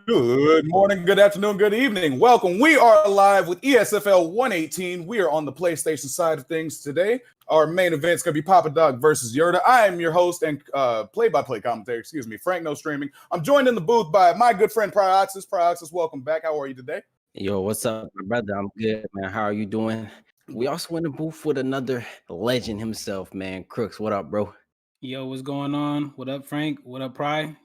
Good morning, good afternoon, good evening. Welcome. We are live with ESFL 118. We are on the PlayStation side of things today. Our main event is going to be Papadoc versus Yerda. I am your host and play-by-play commentator, Frank No Streaming. I'm joined in the booth by my good friend Prioxis. Prioxis, welcome back. How are you today? Yo, what's up, my brother? I'm good, man. How are you doing? We also in the booth with another legend himself, man. Crooks, what up, bro? Yo, what's going on? What up, Frank? What up, Pry?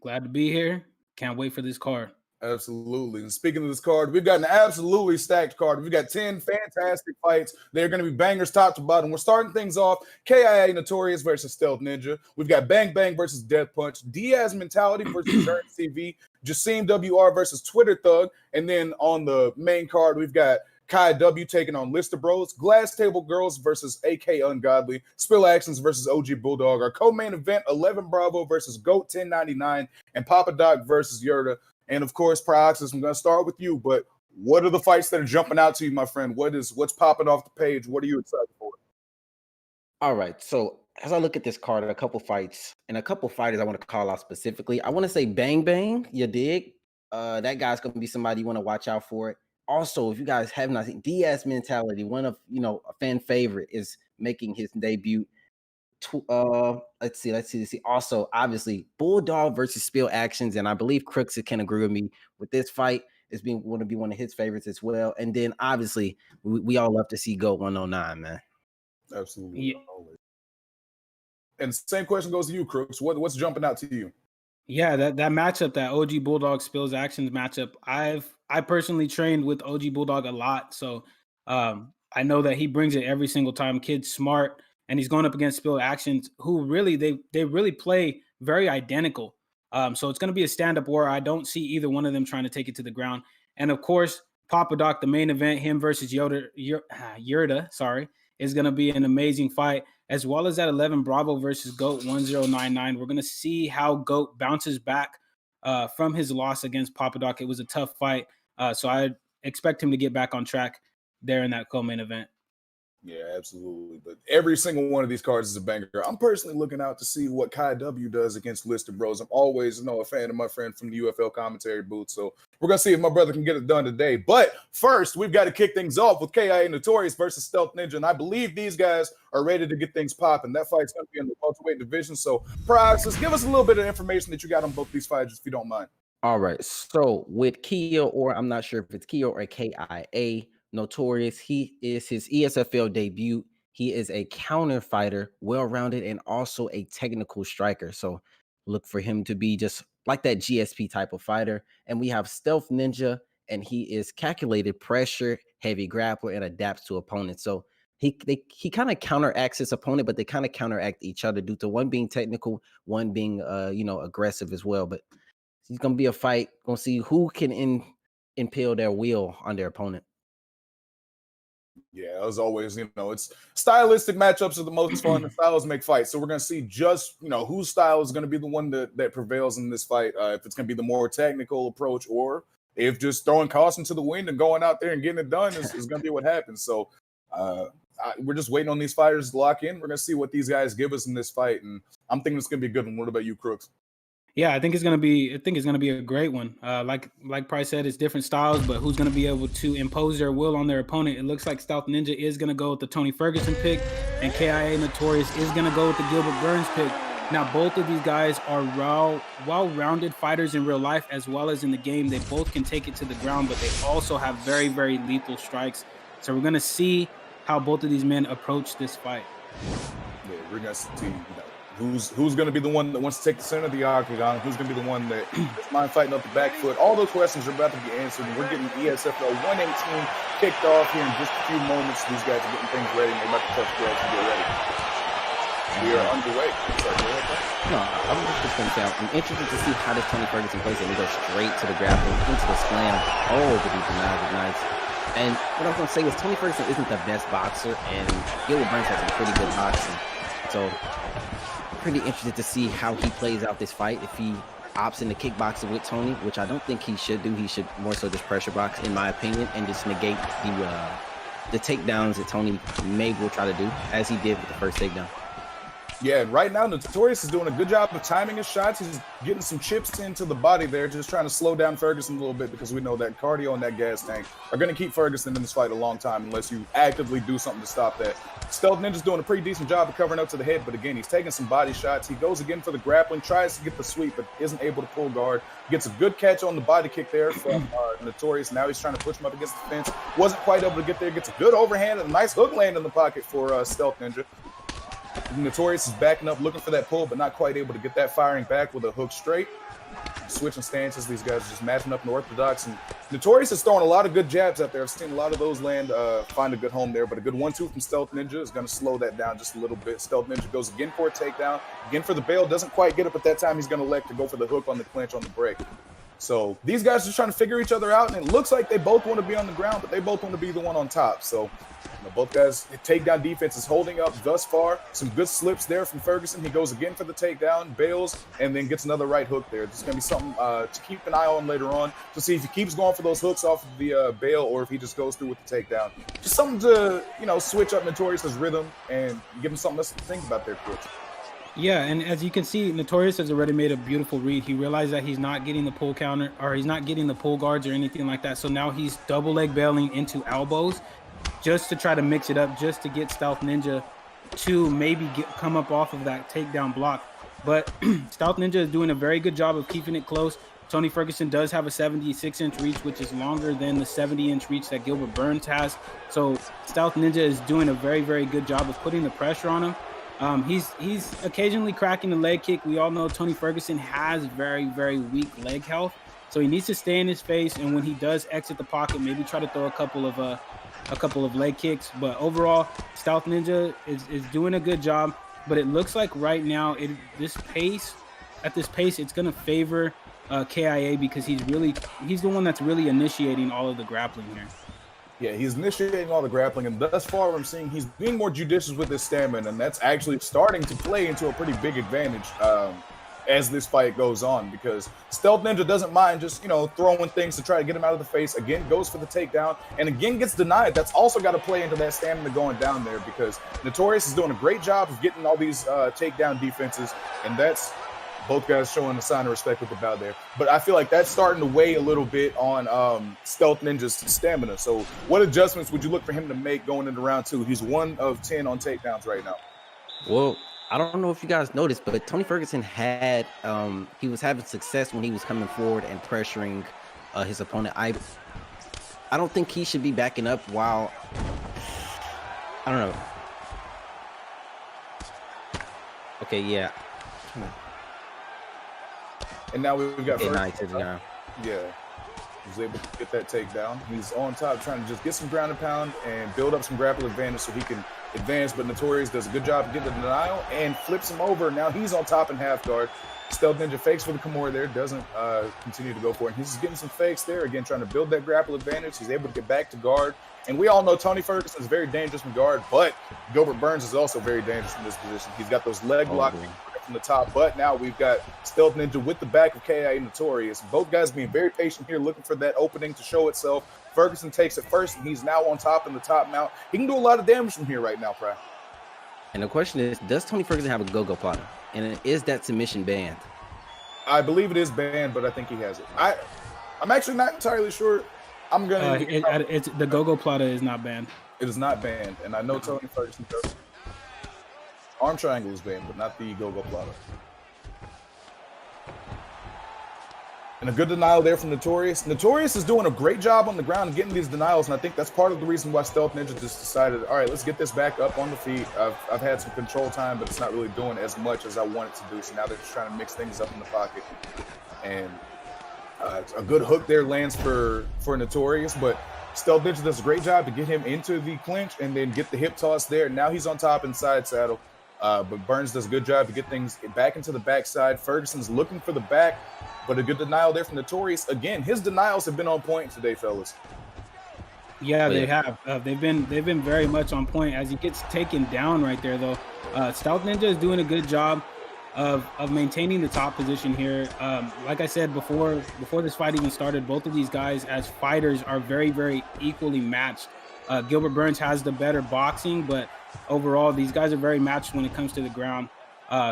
Glad to be here. Can't wait for this card. Absolutely. And speaking of this card, we've got an absolutely stacked card. We've got 10 fantastic fights. They're going to be bangers top to bottom. We're starting things off. KIA Notorious versus Stealth Ninja. We've got Bang Bang versus Death Punch. Diaz Mentality versus Germs TV. Justine WR versus Twitter Thug. And then on the main card, we've got Kai W taking on Lister Bros, Glass Table Girls versus AK Ungodly, Spill Actions versus OG Bulldog. Our co-main event, 11 Bravo versus GOAT 1099, and Papadoc versus Yerda. And of course, Prioxis, I'm going to start with you, but what are the fights that are jumping out to you, my friend? What's popping off the page? What are you excited for? All right, so as I look at this card, a couple fights and a couple fighters I want to call out specifically. I want to say Bang Bang, you dig? That guy's going to be somebody you want to watch out for it. Also, if you guys have not seen Diaz Mentality, one of a fan favorite, is making his debut. Let's see. Also, obviously, Bulldog versus Spill Actions, and I believe Crooks can agree with me with this fight. It's going to be one of his favorites as well. And then, obviously, we all love to see GOAT 109, man. Absolutely. Yeah. And same question goes to you, Crooks. What's jumping out to you? Yeah, that matchup, that OG Bulldog Spills Actions matchup, I personally trained with OG Bulldog a lot, so I know that he brings it every single time. Kid's smart, and he's going up against Spill Actions, who really they really play very identical. So it's going to be a stand-up war. I don't see either one of them trying to take it to the ground. And of course, Papadoc, the main event, him versus Yurta, is going to be an amazing fight, as well as that 11 Bravo versus GOAT 1099. We're going to see how GOAT bounces back from his loss against Papadoc. It was a tough fight, so I expect him to get back on track there in that co-main event. Yeah, absolutely. But every single one of these cards is a banger. I'm personally looking out to see what Kai W does against Lister Bros. I'm always, a fan of my friend from the UFL commentary booth. So we're going to see if my brother can get it done today. But first, we've got to kick things off with KIA Notorious versus Stealth Ninja. And I believe these guys are ready to get things popping. That fight's going to be in the welterweight division. So, Prioxis, give us a little bit of information that you got on both these fights, if you don't mind. All right. So with Kia, or I'm not sure if it's Kia or KIA, Notorious, he is his ESFL debut. He is a counter fighter, well-rounded, and also a technical striker. So look for him to be just like that GSP type of fighter. And we have Stealth Ninja, and he is calculated pressure, heavy grappler, and adapts to opponents. So he kind of counteracts his opponent, but they kind of counteract each other due to one being technical, one being aggressive as well. But it's gonna be a fight. Gonna see who can impale their will on their opponent. Yeah, as always, it's stylistic matchups are the most fun. The styles make fights. So we're going to see just, whose style is going to be the one that prevails in this fight. If it's going to be the more technical approach, or if just throwing caution to the wind and going out there and getting it done is going to be what happens. So we're just waiting on these fighters to lock in. We're going to see what these guys give us in this fight. And I'm thinking it's going to be a good one. What about you, Crooks? Yeah, I think it's gonna be a great one. Like Price said, it's different styles, but who's gonna be able to impose their will on their opponent? It looks like Stealth Ninja is gonna go with the Tony Ferguson pick, and KIA Notorious is gonna go with the Gilbert Burns pick. Now, both of these guys are well-rounded fighters in real life as well as in the game. They both can take it to the ground, but they also have very, very lethal strikes. So we're gonna see how both of these men approach this fight. Yeah, we're gonna see. Who's going to be the one that wants to take the center of the octagon? Who's going to be the one that is mind fighting up the back foot? All those questions are about to be answered. And we're getting ESFL 118 kicked off here in just a few moments. These guys are getting things ready. And they're about to touch gloves and get ready. We are underway. No, I'm just going to say, I'm interested to see how this Tony Ferguson plays it. We go straight to the grappling, into the slam. Oh, but he's nice. And what I was going to say is Tony Ferguson isn't the best boxer, and Gilbert Burns has some pretty good boxing. So pretty interested to see how he plays out this fight. If he opts into kickboxing with Tony, which I don't think he should do. He should more so just pressure box, in my opinion, and just negate the takedowns that Tony will try to do, as he did with the first takedown. Yeah, and right now Notorious is doing a good job of timing his shots. He's getting some chips into the body there, just trying to slow down Ferguson a little bit because we know that cardio and that gas tank are going to keep Ferguson in this fight a long time unless you actively do something to stop that. Stealth Ninja's doing a pretty decent job of covering up to the head, but again, he's taking some body shots. He goes again for the grappling, tries to get the sweep, but isn't able to pull guard. Gets a good catch on the body kick there from Notorious. Now he's trying to push him up against the fence. Wasn't quite able to get there. Gets a good overhand and a nice hook land in the pocket for Stealth Ninja. Notorious is backing up, looking for that pull, but not quite able to get that firing back with a hook straight. Switching stances, these guys are just matching up in orthodox. And Notorious is throwing a lot of good jabs out there. I've seen a lot of those land, find a good home there, but a good 1-2 from Stealth Ninja is going to slow that down just a little bit. Stealth Ninja goes again for a takedown, again for the bail, doesn't quite get it, but that time he's going to elect to go for the hook on the clinch on the break. So these guys are just trying to figure each other out, and it looks like they both want to be on the ground, but they both want to be the one on top. So both guys' takedown defense is holding up thus far. Some good slips there from Ferguson. He goes again for the takedown, bails, and then gets another right hook there. This is going to be something to keep an eye on later on to see if he keeps going for those hooks off of the bail or if he just goes through with the takedown. Just something to, switch up Notorious's rhythm and give him something else to think about there, Coach. Yeah, and as you can see, Notorious has already made a beautiful read. He realized that he's not getting the pull counter, or he's not getting the pull guards or anything like that. So now he's double leg bailing into elbows just to try to mix it up, just to get Stealth Ninja to maybe come up off of that takedown block. But Stealth Ninja is doing a very good job of keeping it close. Tony Ferguson does have a 76-inch reach, which is longer than the 70-inch reach that Gilbert Burns has. So Stealth Ninja is doing a very, very good job of putting the pressure on him. He's occasionally cracking the leg kick. We all know Tony Ferguson has very, very weak leg health, so he needs to stay in his face. And when he does exit the pocket, maybe try to throw a couple of leg kicks. But overall, Stealth Ninja is doing a good job. But it looks like right now, at this pace, it's going to favor KIA because he's the one that's really initiating all of the grappling here. Yeah, he's initiating all the grappling, and thus far I'm seeing he's being more judicious with his stamina, and that's actually starting to play into a pretty big advantage as this fight goes on, because Stealth Ninja doesn't mind just, throwing things to try to get him out of the face. Again, goes for the takedown, and again gets denied. That's also got to play into that stamina going down there, because Notorious is doing a great job of getting all these takedown defenses, and that's both guys showing a sign of respect with the bow there. But I feel like that's starting to weigh a little bit on Stealth Ninja's stamina. So what adjustments would you look for him to make going into round two? He's 1 of 10 on takedowns right now. Well, I don't know if you guys noticed, but Tony Ferguson had he was having success when he was coming forward and pressuring his opponent. I don't think he should be backing up while I don't know. Okay, yeah. And now we've got Yeah, he was able to get that takedown. He's on top trying to just get some ground and pound and build up some grapple advantage so he can advance, but Notorious does a good job of getting the denial and flips him over. Now he's on top in half guard. Stealth Ninja fakes for the Kimura there, doesn't continue to go for it. He's just getting some fakes there, again, trying to build that grapple advantage. He's able to get back to guard. And we all know Tony Ferguson is very dangerous in guard, but Gilbert Burns is also very dangerous in this position. He's got those leg blocks from the top, but now we've got Stealth Ninja with the back of KIA Notorious. Both guys being very patient here, looking for that opening to show itself. Ferguson takes it first, and he's now on top in the top mount. He can do a lot of damage from here right now, Fry. And the question is, does Tony Ferguson have a go-go plotter? And is that submission banned? I believe it is banned, but I think he has it. I'm actually not entirely sure. I'm gonna. It's the go-go plotter is not banned. It is not banned, and I know Tony Ferguson does. Arm triangle is banned, but not the go-go plotter. And a good denial there from Notorious. Notorious is doing a great job on the ground and getting these denials, and I think that's part of the reason why Stealth Ninja just decided, all right, let's get this back up on the feet. I've had some control time, but it's not really doing as much as I want it to do, so now they're just trying to mix things up in the pocket. And a good hook there lands for Notorious, but Stealth Ninja does a great job to get him into the clinch and then get the hip toss there. Now he's on top inside saddle. But Burns does a good job to get things back into the backside. Ferguson's looking for the back, but a good denial there from Notorious. Again, his denials have been on point today, fellas. Yeah, they have. They've been very much on point. As he gets taken down right there, though, Stealth Ninja is doing a good job of maintaining the top position here. Like I said before this fight even started, both of these guys as fighters are very, very equally matched. Gilbert Burns has the better boxing, but overall, these guys are very matched when it comes to the ground.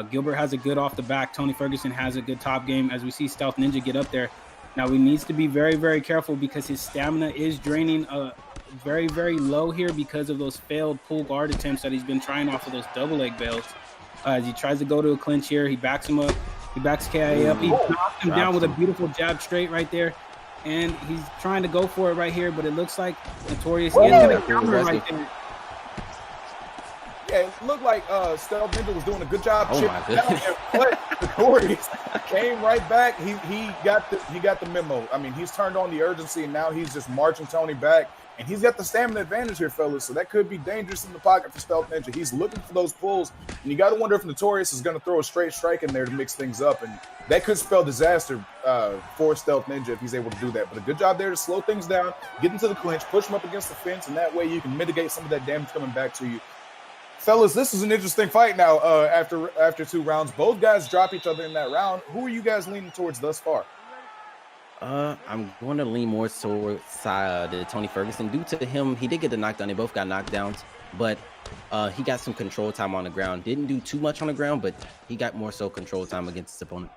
Gilbert has a good off the back. Tony Ferguson has a good top game. As we see Stealth Ninja get up there. Now he needs to be very, very careful because his stamina is draining very, very low here because of those failed pull guard attempts that he's been trying off of those double leg belts. As he tries to go to a clinch here, he backs him up. He backs KIA up. He knocks him down with a beautiful jab straight right there. And he's trying to go for it right here, but it looks like Notorious is going to counter right there. Yeah, it looked like Stealth Ninja was doing a good job. Oh my goodness. But Notorious came right back. He got the memo. I mean, he's turned on the urgency, and now he's just marching Tony back. And he's got the stamina advantage here, fellas. So that could be dangerous in the pocket for Stealth Ninja. He's looking for those pulls. And you got to wonder if Notorious is going to throw a straight strike in there to mix things up. And that could spell disaster for Stealth Ninja if he's able to do that. But a good job there to slow things down, get into the clinch, push him up against the fence, and that way you can mitigate some of that damage coming back to you. Fellas, this is an interesting fight now after 2 rounds. Both guys drop each other in that round. Who are you guys leaning towards thus far? I'm going to lean more towards the Tony Ferguson. Due to him, he did get the knockdown. They both got knockdowns, but he got some control time on the ground. Didn't do too much on the ground, but he got more so control time against his opponent.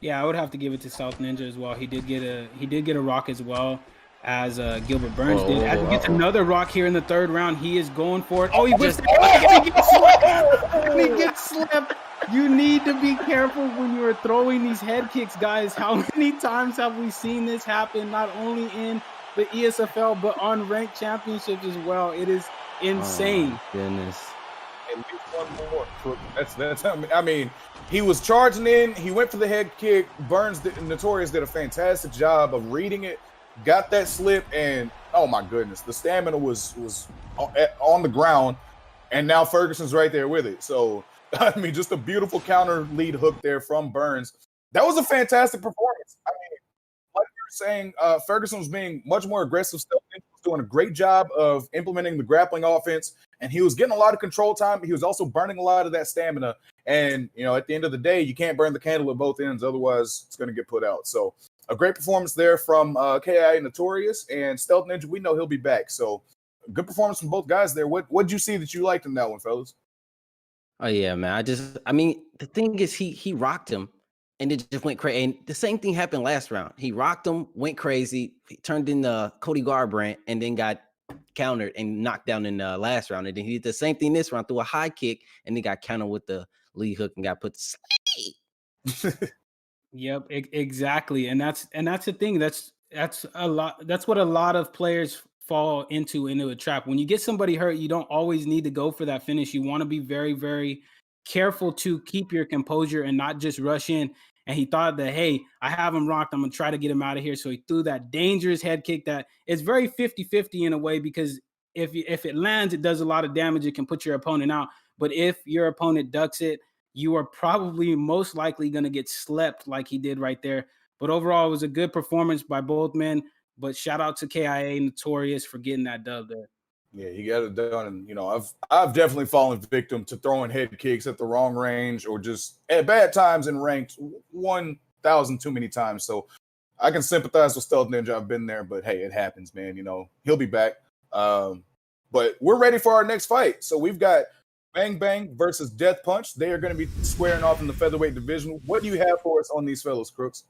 Yeah, I would have to give it to Stealth Ninja as well. He did get a rock as well as Gilbert Burns did. As he gets another rock here in the 3rd round, he is going for it. Oh, he whips it. He gets slipped. You need to be careful when you're throwing these head kicks, guys. How many times have we seen this happen, not only in the ESFL, but on ranked championships as well? It is insane. Oh, goodness. At least one more. That's. I mean, he was charging in. He went for the head kick. Notorious did a fantastic job of reading it. Got that slip, and oh my goodness, the stamina was on the ground, and now Ferguson's right there with it. So. I mean, just a beautiful counter lead hook there from Burns. That was a fantastic performance. I mean, like you were saying, Ferguson was being much more aggressive. Stealth Ninja was doing a great job of implementing the grappling offense, and he was getting a lot of control time, but he was also burning a lot of that stamina. And, you know, at the end of the day, you can't burn the candle at both ends. Otherwise, it's going to get put out. So a great performance there from KI Notorious, and Stealth Ninja, we know he'll be back. So good performance from both guys there. What did you see that you liked in that one, fellas? Oh yeah, man. I mean, the thing is, he rocked him, and it just went crazy. And the same thing happened last round. He rocked him, went crazy, he turned into Cody Garbrandt, and then got countered and knocked down in the last round. And then he did the same thing this round, threw a high kick, and then got countered with the lead hook and got put to sleep. Yep, exactly. And that's the thing. That's a lot. That's what a lot of players fall into a trap. When you get somebody hurt, you don't always need to go for that finish. You want to be very, very careful to keep your composure and not just rush in. And he thought that, hey, I have him rocked. I'm going to try to get him out of here. So he threw that dangerous head kick that is very 50-50 in a way, because if it lands, it does a lot of damage. It can put your opponent out. But if your opponent ducks it, you are probably most likely going to get slept like he did right there. But overall, it was a good performance by both men. But shout out to KIA Notorious for getting that dub there. Yeah, he got it done. And, you know, I've definitely fallen victim to throwing head kicks at the wrong range or just at bad times in ranked 1,000 too many times. So I can sympathize with Stealth Ninja. I've been there, but hey, it happens, man. You know, he'll be back. But we're ready for our next fight. So we've got Bang Bang versus Death Punch. They are going to be squaring off in the featherweight division. What do you have for us on these fellows, Crooks?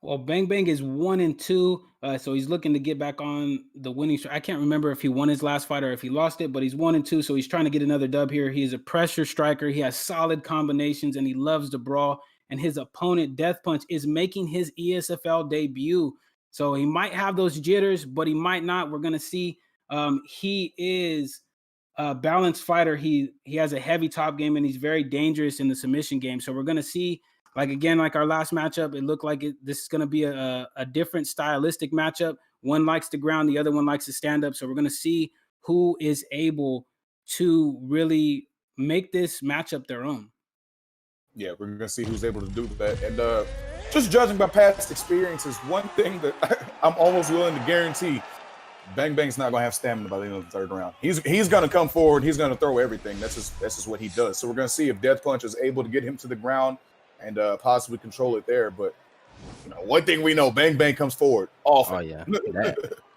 Well, Bang Bang is 1-2, so he's looking to get back on the winning streak. I can't remember if he won his last fight or if he lost it, but he's 1-2, so he's trying to get another dub here. He is a pressure striker. He has solid combinations, and he loves to brawl. And his opponent, Death Punch, is making his ESFL debut. So he might have those jitters, but he might not. We're going to see. He is a balanced fighter. He has a heavy top game, and he's very dangerous in the submission game. So we're going to see. Like our last matchup, it looked like this is going to be a different stylistic matchup. One likes the ground, the other one likes to stand up. So we're going to see who is able to really make this matchup their own. Yeah, we're going to see who's able to do that. And just judging by past experiences, one thing that I'm almost willing to guarantee, Bang Bang's not going to have stamina by the end of the 3rd round. He's going to come forward. He's going to throw everything. That's just what he does. So we're going to see if Death Punch is able to get him to the ground and possibly control it there. But one thing we know, Bang Bang comes forward often. Oh yeah,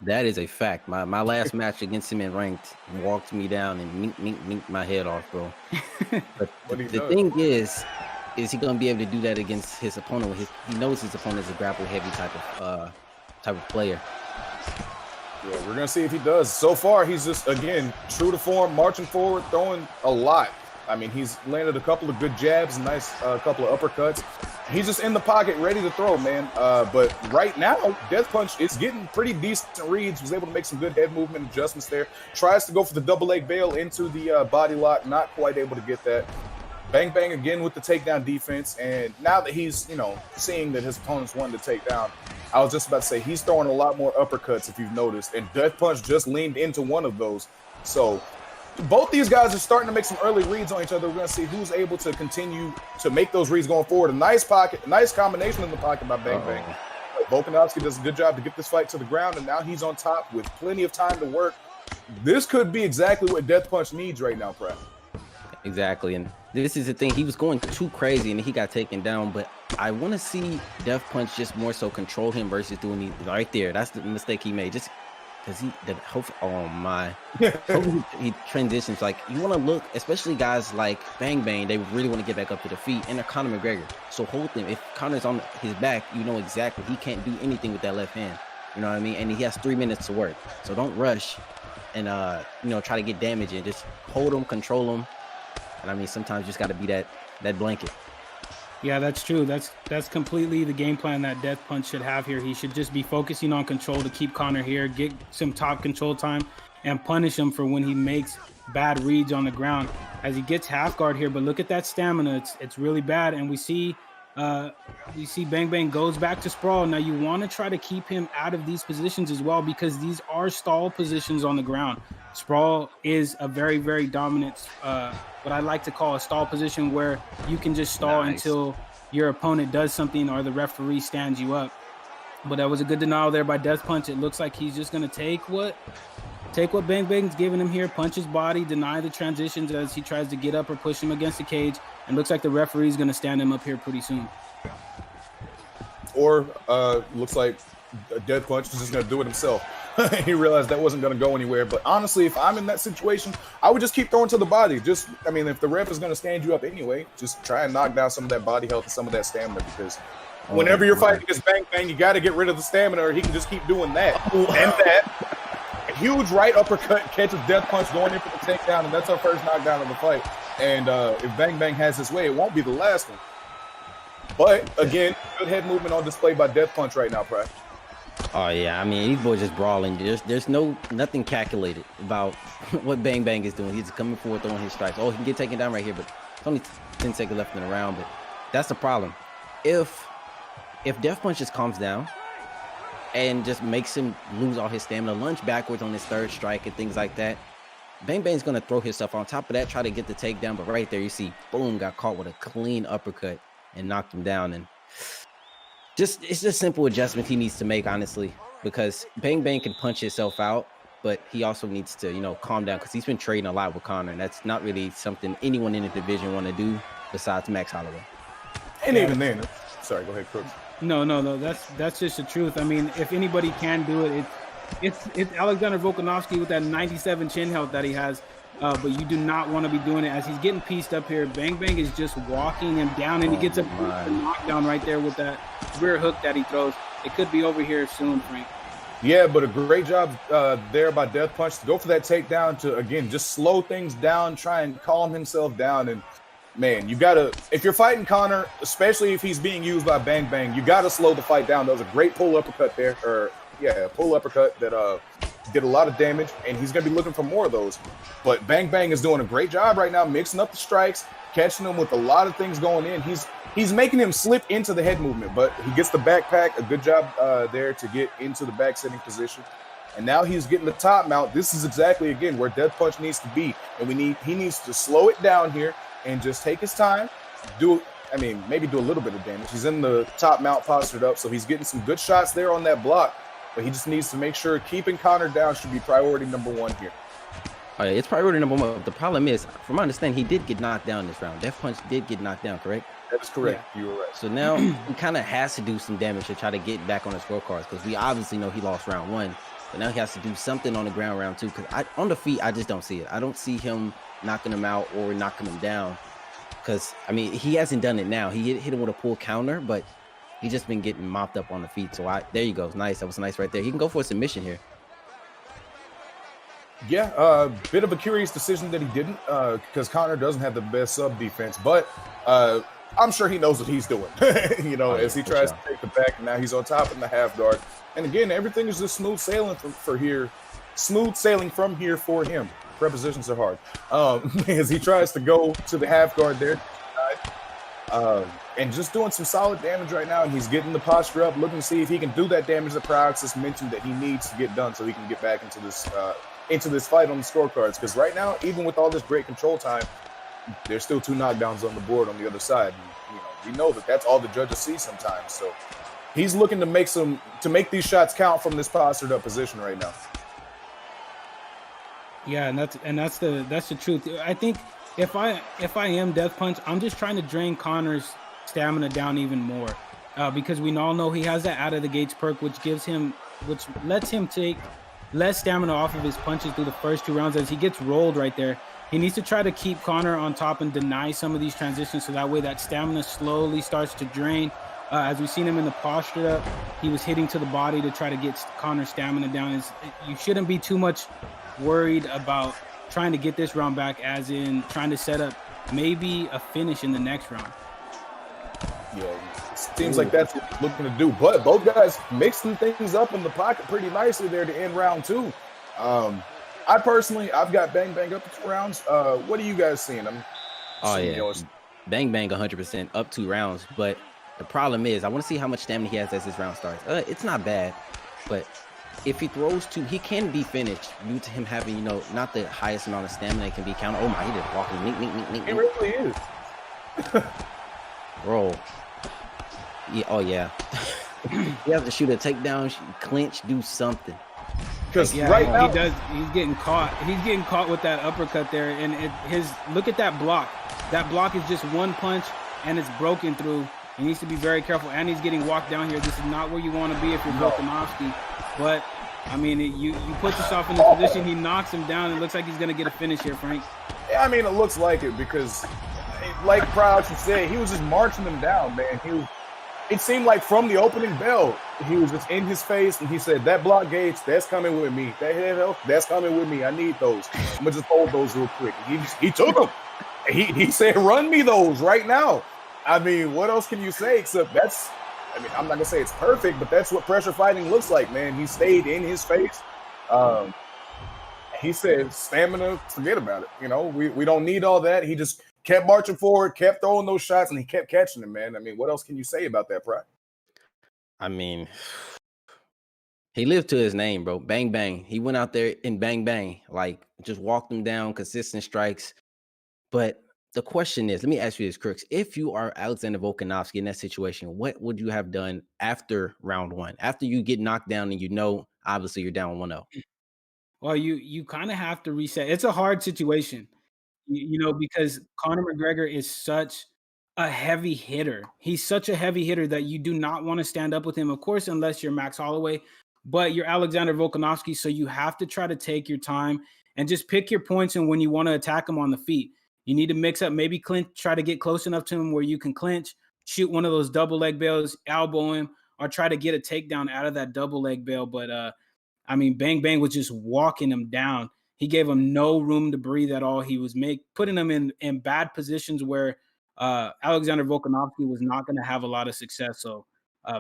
that is a fact. My last match against him in ranked walked me down and minked my head off, bro. But the thing is he gonna be able to do that against his opponent? He knows his opponent is a grapple heavy type of player. Yeah, we're gonna see if he does. So far, he's just again true to form, marching forward, throwing a lot. I mean, he's landed a couple of good jabs, nice couple of uppercuts. He's just in the pocket, ready to throw, man. But right now, Death Punch is getting pretty decent reads. Was able to make some good head movement adjustments there. Tries to go for the double leg bail into the body lock. Not quite able to get that. Bang Bang again with the takedown defense. And now that he's, seeing that his opponent's wanting to take down, I was just about to say, he's throwing a lot more uppercuts, if you've noticed. And Death Punch just leaned into one of those. So both these guys are starting to make some early reads on each other. We're going to see who's able to continue to make those reads going forward. A nice pocket, nice combination in the pocket by Bang Bang. Volkanovski does a good job to get this fight to the ground, and now he's on top with plenty of time to work. This could be exactly what Death Punch needs right now, Pratt. Exactly, and this is the thing. He was going too crazy, and he got taken down. But I want to see Death Punch just more so control him versus doing it right there. That's the mistake he made. Just because he transitions. Like, you want to look, especially guys like Bang Bang, they really want to get back up to the feet, and they're Conor McGregor. So hold them. If Conor's on his back, you know exactly he can't do anything with that left hand. You know what I mean? And he has 3 minutes to work. So don't rush and try to get damage in. Just hold him, control him. And I mean, sometimes you just got to be that blanket. Yeah, that's true. That's completely the game plan that Death Punch should have here. He should just be focusing on control to keep Conor here, get some top control time, and punish him for when he makes bad reads on the ground as he gets half guard here. But look at that stamina. It's really bad. And we see Bang Bang goes back to sprawl. Now you want to try to keep him out of these positions as well, because these are stall positions on the ground. Sprawl is a very, very dominant, what I like to call a stall position, where you can just stall until your opponent does something or the referee stands you up. But that was a good denial there by Death Punch. It looks like he's just going to take what Bang Bang's giving him here, punch his body, deny the transitions as he tries to get up or push him against the cage. And looks like the referee's going to stand him up here pretty soon. Or looks like Death Punch is just going to do it himself. He realized that wasn't going to go anywhere. But honestly, if I'm in that situation, I would just keep throwing to the body. If the ref is going to stand you up anyway, just try and knock down some of that body health and some of that stamina, because whenever you're fighting against Bang Bang, you got to get rid of the stamina, or he can just keep doing that. And that. A huge right uppercut catches Death Punch going in for the takedown, and that's our first knockdown of the fight. And if Bang Bang has his way, it won't be the last one. But again, good head movement on display by Death Punch right now, Pratt. Oh yeah, I mean, these boys just brawling. There's nothing calculated about what Bang Bang is doing. He's just coming forward, throwing his strikes. Oh, he can get taken down right here, but it's only 10 seconds left in the round. But that's the problem. If Death Punch just calms down and just makes him lose all his stamina, lunge backwards on his third strike and things like that, Bang Bang's gonna throw himself on top of that, try to get the takedown. But right there, you see, boom, got caught with a clean uppercut and knocked him down. And it's just simple adjustments he needs to make, honestly, because Bang Bang can punch himself out, but he also needs to, calm down, because he's been trading a lot with Conor, and that's not really something anyone in the division want to do besides Max Holloway. And even then, sorry, go ahead, Crooks. No, that's just the truth. I mean, if anybody can do it, it's Alexander Volkanovski with that 97 chin health that he has. But you do not want to be doing it as he's getting pieced up here. Bang Bang is just walking him down, and he gets a knockdown right there with that rear hook that he throws. It could be over here soon, Frank. Yeah, but a great job there by Death Punch to go for that takedown, to, again, just slow things down, try and calm himself down. And, man, you got to – if you're fighting Conor, especially if he's being used by Bang Bang, you got to slow the fight down. That was a great pull uppercut there. Pull uppercut that did a lot of damage, and he's going to be looking for more of those. But Bang Bang is doing a great job right now, mixing up the strikes, catching him with a lot of things going in. He's making him slip into the head movement, but he gets the backpack. A good job there to get into the back sitting position. And now he's getting the top mount. This is exactly, again, where Death Punch needs to be. And he needs to slow it down here and just take his time, maybe do a little bit of damage. He's in the top mount postured up, so he's getting some good shots there on that block. But he just needs to make sure keeping Conor down should be priority number one here. Oh, yeah, it's priority number one. The problem is, from my understanding, he did get knocked down this round. Death Punch did get knocked down, correct? That is correct. You were right. So now he kind of has to do some damage to try to get back on the scorecards because we obviously know he lost round 1, but now he has to do something on the ground round 2 because on the feet, I just don't see it. I don't see him knocking him out or knocking him down because, I mean, he hasn't done it now. He hit him with a pull counter, but he's just been getting mopped up on the feet. So there you go. Nice. That was nice right there. He can go for a submission here. Yeah, bit of a curious decision that he didn't because Conor doesn't have the best sub defense, but I'm sure he knows what he's doing, as he tries to take the back, and now he's on top in the half guard. And again, everything is just smooth sailing from here for him. Prepositions are hard. As he tries to go to the half guard there, and just doing some solid damage right now, and he's getting the posture up, looking to see if he can do that damage that Prioxis mentioned that he needs to get done so he can get back into this fight on the scorecards. Because right now, even with all this great control time, there's still 2 knockdowns on the board on the other side. And, we know that that's all the judges see sometimes. So he's looking to make these shots count from this postured up position right now. Yeah, and that's the truth. I think if I am Death Punch, I'm just trying to drain Conor's stamina down even more, because we all know he has that out of the gates perk, which lets him take less stamina off of his punches through the first 2 rounds. As he gets rolled right there, he needs to try to keep Conor on top and deny some of these transitions, so that way that stamina slowly starts to drain. As we've seen him in the posture up, he was hitting to the body to try to get Conor's stamina down. You shouldn't be too much worried about trying to get this round back, as in trying to set up maybe a finish in the next round. Yeah, seems like that's what he's looking to do. But both guys mixing things up in the pocket pretty nicely there to end round 2. I've got Bang Bang up to 2 rounds. What are you guys seeing? Bang Bang 100% up 2 rounds. But the problem is, I want to see how much stamina he has as this round starts. It's not bad, but if he throws 2, he can be finished due to him having, not the highest amount of stamina that can be counted. Oh my, he did walking. He really is. Bro. Yeah, oh yeah. You have to shoot a takedown, clinch, do something. Because right now he's getting caught. He's getting caught with that uppercut there, and look at that block. That block is just 1 punch, and it's broken through. He needs to be very careful, and he's getting walked down here. This is not where you want to be if you're Volkanovski. But I mean, you put yourself in this position. He knocks him down. It looks like he's gonna get a finish here, Frank. Yeah, I mean, it looks like it because, like Prioxis said, he was just marching them down, man. It seemed like from the opening bell, he was just in his face, and he said, "That block gates, that's coming with me. That head health, that's coming with me. I need those. I'm gonna just hold those real quick." And he took them. He said, "Run me those right now." I mean, what else can you say except I'm not gonna say it's perfect, but that's what pressure fighting looks like, man. He stayed in his face. He said, "Stamina, forget about it. We don't need all that." He just kept marching forward, kept throwing those shots, and he kept catching them, man. I mean, what else can you say about that, Pride? I mean, he lived to his name, bro. Bang Bang. He went out there and bang bang, like just walked them down, consistent strikes. But the question is, let me ask you this, Crooks. If you are Alexander Volkanovski in that situation, what would you have done after round 1? After you get knocked down and obviously you're down 1-0. Well, you kind of have to reset. It's a hard situation, because Conor McGregor is such a heavy hitter. He's such a heavy hitter that you do not want to stand up with him, of course, unless you're Max Holloway, but you're Alexander Volkanovski, so you have to try to take your time and just pick your points and when you want to attack him on the feet. You need to mix up, maybe clinch, try to get close enough to him where you can clinch, shoot one of those double leg bails, elbow him, or try to get a takedown out of that double leg bail. But Bang Bang was just walking him down. He gave him no room to breathe at all. He was putting him in bad positions where Alexander Volkanovski was not going to have a lot of success. So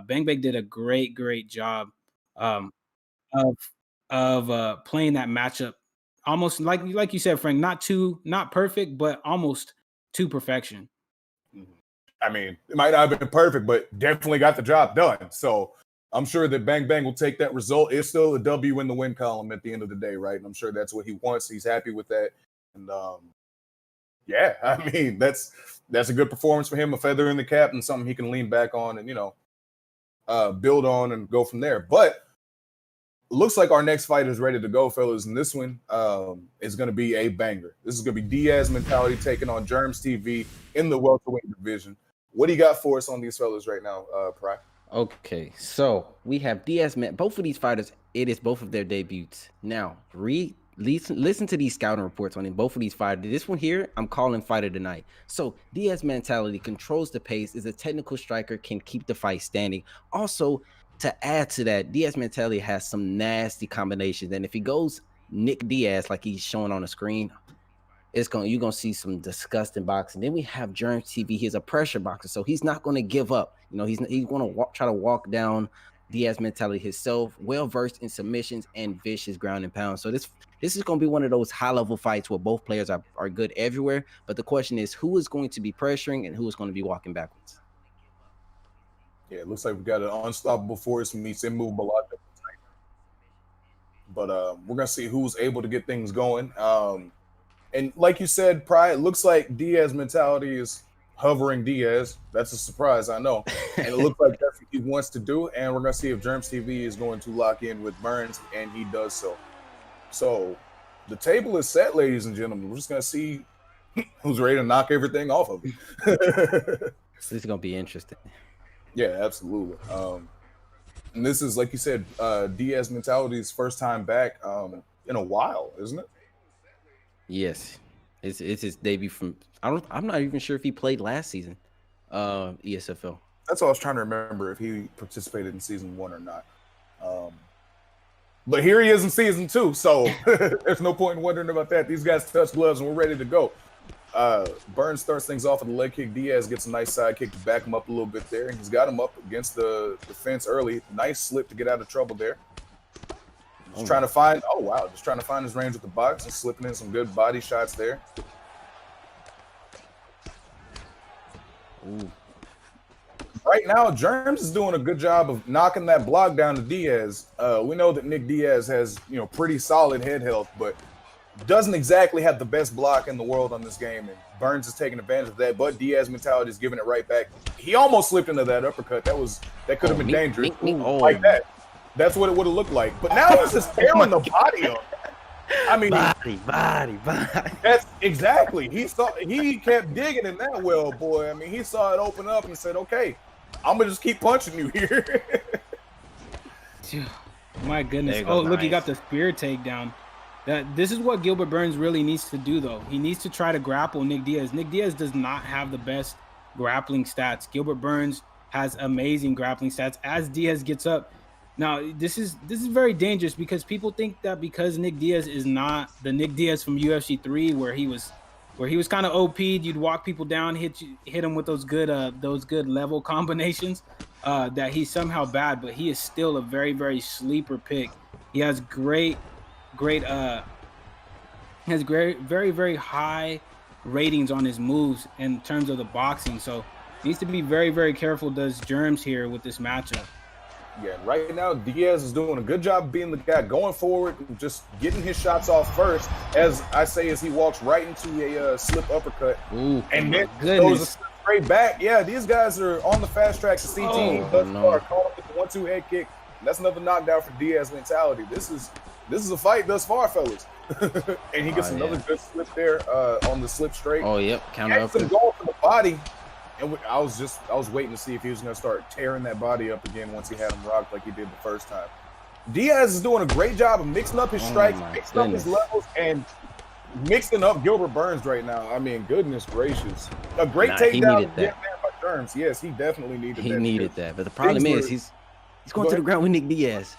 Bang Bang did a great job of playing that matchup. Almost like you said, Frank, not perfect, but almost to perfection. I mean, it might not have been perfect, but definitely got the job done. So I'm sure that Bang Bang will take that result. It's still a W in the win column at the end of the day, right? And I'm sure that's what he wants. He's happy with that. And yeah, I mean, that's a good performance for him, a feather in the cap and something he can lean back on and, build on and go from there. But looks like our next fight is ready to go, fellas. And this one is going to be a banger. This is going to be Diaz mentality taking on Germs TV in the welterweight division. What do you got for us on these fellas right now, Pry? Okay, so we have Diaz. Both of these fighters, it is both of their debuts. Now, listen to these scouting reports on both of these fighters. This one here, I'm calling fighter tonight. So Diaz mentality controls the pace, is a technical striker, can keep the fight standing. Also, to add to that, Diaz mentality has some nasty combinations, and if he goes Nick Diaz like he's showing on the screen, you're gonna see some disgusting boxing. Then we have Germs TV. He's a pressure boxer, so he's not gonna give up. You know, he's gonna try to walk down Diaz mentality himself. Well versed in submissions and vicious ground and pound. So this is gonna be one of those high level fights where both players are good everywhere. But the question is, who is going to be pressuring and who is going to be walking backwards? Yeah, it looks like we got an unstoppable force meets immovable object. But we're gonna see who's able to get things going. And like you said, Pride, it looks like Diaz mentality is hovering Diaz. That's a surprise, I know. And it looks like that's what he wants to do. And we're going to see if Germs TV is going to lock in with Burns, and he does so. So the table is set, ladies and gentlemen. We're just going to see who's ready to knock everything off of it. This is going to be interesting. Yeah, absolutely. And this is, like you said, Diaz mentality's first time back in a while, isn't it? Yes, it's his debut from. I'm not even sure if he played last season, ESFL. That's all I was trying to remember, if he participated in season 1 or not. But here he is in season 2, so there's no point in wondering about that. These guys touch gloves and we're ready to go. Burns starts things off with a leg kick. Diaz gets a nice side kick to back him up a little bit there, and he's got him up against the fence early. Nice slip to get out of trouble there. Just trying to find his range with the box and slipping in some good body shots there. Ooh. Right now, Germs is doing a good job of knocking that block down to Diaz. We know that Nick Diaz has, pretty solid head health, but doesn't exactly have the best block in the world on this game, and Burns is taking advantage of that, but Diaz mentality is giving it right back. He almost slipped into that uppercut. That could have been dangerous. Like that. That's what it would have looked like. But now he's just tearing the body up. I mean, body. That's exactly. He kept digging in that well, boy. I mean, he saw it open up and said, "Okay, I'm gonna just keep punching you here." My goodness! Oh, look, he got the spear takedown. This is what Gilbert Burns really needs to do, though. He needs to try to grapple Nick Diaz. Nick Diaz does not have the best grappling stats. Gilbert Burns has amazing grappling stats. As Diaz gets up. Now, this is very dangerous because people think that because Nick Diaz is not the Nick Diaz from UFC 3 where he was kind of OP'd, you'd walk people down, hit him with those good level combinations, that he's somehow bad, but he is still a very, very sleeper pick. He has very, very high ratings on his moves in terms of the boxing. So he needs to be very, very careful, does Germs here with this matchup. Yeah, right now Diaz is doing a good job of being the guy going forward and just getting his shots off first, as I say, as he walks right into a slip uppercut. Ooh, and then goes a slip straight back. Yeah, these guys are on the fast track to CT thus far. Caught up with the 1-2 head kick. That's another knockdown for Diaz mentality. This is a fight thus far, fellas. And he gets another good slip there on the slip straight. Oh, yep. Counter up. Going for the body. And I was waiting to see if he was going to start tearing that body up again once he had him rocked like he did the first time. Diaz is doing a great job of mixing up his strikes, mixing up his levels, and mixing up Gilbert Burns right now. I mean, goodness gracious. A great takedown by Germs. Yes, he definitely needed that. He needed that. But the problem is he's going to the ground with Nick Diaz.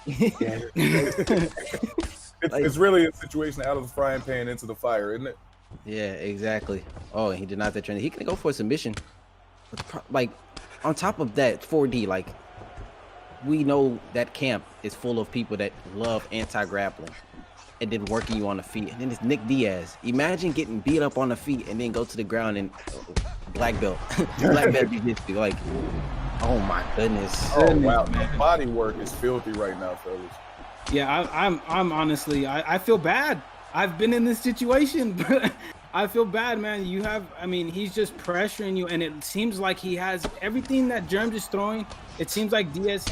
It's really a situation out of the frying pan into the fire, isn't it? Yeah, exactly. Oh, and he denied that training. He can go for a submission. Like, on top of that, 4D, we know that camp is full of people that love anti-grappling and then working you on the feet. And then it's Nick Diaz. Imagine getting beat up on the feet and then go to the ground and black belt. Black belt jiu-jitsu. Like, oh my goodness. Oh wow, the body work is filthy right now, fellas. Yeah, I'm honestly, I feel bad. I've been in this situation, but I feel bad, man. He's just pressuring you, and it seems like he has everything that Germs is throwing. It seems like Diaz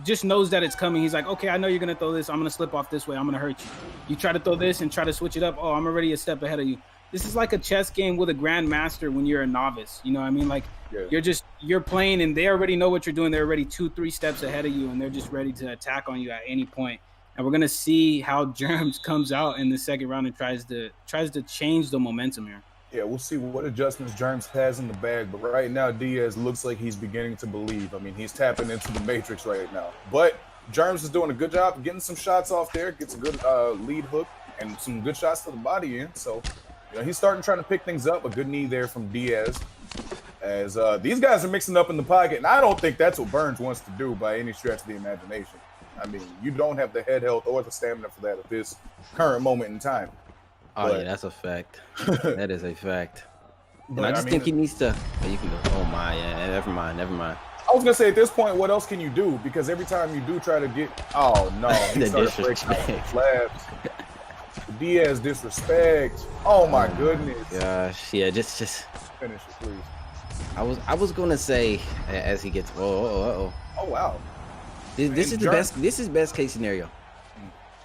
just knows that it's coming. He's like, okay, I know you're going to throw this. I'm going to slip off this way. I'm going to hurt you. You try to throw this and try to switch it up. Oh, I'm already a step ahead of you. this is like a chess game with a grandmaster when you're a novice. You know what I mean? Like Yeah. you're playing and they already know what you're doing. They're already 2-3 steps ahead of you, and they're just ready to attack on you at any point. And we're gonna see how Germs comes out in the second round and tries to change the momentum here. Yeah, we'll see what adjustments Germs has in the bag, but right now Diaz looks like he's beginning to believe. I mean, he's tapping into the matrix right now. But Germs is doing a good job getting some shots off there, gets a good lead hook and some good shots to the body in. So, you know, he's starting trying to pick things up. A good knee there from Diaz. As these guys are mixing up in the pocket, and I don't think that's what Burns wants to do by any stretch of the imagination. I mean, you don't have the head health or the stamina for that at this current moment in time. Oh, But- yeah, that's a fact. That is a fact. And But, I just think he needs to. Oh, you can go. Oh my, yeah. Never mind. I was gonna say at this point, what else can you do? Because every time you do try to get, oh no, he The started breaking out disrespect. slabs. Diaz disrespect. Oh my goodness. Gosh, yeah. Just Finish it, please. I was gonna say as he gets. Oh. Oh wow. This is the Germs- best. This is best case scenario.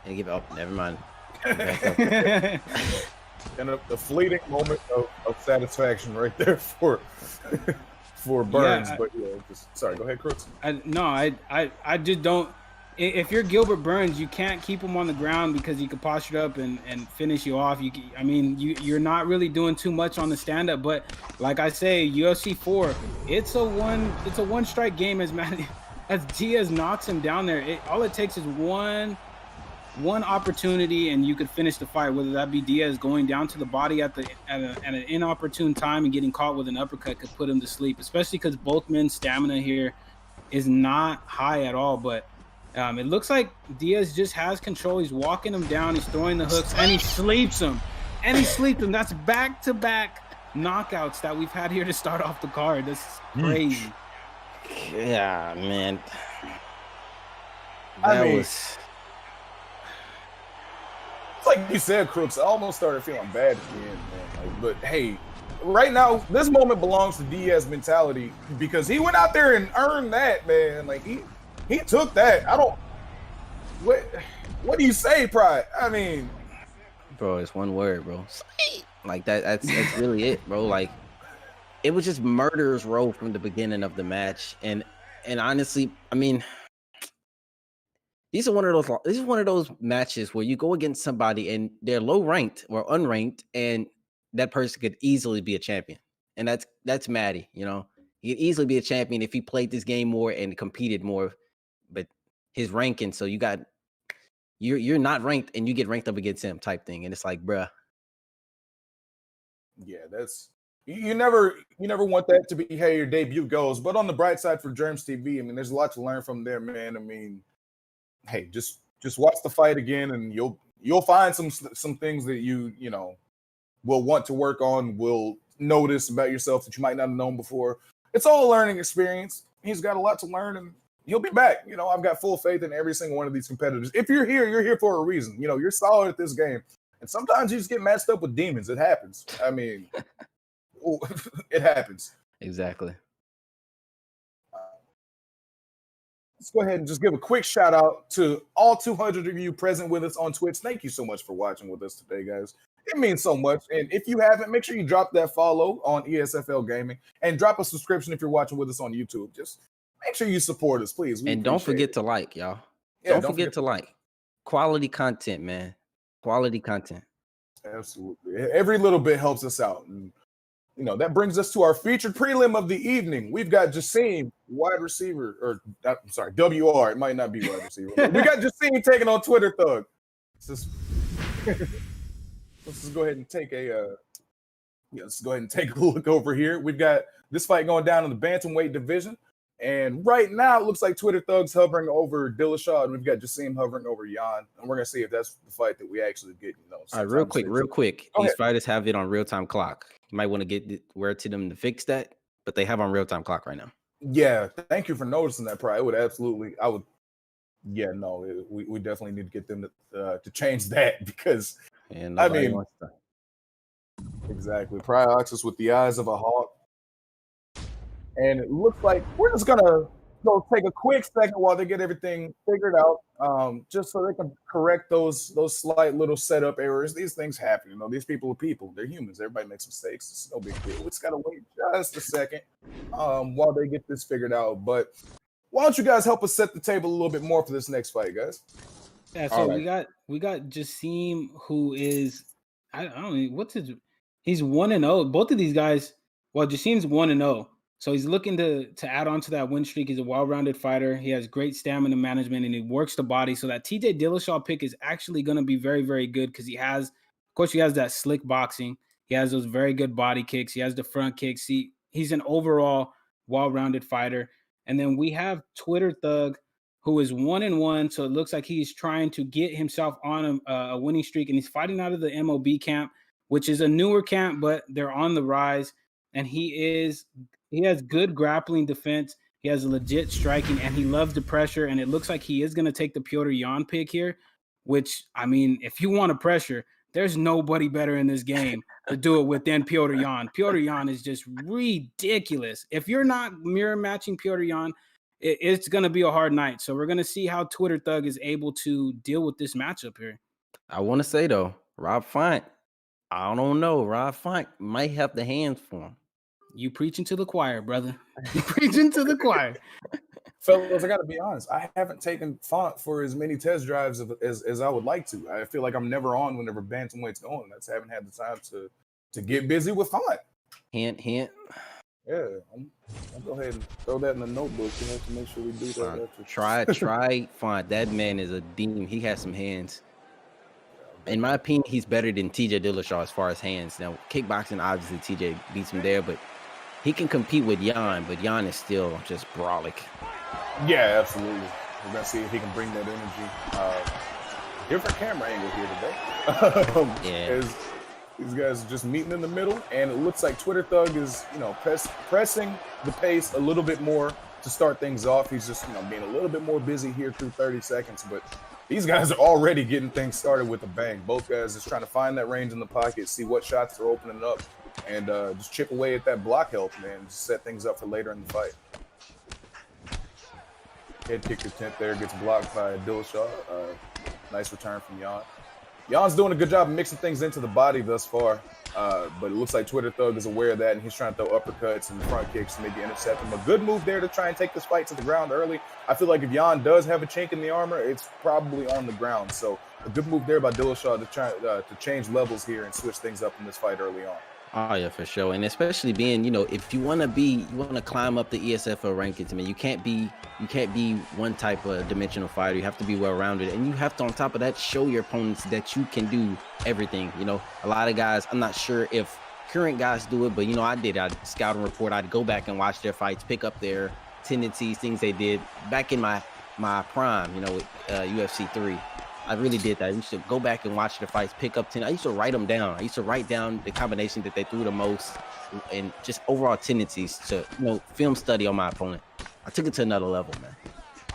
And give up. Never mind. Back up. And a fleeting moment of satisfaction right there for Burns. Yeah, but yeah, sorry, go ahead, Crooks. I just don't. If you're Gilbert Burns, you can't keep him on the ground because he could posture up and finish you off. You're not really doing too much on the stand up. But like I say, UFC 4, it's a one strike game as Diaz knocks him down there. All it takes is one opportunity and you could finish the fight, whether that be Diaz going down to the body at an inopportune time and getting caught with an uppercut could put him to sleep, especially because both men's stamina here is not high at all. But it looks like Diaz just has control. He's walking him down, he's throwing the hooks, and he sleeps him. That's back-to-back knockouts that we've had here to start off the card. That's crazy. Yeah, man. I mean, it's like you said, Crooks, I almost started feeling bad at the end, man. Like, but hey, right now, this moment belongs to Diaz mentality because he went out there and earned that, man. Like he took that. What do you say, Pride? I mean, bro, it's one word, bro. Like that's really it, bro. Like it was just murderer's row from the beginning of the match. And honestly, I mean, this is one of those matches where you go against somebody and they're low ranked or unranked, and that person could easily be a champion. And that's Maddie, you know. He could easily be a champion if he played this game more and competed more, but his ranking, so you're not ranked and you get ranked up against him type thing. And it's like, bruh. yeah, that's you never want that to be how your debut goes. But on the bright side for Germs TV, I mean, there's a lot to learn from there, man. I mean, hey, just watch the fight again, and you'll find some things that you know will want to work on, will notice about yourself that you might not have known before. It's all a learning experience. He's got a lot to learn, and he'll be back. You know, I've got full faith in every single one of these competitors. If you're here for a reason. You know, you're solid at this game, and sometimes you just get matched up with demons. It happens. I mean, it happens. Exactly. Let's go ahead and just give a quick shout out to all 200 of you present with us on Twitch. Thank you so much for watching with us today, guys. It means so much. And if you haven't, make sure you drop that follow on ESFL Gaming and drop a subscription if you're watching with us on YouTube. Just make sure you support us, please. And don't forget to like, y'all. Yeah, don't forget to like. Quality content, man. Quality content. Absolutely. Every little bit helps us out. And, you know, that brings us to our featured prelim of the evening. We've got Justine, wide receiver, or I'm sorry, WR. It might not be wide receiver. We got Justine taking on Twitter Thug. Let's just go ahead and take let's go ahead and take a look over here. We've got this fight going down in the bantamweight division. And right now, it looks like Twitter Thug's hovering over Dillashaw, and we've got Jassim hovering over Jan. And we're going to see if that's the fight that we actually get. You know, all right, real quick. Go These ahead. fighters have it on real-time clock. You might want to get word to them to fix that, but they have on real-time clock right now. Yeah, thank you for noticing that, Pride. We definitely need to get them to change that because, And I mean, exactly. Pride acts us with the eyes of a hawk. And it looks like we're just gonna go take a quick second while they get everything figured out, just so they can correct those slight little setup errors. These things happen, These people are people; they're humans. Everybody makes mistakes. It's no big deal. We just gotta wait just a second while they get this figured out. But why don't you guys help us set the table a little bit more for this next fight, guys? Yeah, so we got Justine, who is I don't know what's his. He's 1-0. Both of these guys. Well, Justine's 1-0. So he's looking to add on to that win streak. He's a well-rounded fighter. He has great stamina management, and he works the body. So that TJ Dillashaw pick is actually going to be very, very good because he has, of course, he has that slick boxing. He has those very good body kicks. He has the front kicks. He's an overall well-rounded fighter. And then we have Twitter Thug, who is 1-1. So it looks like he's trying to get himself on a winning streak, and he's fighting out of the MOB camp, which is a newer camp, but they're on the rise. And he has good grappling defense. He has legit striking, and he loves the pressure. And it looks like he is going to take the Petr Yan pick here, which, I mean, if you want to pressure, there's nobody better in this game to do it with than Petr Yan. Petr Yan is just ridiculous. If you're not mirror matching Petr Yan, it's going to be a hard night. So we're going to see how Twitter Thug is able to deal with this matchup here. I want to say, though, Rob Font, I don't know. Rob Font might have the hands for him. You preaching to the choir, brother. You preaching to the choir. Fellas, I got to be honest. I haven't taken Font for as many test drives as I would like to. I feel like I'm never on whenever bantamweight's going. I just haven't had the time to get busy with Font. Hint. Yeah, I'll go ahead and throw that in the notebook. You have to make sure we do that. Try Font. That man is a demon. He has some hands. In my opinion, he's better than TJ Dillashaw as far as hands. Now, kickboxing, obviously, TJ beats him there, but he can compete with Yan, but Yan is still just brolic. Yeah, absolutely. We're going to see if he can bring that energy. Different camera angle here today. As these guys are just meeting in the middle, and it looks like Twitter Thug is, pressing the pace a little bit more to start things off. He's just, being a little bit more busy here through 30 seconds, but these guys are already getting things started with a bang. Both guys just trying to find that range in the pocket, see what shots are opening up, and just chip away at that block health, man. Just set things up for later in the fight. Head kick attempt there gets blocked by Dillashaw. Nice return from Yan. Jan's doing a good job of mixing things into the body thus far, but it looks like Twitter Thug is aware of that, and he's trying to throw uppercuts and front kicks to maybe intercept him. A good move there to try and take this fight to the ground early. I feel like if Yan does have a chink in the armor, it's probably on the ground. So a good move there by Dillashaw to try to change levels here and switch things up in this fight early on. Oh yeah, for sure. And especially being, if you want to climb up the ESFL rankings, I mean, you can't be one type of dimensional fighter. You have to be well-rounded, and you have to, on top of that, show your opponents that you can do everything. A lot of guys, I'm not sure if current guys do it, but I'd scout and report. I'd go back and watch their fights, pick up their tendencies, things they did back in my prime, with UFC 3. I really did that. I used to go back and watch the fights, pick up 10. I used to write them down. I used to write down the combination that they threw the most and just overall tendencies to, film study on my opponent. I took it to another level, man.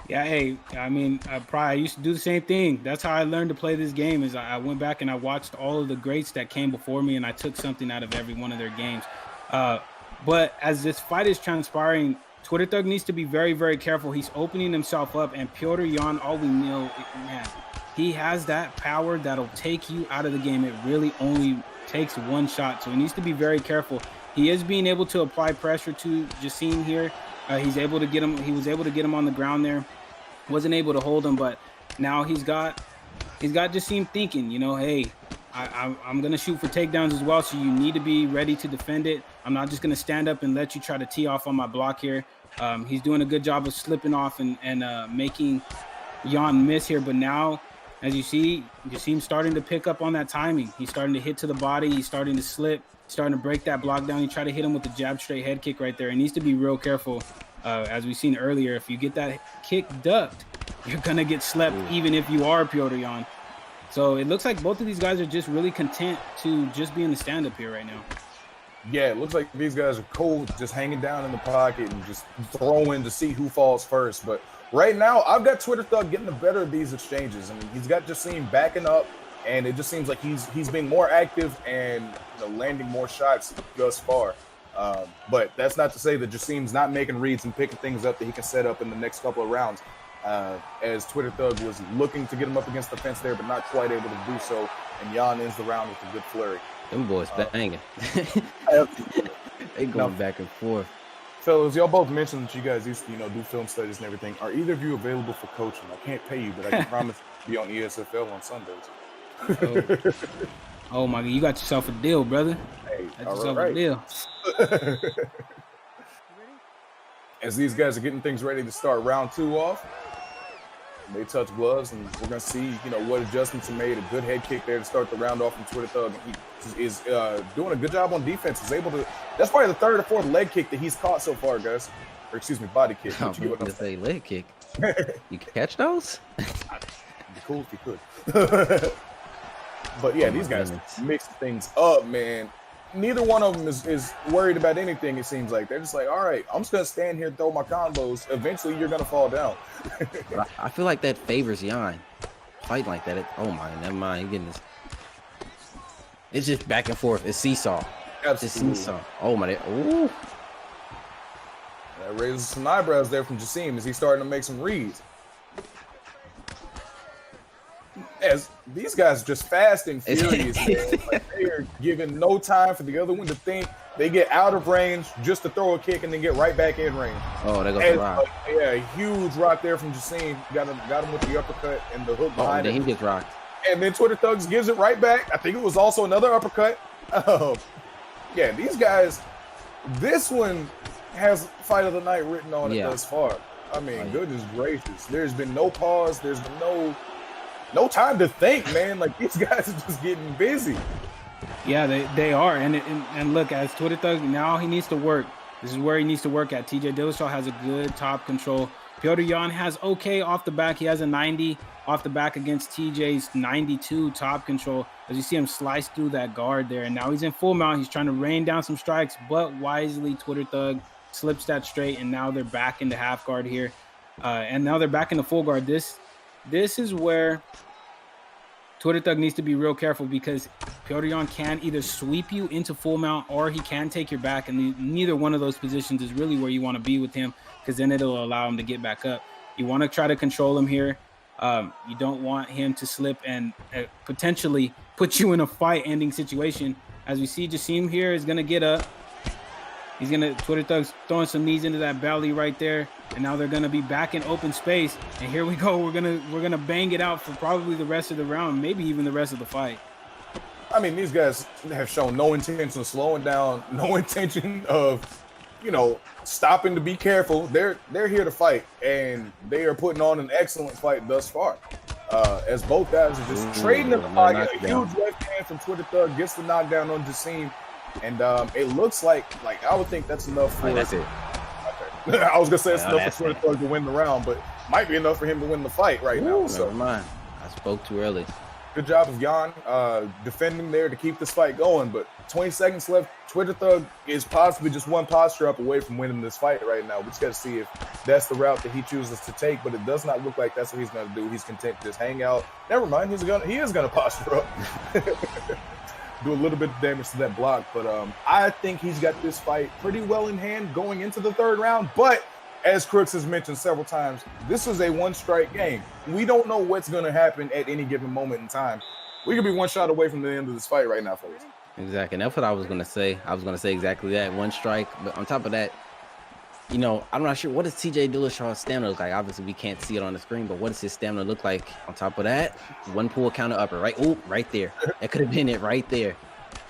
Yeah, hey, I mean, I used to do the same thing. That's how I learned to play this game. Is I went back and I watched all of the greats that came before me, and I took something out of every one of their games. But as this fight is transpiring, Twitter Thug needs to be very, very careful. He's opening himself up, and Petr Yan, all we know, man, he has that power that'll take you out of the game. It really only takes one shot, so he needs to be very careful. He is being able to apply pressure to Justine here. He was able to get him on the ground there. Wasn't able to hold him, but now he's got Justine thinking, hey, I'm gonna shoot for takedowns as well, so you need to be ready to defend it. I'm not just gonna stand up and let you try to tee off on my block here. He's doing a good job of slipping off and making Yan miss here, but now, as you see, Justine's starting to pick up on that timing. He's starting to hit to the body. He's starting to slip, starting to break that block down. He tried to hit him with the jab straight head kick right there. He needs to be real careful. As we've seen earlier, if you get that kick ducked, you're going to get slept even if you are Petr Yan. So it looks like both of these guys are just really content to just be in the stand-up here right now. Yeah, it looks like these guys are cool, just hanging down in the pocket and just throwing to see who falls first. But right now, I've got Twitter Thug getting the better of these exchanges. I mean, he's got Justine backing up, and it just seems like he's being more active and landing more shots thus far. But that's not to say that Justine's not making reads and picking things up that he can set up in the next couple of rounds. As Twitter Thug was looking to get him up against the fence there, but not quite able to do so. And Jan ends the round with a good flurry. Them boys banging. They going back and forth. Fellas, y'all both mentioned that you guys used to, do film studies and everything. Are either of you available for coaching? I can't pay you, but I can promise to be on ESFL on Sundays. Oh my God, you got yourself a deal, brother. Hey, got yourself a deal. As these guys are getting things ready to start round 2 off, they touch gloves, and we're going to see, what adjustments are made. A good head kick there to start the round off from Twitter Thug. He is doing a good job on defense. He's able to. That's probably the 3rd or 4th leg kick that he's caught so far, guys. Or excuse me, body kick. I'm going to say leg kick. You can catch those? It'd be cool if you could. But yeah, these guys mix things up, man. Neither one of them is worried about anything, it seems like. They're just like, all right, I'm just going to stand here and throw my combos. Eventually, you're going to fall down. I feel like that favors Jan. Fight like that. Oh, my. Never mind. You're getting this. It's just back and forth. It's seesaw. Absolutely. It's seesaw. Oh, my. Ooh. That raises some eyebrows there from Justine as he's starting to make some reads. As these guys are just fast and furious, man. Like, they are giving no time for the other one to think. They get out of range just to throw a kick and then get right back in range. Oh, there goes the rock. Yeah, a huge rock there from Justine. Got him with the uppercut and the hook behind him. He gets rocked. And then Twitter Thugs gives it right back. I think it was also another uppercut. Yeah, these guys, this one has Fight of the Night written on it thus far. I mean, goodness gracious. There's been no pause. There's been no time to think, man. Like, these guys are just getting busy. Yeah, they are. And look, as Twitter Thug, now he needs to work. This is where he needs to work at. TJ Dillashaw has a good top control. Piotr Jan has okay off the back. He has a 90 off the back against TJ's 92 top control. As you see him slice through that guard there. And now he's in full mount. He's trying to rain down some strikes, but wisely Twitter Thug slips that straight, and now they're back into half guard here. And now they're back into full guard. This is where Twitter Thug needs to be real careful, because Piotr Jan can either sweep you into full mount or he can take your back, and neither one of those positions is really where you want to be with him, because then it'll allow him to get back up. You want to try to control him here. You don't want him to slip and potentially put you in a fight-ending situation. As we see, Justine here is going to get up. He's going to, Twitter Thug's throwing some knees into that belly right there. And now they're going to be back in open space. And here we go. We're going to bang it out for probably the rest of the round, maybe even the rest of the fight. I mean, these guys have shown no intention of slowing down, no intention of, stopping to be careful. They're here to fight, and they are putting on an excellent fight thus far. As both guys are just trading in the pocket. A huge left hand from Twitter Thug gets the knockdown on Justine. And it looks like I would think that's enough for that's it. Okay. I was gonna say it's enough for Twitter Thug to win the round, but might be enough for him to win the fight right now. So never mind. I spoke too early. Good job of Jan defending there to keep this fight going. But 20 seconds left. Twitter Thug is possibly just one posture up away from winning this fight right now. We just got to see if that's the route that he chooses to take. But it does not look like that's what he's going to do. He's content to just hang out. Never mind. He is going to posture up. Do a little bit of damage to that block. But I think he's got this fight pretty well in hand going into the 3rd round. But as Crooks has mentioned several times, this is a one-strike game. We don't know what's going to happen at any given moment in time. We could be one shot away from the end of this fight right now, folks. Exactly. And that's what I was going to say. I was going to say exactly that, one strike. But on top of that, I'm not sure. What does TJ Dillashaw's stamina look like? Obviously, we can't see it on the screen, but what does his stamina look like on top of that? One pull, counter upper, right? Oh, right there. That could have been it right there.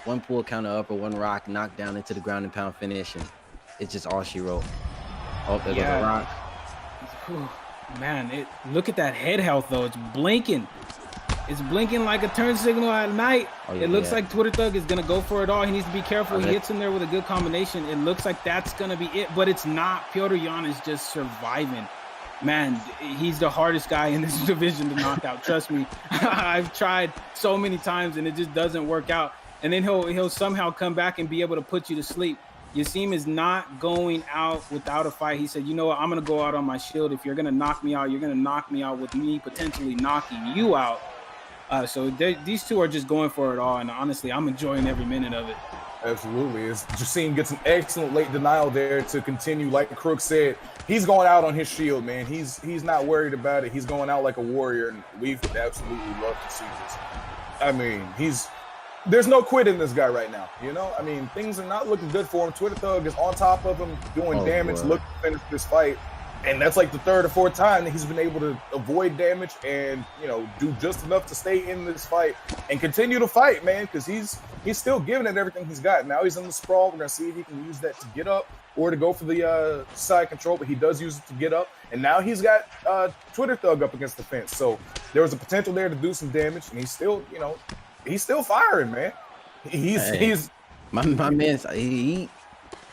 One pull, counter upper, one rock, knocked down into the ground and pound finish, and it's just all she wrote. Oh, there goes a rock. Whew. Man, look at that head health, though. It's blinking. It's blinking like a turn signal at night. It looks like Twitter Thug is going to go for it all. He needs to be careful. He hits him there with a good combination. It looks like that's going to be it, but it's not. Piotr Jan is just surviving. Man, he's the hardest guy in this division to knock out. Trust me. I've tried so many times, and it just doesn't work out. And then he'll somehow come back and be able to put you to sleep. Yasim is not going out without a fight. He said, you know what, I'm going to go out on my shield. If you're going to knock me out, you're going to knock me out with me potentially knocking you out. So these two are just going for it all. And honestly, I'm enjoying every minute of it. Absolutely. As Justine gets an excellent late denial there to continue. Like Crook said, he's going out on his shield, man. He's not worried about it. He's going out like a warrior, and we would absolutely love to see this. I mean, there's no quit in this guy right now, you know? I mean, things are not looking good for him. Twitter Thug is on top of him, doing damage, looking to finish this fight. And that's like the third or fourth time that he's been able to avoid damage and, you know, do just enough to stay in this fight and continue to fight, man, because he's still giving it everything he's got. Now he's in the sprawl. We're going to see if he can use that to get up or to go for the side control, but he does use it to get up. And now he's got Twitter Thug up against the fence. So there was a potential there to do some damage, and he's still, you know, he's still firing, man. He's my man's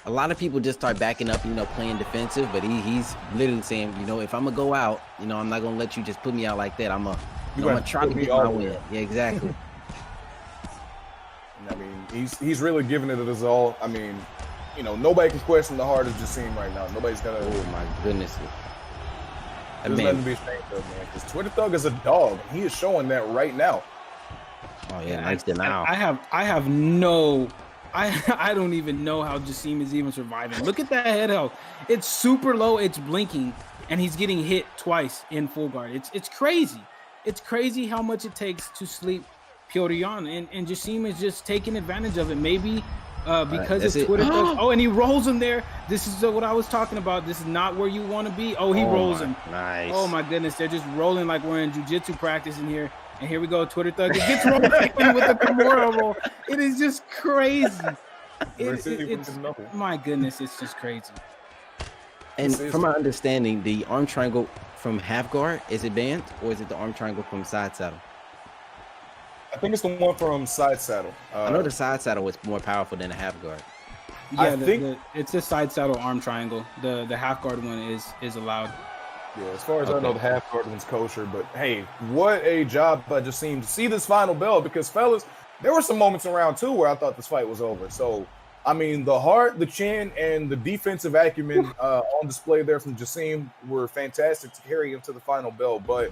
a lot of people just start backing up, you know, playing defensive, but he's literally saying, you know, if I'm gonna go out, you know, I'm not gonna let you just put me out like that. I'm gonna try to get my win. Yeah, exactly. I mean, he's really giving it his all. I mean, you know, nobody can question the heart of Justine right now. Nobody's gonna. Oh my goodness. There's nothing to be ashamed of, man. Because Twitter Thug is a dog. He is showing that right now. Oh yeah, nice denial. I don't even know how Justine is even surviving. Look at that head health. It's super low. It's blinking, and he's getting hit twice in full guard. It's crazy. It's crazy how much it takes to sleep Piotr Jan, and Justine is just taking advantage of it. Maybe because it's Twitter. Oh, and he rolls him there. This is what I was talking about. This is not where you want to be. Oh, he rolls him. Nice. Oh my goodness, they're just rolling like we're in jiu-jitsu practice in here. And here we go, Twitter Thug. It gets rolled with the Kimura roll. It is just crazy. My goodness, it's just crazy. And from my understanding, the arm triangle from half guard, is it banned, or is it the arm triangle from side saddle? I think it's the one from side saddle. I know the side saddle was more powerful than the half guard. Yeah, it's a side saddle arm triangle. The half guard one is allowed. Yeah, as far as I know, the half guard one's kosher. But hey, what a job by Justine to see this final bell, because fellas, there were some moments in round 2 where I thought this fight was over. So, I mean, the heart, the chin, and the defensive acumen on display there from Justine were fantastic to carry him to the final bell. But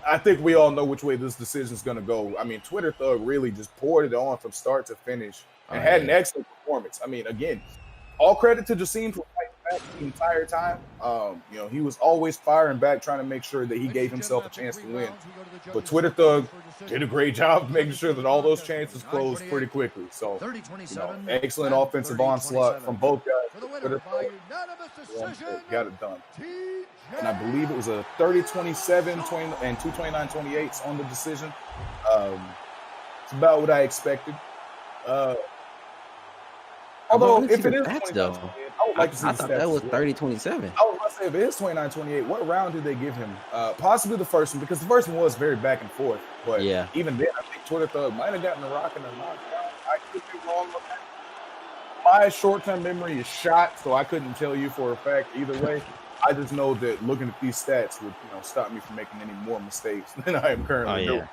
I think we all know which way this decision is going to go. I mean, Twitter Thug really just poured it on from start to finish and had an excellent performance. I mean, again, all credit to Justine for fighting back the entire time. You know, he was always firing back, trying to make sure that he gave himself a chance to win. But Twitter Thug did a great job of making sure that all those chances closed pretty quickly. So, you know, excellent offensive onslaught from both guys. Twitter Thug got it done. And I believe it was a 30-27 and 229-28 on the decision. It's about what I expected. Although, if it is 29-28, I would like to see I thought that was 30-27. I was about to say, if it is 29-28, what round did they give him? Possibly the first one, because the first one was very back and forth. But even then, I think Twitter Thug might have gotten the rock and a knockdown. I could be wrong with that. My short-term memory is shot, so I couldn't tell you for a fact either way. I just know that looking at these stats would, you know, stop me from making any more mistakes than I am currently doing.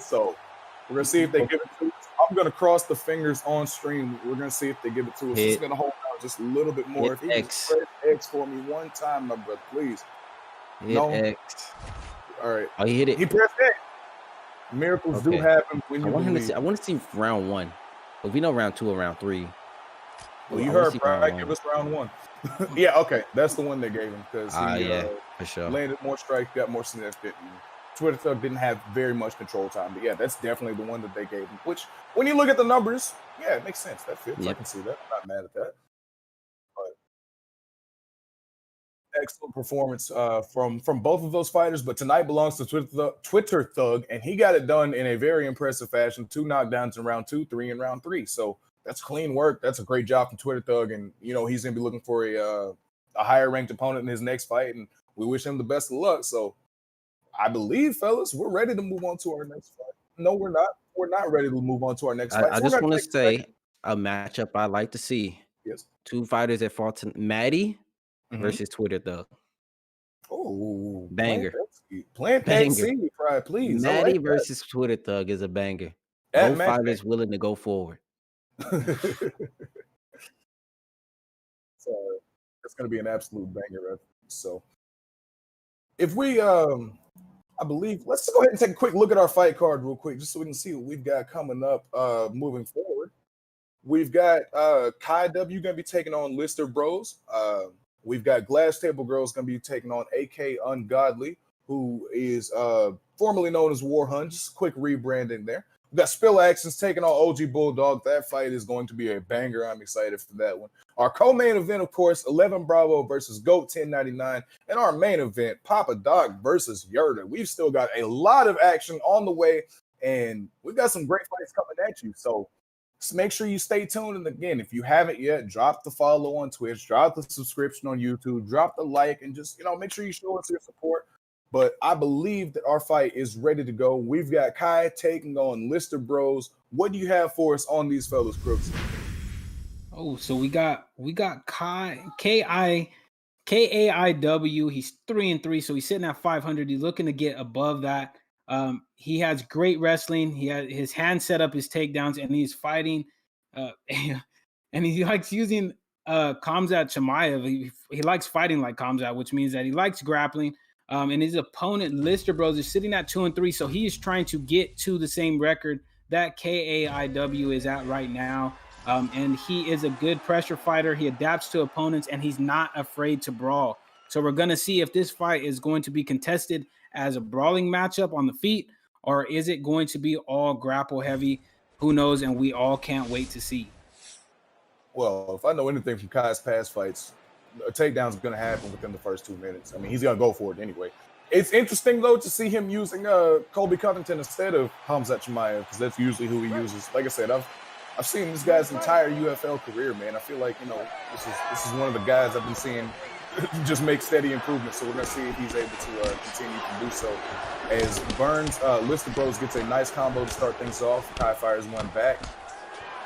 So we're gonna see if they give it to us. I'm gonna cross the fingers on stream. We're gonna see if they give it to us. It's gonna hold out just a little bit more. If he can press X for me one time, my brother, please. X. All right. Oh, he hit it. He pressed X. Miracles do happen when you believe. I want to see round 1, but we know round 2 or round 3. Well, you heard, right? Give us round 1. Yeah, okay. That's the one they gave him because he for sure landed more strikes, got more significant. Twitter Thug didn't have very much control time, but yeah, that's definitely the one that they gave him. Which, when you look at the numbers, yeah, it makes sense. That fits. I can see that. I'm not mad at that. But excellent performance from both of those fighters. But tonight belongs to Twitter Thug, and he got it done in a very impressive fashion. 2 knockdowns in round 2, 3 in round 3. So that's clean work. That's a great job from Twitter Thug, and you know he's gonna be looking for a higher ranked opponent in his next fight, and we wish him the best of luck. So I believe, fellas, we're ready to move on to our next fight. No, we're not. We're not ready to move on to our next fight. I just want to say a matchup I like to see. Yes. 2 fighters that fought to Maddie versus Twitter Thug. Oh, banger. Plant that seed, please. Maddie versus Twitter Thug is a banger. Both fighters willing to go forward. So it's going to be an absolute banger. So if we, I believe, let's go ahead and take a quick look at our fight card real quick, just so we can see what we've got coming up moving forward. We've got Kai W going to be taking on Lister Bros. We've got Glass Table Girls going to be taking on AK Ungodly, who is formerly known as War Hunts. Quick rebranding there. We've got Spill Actions taking on OG Bulldog. That fight is going to be a banger. I'm excited for that one. Our co-main event, of course, 11 Bravo versus GOAT 1099. And our main event, Papadoc versus Yerda. We've still got a lot of action on the way, and we've got some great fights coming at you. So just make sure you stay tuned. And again, if you haven't yet, drop the follow on Twitch, drop the subscription on YouTube, drop the like, and just, make sure you show us your support. But I believe that our fight is ready to go. We've got Kai taking on Lister Bros. What do you have for us on these fellas, Crooks? Oh, so we got Kai KAIW. He's 3-3, so he's sitting at 500. He's looking to get above that. He has great wrestling. He has his hand set up, his takedowns, and he's fighting. And he likes using Khamzat Chimaev. He likes fighting like Khamzat, which means that he likes grappling. And his opponent, Lister Bros, is sitting at 2-3, so he is trying to get to the same record that KAIW is at right now. And he is a good pressure fighter. He adapts to opponents, and he's not afraid to brawl. So we're going to see if this fight is going to be contested as a brawling matchup on the feet, or is it going to be all grapple heavy? Who knows? And we all can't wait to see. Well, if I know anything from Kai's past fights, a takedown is going to happen within the first 2 minutes. I mean, he's going to go for it anyway. It's interesting, though, to see him using Colby Covington instead of Khamzat Chimaev, because that's usually who he uses. Like I said, I've seen this guy's entire UFL career, man. I feel like, this is one of the guys I've been seeing just make steady improvements. So we're going to see if he's able to continue to do so. As Burns, Lister Bros gets a nice combo to start things off. Kai fires one back.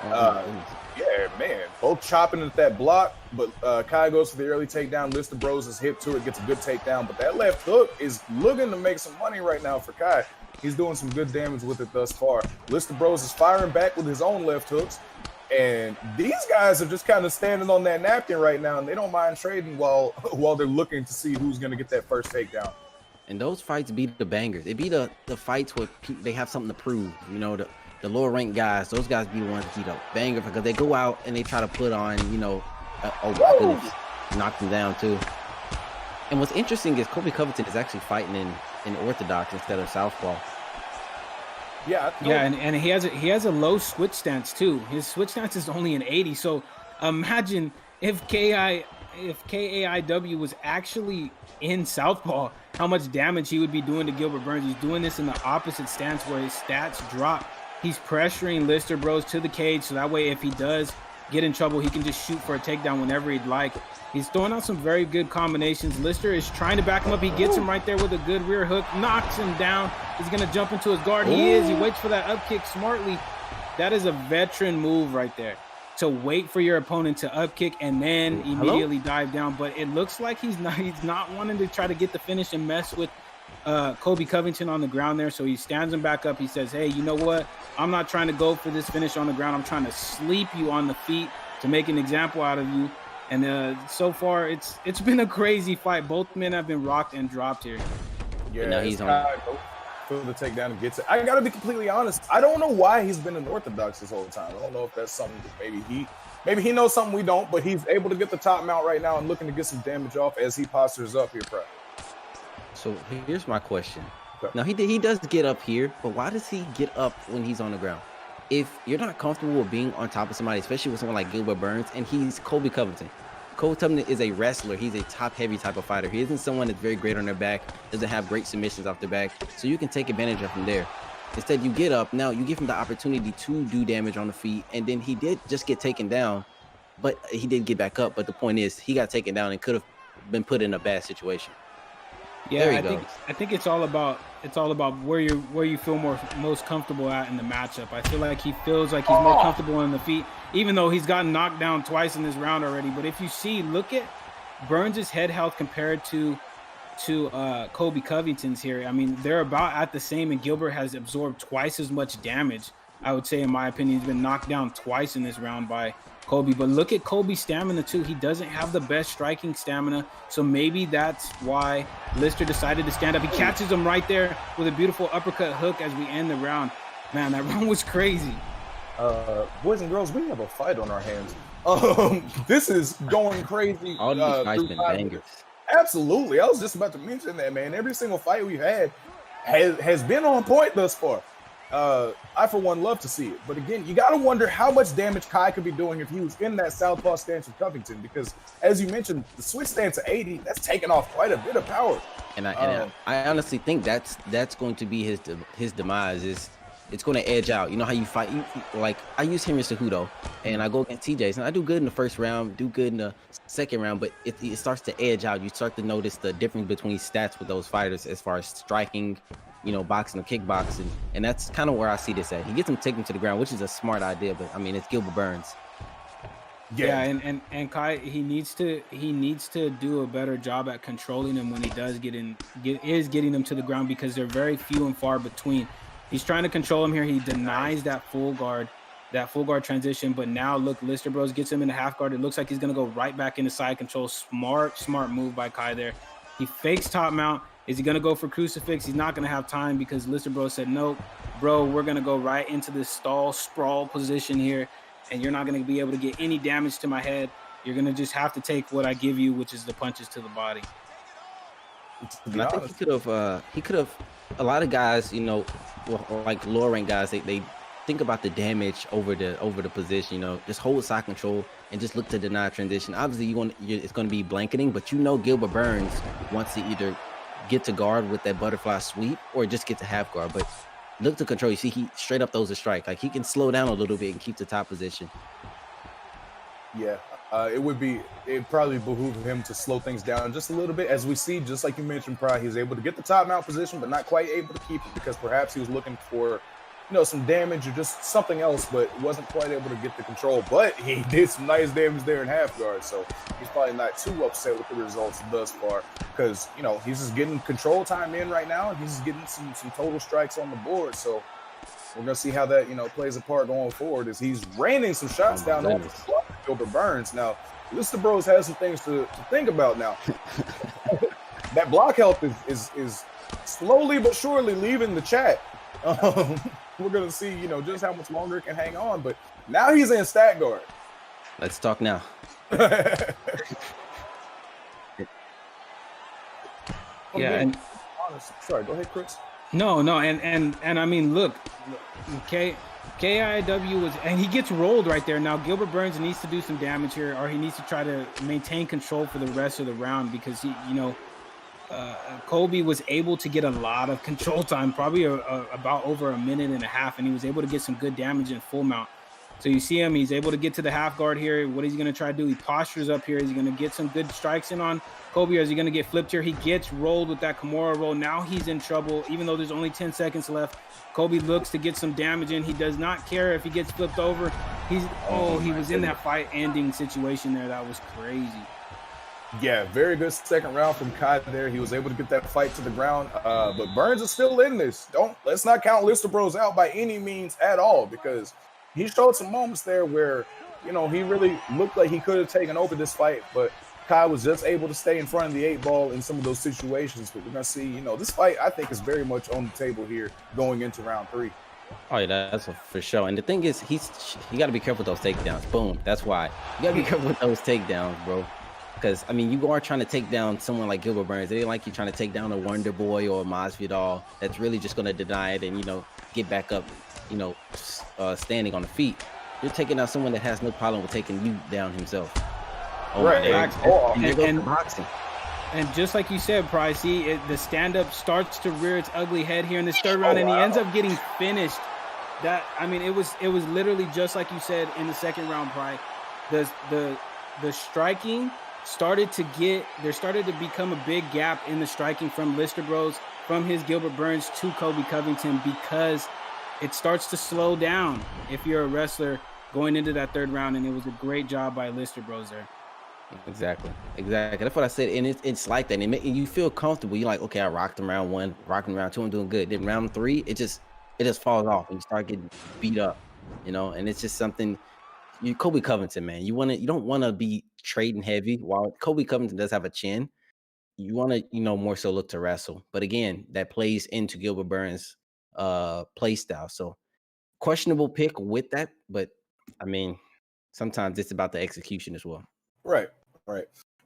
Yeah, man. Both chopping at that block, but Kai goes for the early takedown. Lister Bros is hip to it, gets a good takedown. But that left hook is looking to make some money right now for Kai. He's doing some good damage with it thus far. Lister Bros is firing back with his own left hooks. And these guys are just kind of standing on that napkin right now, and they don't mind trading while they're looking to see who's going to get that first takedown. And those fights beat the bangers. They beat the fights where they have something to prove. The lower ranked guys, those guys be the ones that beat up banger because they go out and they try to put on, knock them down too. And what's interesting is Colby Covington is actually fighting in orthodox instead of southpaw. Yeah, and he has a low switch stance too. His switch stance is only an 80. So imagine if KAIW was actually in southpaw, how much damage he would be doing to Gilbert Burns. He's doing this in the opposite stance where his stats drop. He's pressuring Lister Bros to the cage, so that way if he does get in trouble, he can just shoot for a takedown whenever he'd like. He's throwing out some very good combinations. Lister is trying to back him up. He gets him right there with a good rear hook, knocks him down. He's going to jump into his guard. He waits for that up kick smartly. That is a veteran move right there, to wait for your opponent to up kick and then immediately dive down. But it looks like he's not wanting to try to get the finish and mess with Colby Covington on the ground there. So he stands him back up. He says, hey, you know what? I'm not trying to go for this finish on the ground. I'm trying to sleep you on the feet to make an example out of you. And so far, it's been a crazy fight. Both men have been rocked and dropped here. Yeah, now he's on for the takedown and gets it. I gotta be completely honest. I don't know why he's been in orthodox this whole time. I don't know if that's something that maybe he knows something we don't, but he's able to get the top mount right now and looking to get some damage off as he postures up here, bro. So here's my question. Okay. Now he does get up here, but why does he get up when he's on the ground? If you're not comfortable with being on top of somebody, especially with someone like Gilbert Burns, and he's Colby Covington. Colby Covington is a wrestler. He's a top-heavy type of fighter. He isn't someone that's very great on their back, doesn't have great submissions off their back, so you can take advantage of him there. Instead, you get up. Now, you give him the opportunity to do damage on the feet, and then he did just get taken down, but he did get back up. But the point is, he got taken down and could have been put in a bad situation. Yeah, I think it's all about where you feel most comfortable at in the matchup. I feel like he feels like he's more comfortable on the feet, even though he's gotten knocked down twice in this round already. But if you see, look at Burns' head health compared to Colby Covington's here. I mean, they're about at the same, and Gilbert has absorbed twice as much damage. I would say, in my opinion, he's been knocked down twice in this round by Colby. But look at Colby's stamina too. He doesn't have the best striking stamina, so maybe that's why Lister decided to stand up. He catches him right there with a beautiful uppercut hook as we end the round. Man, that round was crazy. Boys and girls, we have a fight on our hands. This is going crazy. All these fights Through been 5 bangers. minutes. Absolutely. I was just about to mention that, man. Every single fight we've had has been on point thus far. I, for one, love to see it. But again, you got to wonder how much damage Kai could be doing if he was in that southpaw stance with Covington. Because, as you mentioned, the switch stance at 80, that's taking off quite a bit of power. And I honestly think that's going to be his demise. It's going to edge out. You know how you fight? Like, I use Henry Cejudo, and I go against TJs, and I do good in the first round, do good in the second round, but it starts to edge out. You start to notice the difference between stats with those fighters as far as striking, you know, boxing or kickboxing, and that's kind of where I see this at. He gets him taken to the ground, which is a smart idea, but I mean, it's Gilbert Burns. Yeah, and Kai, he needs to do a better job at controlling him when he does getting him to the ground, because they're very few and far between. He's trying to control him here. He denies that full guard transition, but now look, Lister Bros gets him in the half guard. It looks like he's gonna go right back into side control. Smart move by Kai there. He fakes top mount. Is he gonna go for crucifix? He's not gonna have time because Lister Bros said, nope, bro, we're gonna go right into this stall sprawl position here, and you're not gonna be able to get any damage to my head. You're gonna just have to take what I give you, which is the punches to the body. And I think he could have. A lot of guys, you know, like lower rank guys, they think about the damage over the position. You know, just hold side control and just look to deny transition. Obviously, it's going to be blanketing, but you know, Gilbert Burns wants to either get to guard with that butterfly sweep or just get to half guard. But look to control. You see, he straight up throws a strike. Like, he can slow down a little bit and keep the top position. Yeah, it'd probably behoove him to slow things down just a little bit. As we see, just like you mentioned, Pride, he's able to get the top mount position, but not quite able to keep it because perhaps he was looking for, you know, some damage or just something else, but wasn't quite able to get the control. But he did some nice damage there in half guard, so he's probably not too upset with the results thus far because, you know, he's just getting control time in right now, and he's just getting some total strikes on the board. So we're gonna see how that, you know, plays a part going forward as he's raining some shots down on Gilbert Burns. Now, Lister Bros has some things to think about now. That block health is slowly but surely leaving the chat. We're gonna see, you know, just how much longer it can hang on. But now he's in stat guard. Let's talk now. Yeah, and sorry, go ahead, Chris. No, and I mean, look, KIW was, and he gets rolled right there. Now Gilbert Burns needs to do some damage here, or he needs to try to maintain control for the rest of the round, because he, you know, Colby was able to get a lot of control time, probably about over a minute and a half, and he was able to get some good damage in full mount. So you see him, he's able to get to the half guard here. What is he going to try to do? He postures up here. Is he going to get some good strikes in on Kobe, or is he going to get flipped here? He gets rolled with that Kimura roll. Now he's in trouble, even though there's only 10 seconds left. Kobe looks to get some damage in. He does not care if he gets flipped over. He was in that fight-ending situation there. That was crazy. Yeah, very good second round from Kai there. He was able to get that fight to the ground. But Burns is still in this. Let's not count Lister Bros out by any means at all, because he showed some moments there where, you know, he really looked like he could have taken over this fight, but Kai was just able to stay in front of the 8-ball in some of those situations. But we're going to see, you know, this fight, I think, is very much on the table here going into round 3. Oh, yeah, that's for sure. And the thing is, you got to be careful with those takedowns. Boom. That's why. You got to be careful with those takedowns, bro. Because, I mean, you are trying to take down someone like Gilbert Burns. It ain't like you're trying to take down a Wonder Boy or a Masvidal that's really just going to deny it and, you know, get back up, you know, standing on the feet. You're taking out someone that has no problem with taking you down himself. Right. And boxing. And just like you said, Price, the stand-up starts to rear its ugly head here in this third round, and he ends up getting finished. That, I mean, it was literally just like you said in the second round, Price. The striking started to become a big gap in the striking from Lister Bros, from his Gilbert Burns to Kobe Covington, because it starts to slow down if you're a wrestler going into that third round, and it was a great job by Lister Bros there. Exactly. That's what I said, and it's like that. And you feel comfortable. You're like, okay, I rocked him round 1, rocking round 2, I'm doing good. Then round 3, it just falls off, and you start getting beat up, you know. And it's just something. Kobe Covington, man, you don't want to be trading heavy. While Kobe Covington does have a chin, you want to, you know, more so look to wrestle. But again, that plays into Gilbert Burns' play style. So questionable pick with that, but I mean, sometimes it's about the execution as well. Right.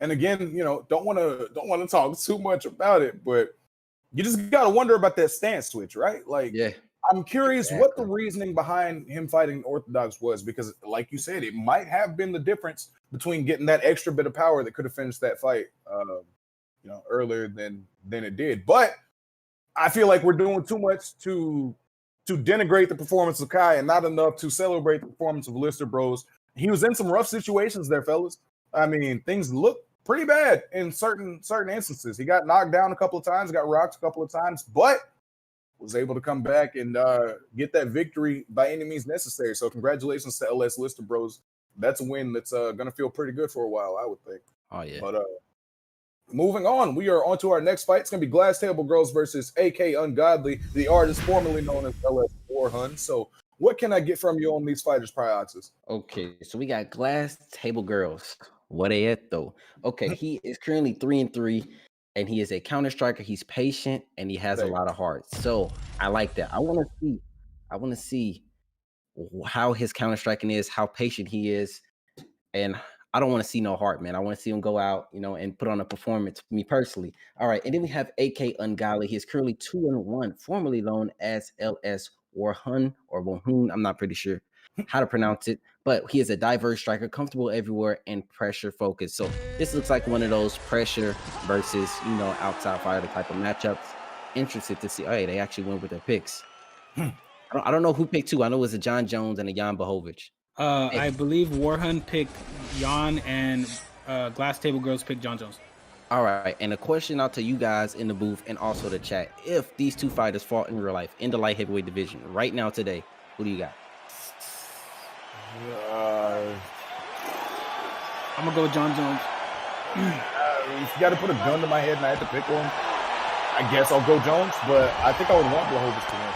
And again, don't want to talk too much about it, but you just got to wonder about that stance switch, right? Like, Yeah. I'm curious what the reasoning behind him fighting Orthodox was, because like you said, it might have been the difference between getting that extra bit of power that could have finished that fight, earlier than it did. But I feel like we're doing too much to denigrate the performance of Kai and not enough to celebrate the performance of Lister Bros. He was in some rough situations there, fellas. I mean, things look pretty bad in certain instances. He got knocked down a couple of times, got rocked a couple of times, but was able to come back and get that victory by any means necessary. So congratulations to LS Lister Bros. That's a win that's going to feel pretty good for a while, I would think. Oh, yeah. But moving on, we are on to our next fight. It's going to be Glass Table Girls versus AK Ungodly, the artist formerly known as LS Warhun. So what can I get from you on these fighters' prioxes? Okay, so we got Glass Table Girls. What they at, though? Okay, he is currently 3-3, and he is a counter striker. He's patient, and he has a lot of heart. So I like that. I want to see how his counter striking is, how patient he is, and I don't want to see no heart, man. I want to see him go out, and put on a performance. Me personally. All right, and then we have AK Ungodly. He is currently 2-1, formerly known as LS Warhun or Wohun. I'm not pretty sure how to pronounce it, but he is a diverse striker, comfortable everywhere and pressure focused. So this looks like one of those pressure versus outside fighter type of matchups. Interested to see. Oh, hey, they actually went with their picks. I don't know who picked two. I know it was a John Jones and a Jan Bohovic. I believe Warhun picked Jan and Glass Table Girls picked John Jones. All right, and a question out to you guys in the booth and also the chat: if these two fighters fought in real life in the light heavyweight division right now today, who do you got? I'm gonna go with John Jones. If you got to put a gun to my head and I had to pick one, I guess I'll go Jones, but I think I would want Blachowicz to win.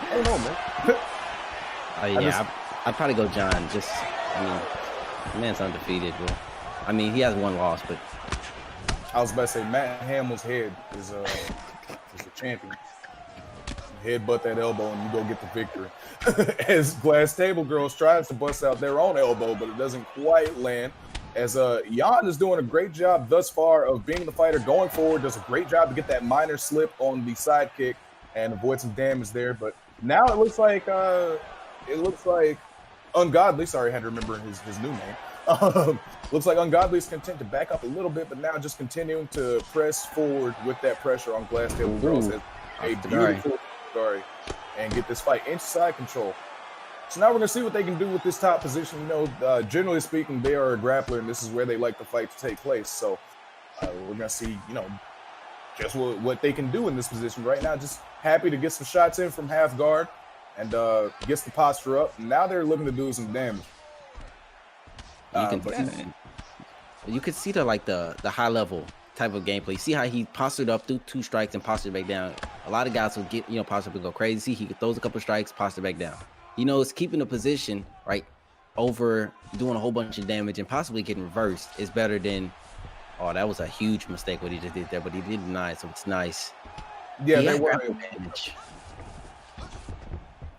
I don't know, man. I'd probably go John. The man's undefeated, bro. I mean, he has one loss, but I was about to say Matt Hamill's head is a champion. Headbutt that elbow and you go get the victory. As Glass Table Girls tries to bust out their own elbow, but it doesn't quite land. As Jan is doing a great job thus far of being the fighter going forward, does a great job to get that minor slip on the side kick and avoid some damage there. But now it looks like Ungodly. Sorry, I had to remember his new name. Looks like Ungodly is content to back up a little bit, but now just continuing to press forward with that pressure on Glass Table Girls as a beautiful and get this fight inside control. So now we're going to see what they can do with this top position. Generally speaking, they are a grappler, and this is where they like the fight to take place. So we're going to see, just what they can do in this position right now. Just happy to get some shots in from half guard and gets the posture up. Now they're looking to do some damage. You could see the high level type of gameplay. See how he postured up through two strikes and postured back down. A lot of guys will get postured up and go crazy. See, he throws a couple strikes, posture back down. It's keeping the position right over doing a whole bunch of damage and possibly getting reversed is better than. Oh, that was a huge mistake what he just did there, but he did deny it, so it's nice. Yeah, they were.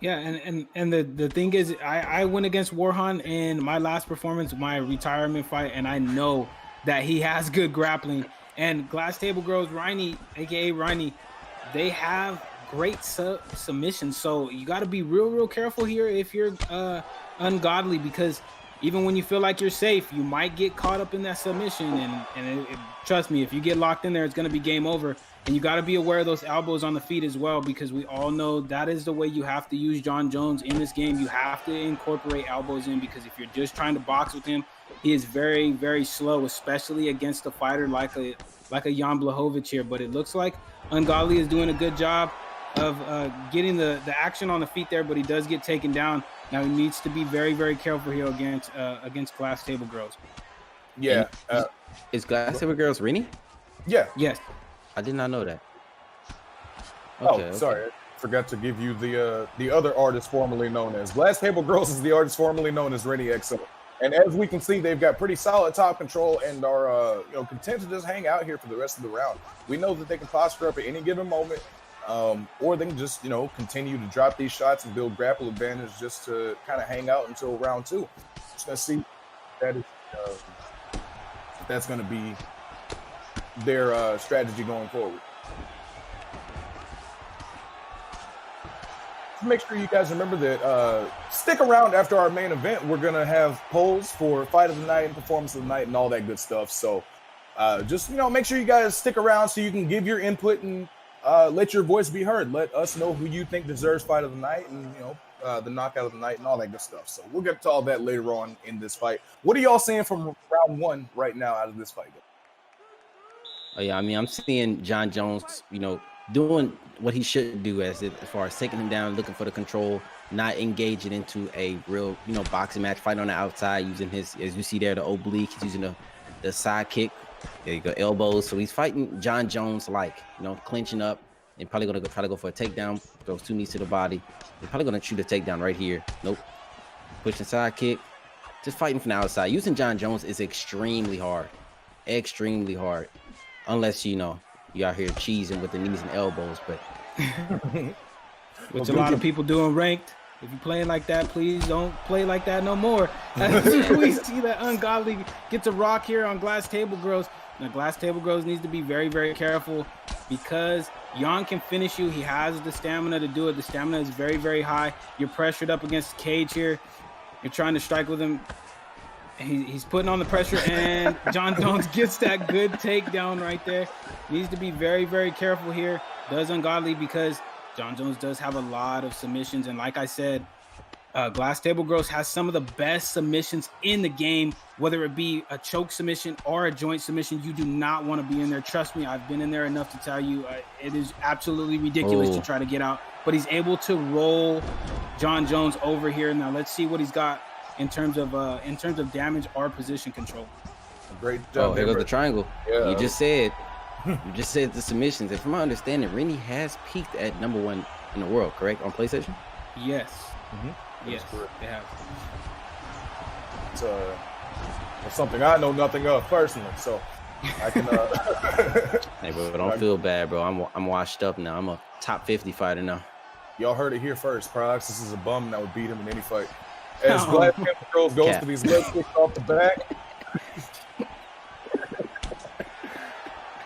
Yeah, and the thing is, I went against Warhun in my last performance, my retirement fight, and I know that he has good grappling. And Glass Table Girls, Riney, aka Riney, they have great submissions. So you got to be real careful here if you're Ungodly, because even when you feel like you're safe, you might get caught up in that submission. And trust me, if you get locked in there, it's going to be game over. And you got to be aware of those elbows on the feet as well, because we all know that is the way you have to use John Jones in this game. You have to incorporate elbows in, because if you're just trying to box with him, he is very, very slow, especially against a fighter like a Jan Blachowicz here. But it looks like Ungodly is doing a good job of getting the action on the feet there, but he does get taken down. Now he needs to be very, very careful here against Glass Table Girls. Yeah. Is Glass Table Girls Rini? Yeah. Yes. I did not know that. Okay. Sorry. I forgot to give you the other artist formerly known as Glass Table Girls is the artist formerly known as Rennie XO. And as we can see, they've got pretty solid top control and are content to just hang out here for the rest of the round. We know that they can posture up at any given moment or they can just, continue to drop these shots and build grapple advantage just to kind of hang out until round 2. Just gonna see that is that's gonna be their strategy going forward. Make sure you guys remember that stick around after our main event. We're gonna have polls for fight of the night and performance of the night and all that good stuff. So just make sure you guys stick around so you can give your input and let your voice be heard. Let us know who you think deserves fight of the night and the knockout of the night and all that good stuff. So we'll get to all that later on in this fight. What are y'all seeing from round 1 right now out of this fight? Oh yeah, I mean, I'm seeing Jon Jones, doing what he should do as far as taking him down, looking for the control, not engaging into a real, boxing match, fight on the outside, using his, as you see there, the oblique. He's using the side kick. There you go, elbows. So he's fighting Jon Jones clinching up and probably gonna try to go for a takedown. Throws 2 knees to the body. He's probably gonna shoot a takedown right here. Nope. Pushing side kick. Just fighting from the outside. Using Jon Jones is extremely hard. Extremely hard. Unless you out here cheesing with the knees and elbows, but which a lot of people doing ranked. If you're playing like that, please don't play like that no more. We see that Ungodly gets a rock here on Glass Table Girls. Now, Glass Table Girls needs to be very, very careful because Jan can finish you. He has the stamina to do it. The stamina is very, very high. You're pressured up against the cage here. You're trying to strike with him. He's putting on the pressure, and Jon Jones gets that good takedown right there. Needs to be very, very careful here. Does Ungodly because Jon Jones does have a lot of submissions. And like I said, Glass Table Girls has some of the best submissions in the game, whether it be a choke submission or a joint submission. You do not want to be in there. Trust me, I've been in there enough to tell you it is absolutely ridiculous to try to get out. But he's able to roll Jon Jones over here. Now let's see what he's got in terms of damage or position control. Great job. Oh, here goes the triangle. Yeah. You just said the submissions. And from my understanding, Rennie has peaked at #1 in the world, correct? On PlayStation? Yes. Yes, they have. It's something I know nothing of personally, so I can Hey bro, don't feel bad, bro. I'm washed up now. I'm a top 50 fighter now. Y'all heard it here first. Proxis is a bum that would beat him in any fight. As Glass Table Girls goes to these leg kicks off the back.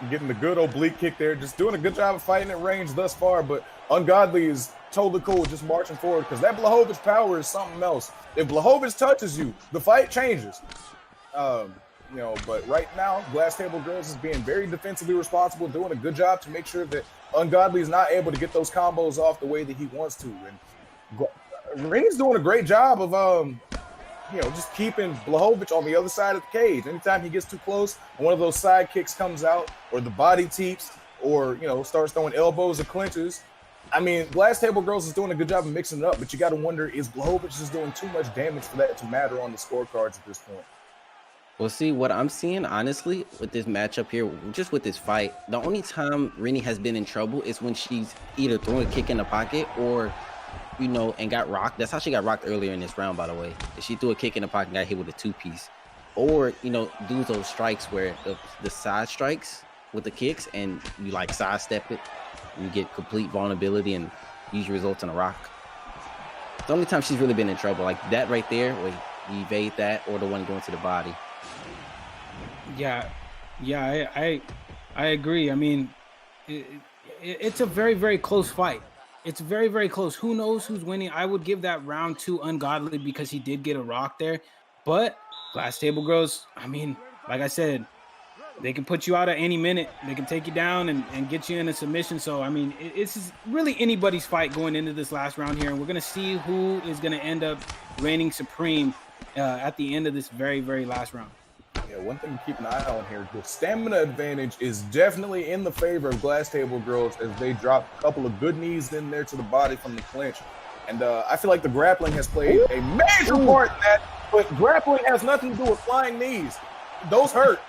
Getting the good oblique kick there. Just doing a good job of fighting at range thus far, but Ungodly is totally cool just marching forward because that Blachowicz power is something else. If Blachowicz touches you, the fight changes. But right now, Glass Table Girls is being very defensively responsible, doing a good job to make sure that Ungodly is not able to get those combos off the way that he wants to. And Ring's doing a great job of just keeping Blachowicz on the other side of the cage. Anytime he gets too close, one of those side kicks comes out, or the body teeps, or starts throwing elbows or clinches. I mean, Glass Table Girls is doing a good job of mixing it up, but you got to wonder, is Blachowicz just doing too much damage for that to matter on the scorecards at this point? Well, see, what I'm seeing, honestly, with this matchup here, just with this fight, the only time Rennie has been in trouble is when she's either throwing a kick in the pocket or and got rocked. That's how she got rocked earlier in this round, by the way. She threw a kick in the pocket and got hit with a 2-piece. Or, do those strikes where the side strikes with the kicks and you sidestep it. You get complete vulnerability and usually results in a rock. The only time she's really been in trouble, like that right there, where you evade that, or the one going to the body. Yeah, I agree. I mean, it's a very, very close fight. It's very, very close. Who knows who's winning? I would give that round to Ungodly because he did get a rock there. But Glass Table Girls, I mean, like I said, they can put you out at any minute. They can take you down and get you in a submission. So, I mean, it's really anybody's fight going into this last round here. And we're going to see who is going to end up reigning supreme at the end of this very, very last round. Yeah, one thing to keep an eye on here, the stamina advantage is definitely in the favor of Glass Table Girls as they drop a couple of good knees in there to the body from the clinch. And I feel like the grappling has played a major part in that, but grappling has nothing to do with flying knees. Those hurt.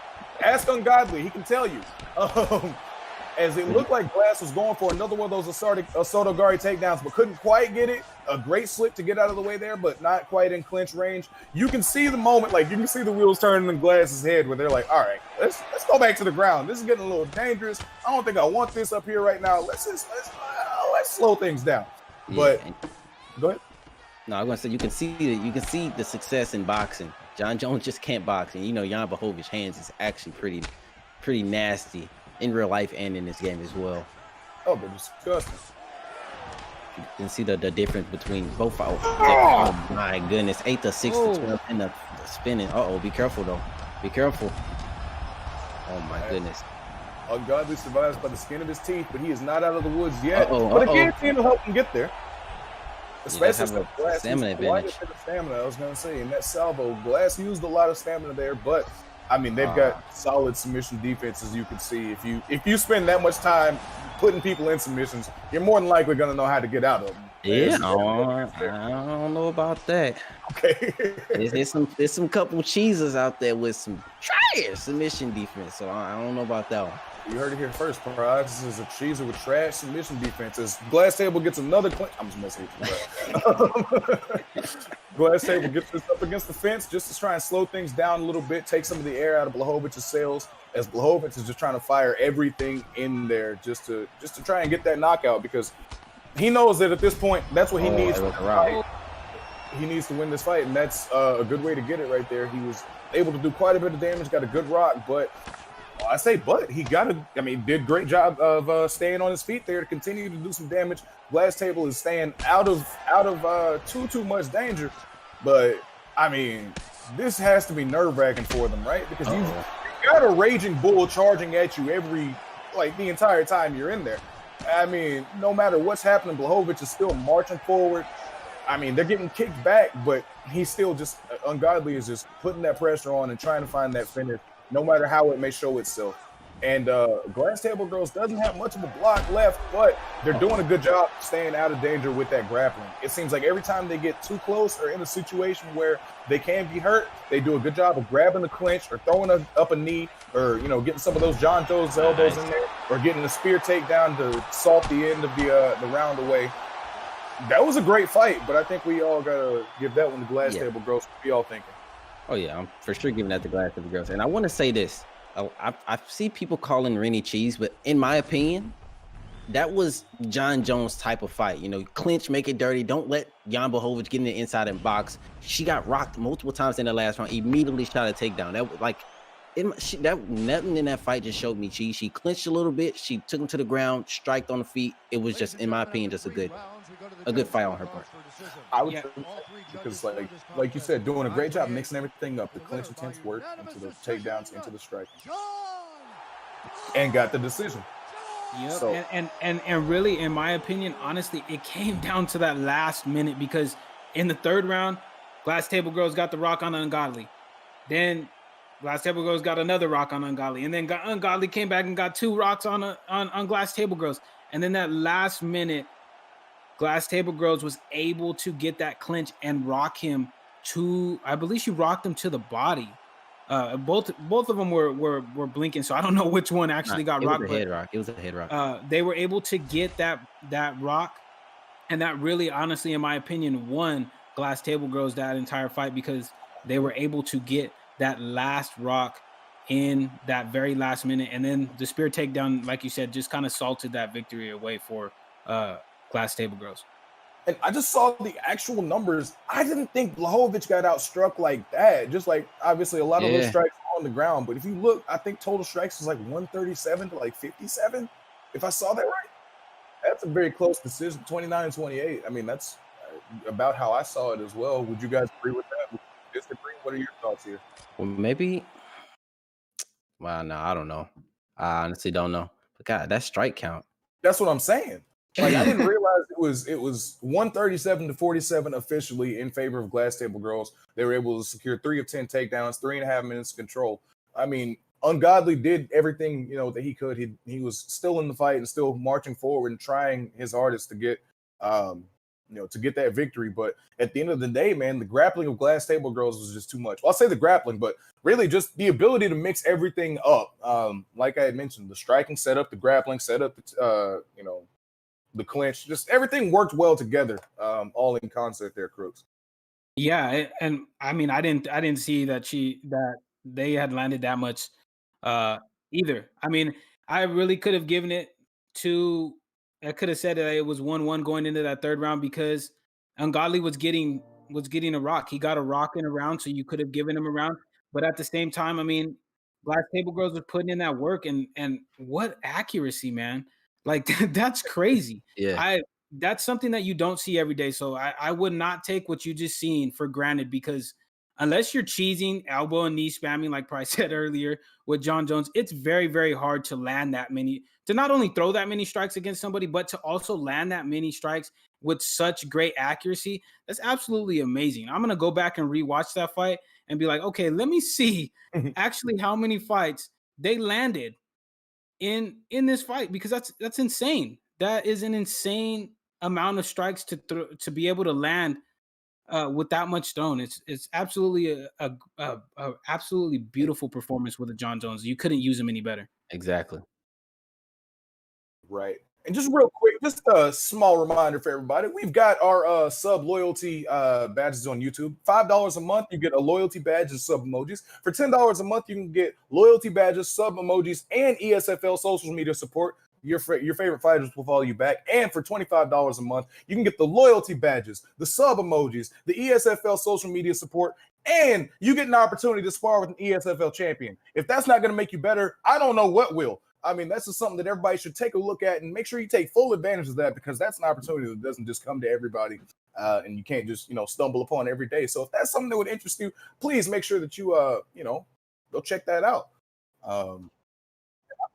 Ask Ungodly, he can tell you. As it looked like Glass was going for another one of those Asotogari takedowns, but couldn't quite get it. A great slip to get out of the way there, but not quite in clinch range. You can see the moment, you can see the wheels turning in Glass's head where they're like, all right, let's go back to the ground. This is getting a little dangerous. I don't think I want this up here right now. slow things down. Yeah, But and go ahead. no, I'm gonna say you can see the success in boxing. John Jones just can't box, and Jan Blachowicz hands is actually pretty nasty in real life and in this game as well. Oh, they're disgusting. You can see the difference between both. Oh my goodness, 8 to 6 to 12 in the spinning. Be careful though. Be careful. Oh my goodness. Ungodly survives by the skin of his teeth, but he is not out of the woods yet. But a guillotine will help him get there. Especially Glass stamina advantage. Stamina, I was going to say, in that salvo, Glass used a lot of stamina there, but I mean, they've got solid submission defense, as you can see. If you spend that much time putting people in submissions, you're more than likely going to know how to get out of them. Yeah, I don't know about that. Okay. there's some couple cheesers out there with some trash submission defense, so I don't know about that one. You heard it here first, Parag. This is a cheeser with trash submission defense. As Glass Table gets another clinch, I'm just messing with you. Glass Table gets this up against the fence just to try and slow things down a little bit, take some of the air out of Blachowicz's sails, as Blachowicz is just trying to fire everything in there just to try and get that knockout, because he knows that at this point, that's what he needs. He needs to win this fight, and that's a good way to get it right there. He was able to do quite a bit of damage, got a good rock, but he did great job of staying on his feet there to continue to do some damage. Glass Table is staying out of too much danger, but I mean, this has to be nerve-wracking for them, right? Because you've got a raging bull charging at you the entire time you're in there. I mean, no matter what's happening, Blachowicz is still marching forward. I mean, they're getting kicked back, but he's still just Ungodly is just putting that pressure on and trying to find that finish, no matter how it may show itself. And Glass Table Girls doesn't have much of a block left, but they're doing a good job staying out of danger with that grappling. It seems like every time they get too close or in a situation where they can be hurt, they do a good job of grabbing the clinch or throwing up a knee, or getting some of those John Joe's elbows in there, or getting a spear takedown to salt the end of the round away. That was a great fight, but I think we all gotta give that one to Glass Table Girls. What are y'all thinking? Oh yeah, I'm for sure giving that to Glass Table Girls. And I want to say this. I see people calling Rennie cheese, but in my opinion, that was John Jones type of fight. Clinch, make it dirty. Don't let Jan Blachowicz get in the inside and box. She got rocked multiple times in the last round. Immediately shot a takedown. That was nothing in that fight just showed me cheese. She clinched a little bit. She took him to the ground, striked on the feet. It was just, in my opinion, just a good fight on her part. I would say, because like you said, doing a great job mixing everything up. The clinch attempts work into the takedowns, into the strike, and got the decision. Yep. So, and really, in my opinion, honestly, it came down to that last minute, because in the third round, Glass Table Girls got the rock on Ungodly. Then Glass Table Girls got another rock on Ungodly, and then Ungodly came back and got 2 rocks on Glass Table Girls. And then that last minute, Glass Table Girls was able to get that clinch and rock him to, I believe she rocked him to the body. Both of them were blinking, so I don't know which one actually got rocked. It was a head rock. They were able to get that rock, and that really, honestly, in my opinion, won Glass Table Girls that entire fight, because they were able to get that last rock in that very last minute, and then the spear takedown, like you said, just kind of salted that victory away for Glass Table Girls. And I just saw the actual numbers. I didn't think Blachowicz got outstruck like that. Just like, obviously, a lot of those strikes on the ground. But if you look, I think total strikes was like 137 to 57. If I saw that right, that's a very close decision, 29-28. I mean, that's about how I saw it as well. Would you guys agree with that? Would you disagree? What are your thoughts here? Well, maybe. Well, no, I don't know. I honestly don't know. But God, that strike count. That's what I'm saying. Like, I didn't realize it was 137 to 47 officially in favor of Glass Table Girls. They were able to secure 3 of 10 takedowns, 3.5 minutes of control. I mean, Ungodly did everything that he could. He was still in the fight and still marching forward and trying his hardest to get to get that victory. But at the end of the day, man, the grappling of Glass Table Girls was just too much. Well, I'll say the grappling, but really just the ability to mix everything up. Like I had mentioned, the striking set up, the grappling set up, the clinch, just everything worked well together, all in concert there, Crooks. Yeah, and I mean, I didn't see that they had landed that much either. I mean, I really could have given it to have said that it was 1-1 going into that third round because Ungodly was getting a rock. He got a rock in a round, so you could have given him a round. But at the same time, I mean, Glass Table Girls was putting in that work, and what accuracy, man! Like that's crazy. Yeah. That's something that you don't see every day. So I would not take what you just seen for granted because unless you're cheesing, elbow and knee spamming, like Price said earlier with John Jones, it's very, very hard to land that many, to not only throw that many strikes against somebody, but to also land that many strikes with such great accuracy. That's absolutely amazing. I'm going to go back and rewatch that fight and be like, okay, let me see actually how many fights they landed in this fight, because that's insane. That is an insane amount of strikes to be able to land with that much thrown. It's absolutely a absolutely beautiful performance with a John Jones. You couldn't use him any better. Exactly. Right. And just real quick, just a small reminder for everybody. We've got our sub loyalty badges on YouTube. $5 a month, you get a loyalty badge and sub emojis. For $10 a month, you can get loyalty badges, sub emojis, and ESFL social media support. Your favorite fighters will follow you back. And for $25 a month, you can get the loyalty badges, the sub emojis, the ESFL social media support, and you get an opportunity to spar with an ESFL champion. If that's not going to make you better, I don't know what will. I mean, that's just something that everybody should take a look at and make sure you take full advantage of that, because that's an opportunity that doesn't just come to everybody, and you can't just, stumble upon every day. So if that's something that would interest you, please make sure that you, go check that out. I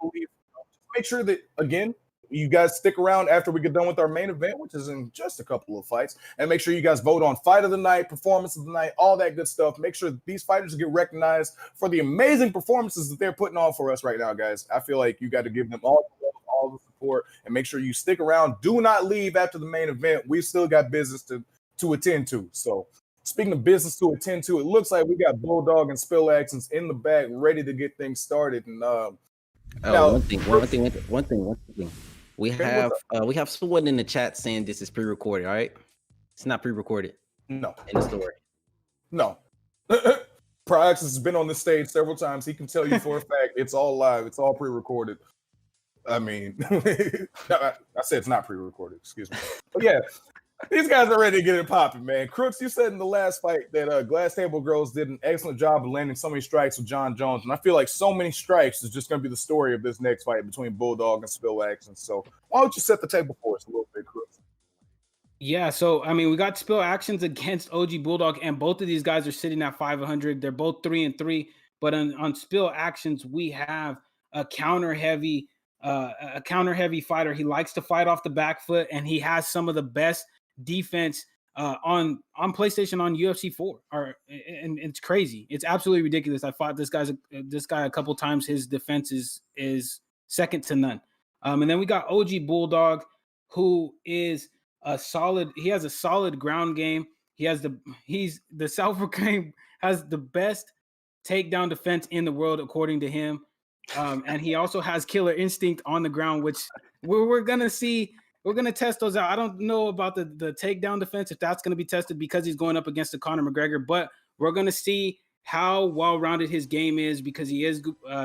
believe, make sure that, again, you guys stick around after we get done with our main event, which is in just a couple of fights, and make sure you guys vote on fight of the night, performance of the night, all that good stuff. Make sure that these fighters get recognized for the amazing performances that they're putting on for us right now, guys. I feel like you got to give them all the support, and make sure you stick around. Do not leave after the main event. We've still got business to attend to. So speaking of business to attend to, it looks like we got Bulldog and Spill Actions in the back ready to get things started. And one thing. We have someone in the chat saying this is pre-recorded. All right, it's not pre-recorded. No, in the story. No. Pryax has been on the stage several times. He can tell you for a fact it's all live. It's all pre-recorded. I mean, I said it's not pre-recorded. Excuse me. But yeah, these guys are ready to get it popping, man. Crooks, you said in the last fight that Glass Table Girls did an excellent job of landing so many strikes with John Jones. And I feel like so many strikes is just going to be the story of this next fight between Bulldog and Spill Actions. So why don't you set the table for us a little bit, Crooks? Yeah, so, I mean, we got Spill Actions against OG Bulldog, and both of these guys are sitting at 500. They're both 3-3. But on Spill Actions, we have a counter-heavy fighter. He likes to fight off the back foot, and he has some of the best defense on PlayStation on UFC 4, and it's crazy. It's absolutely ridiculous. I fought this guy a couple times. His defense is second to none. And then we got OG Bulldog, who is he has a solid ground game. The South Korean has the best takedown defense in the world, according to him. And he also has killer instinct on the ground, which we're gonna see. We're going to test those out. I don't know about the takedown defense, if that's going to be tested, because he's going up against the Conor McGregor, but we're going to see how well-rounded his game is, because he is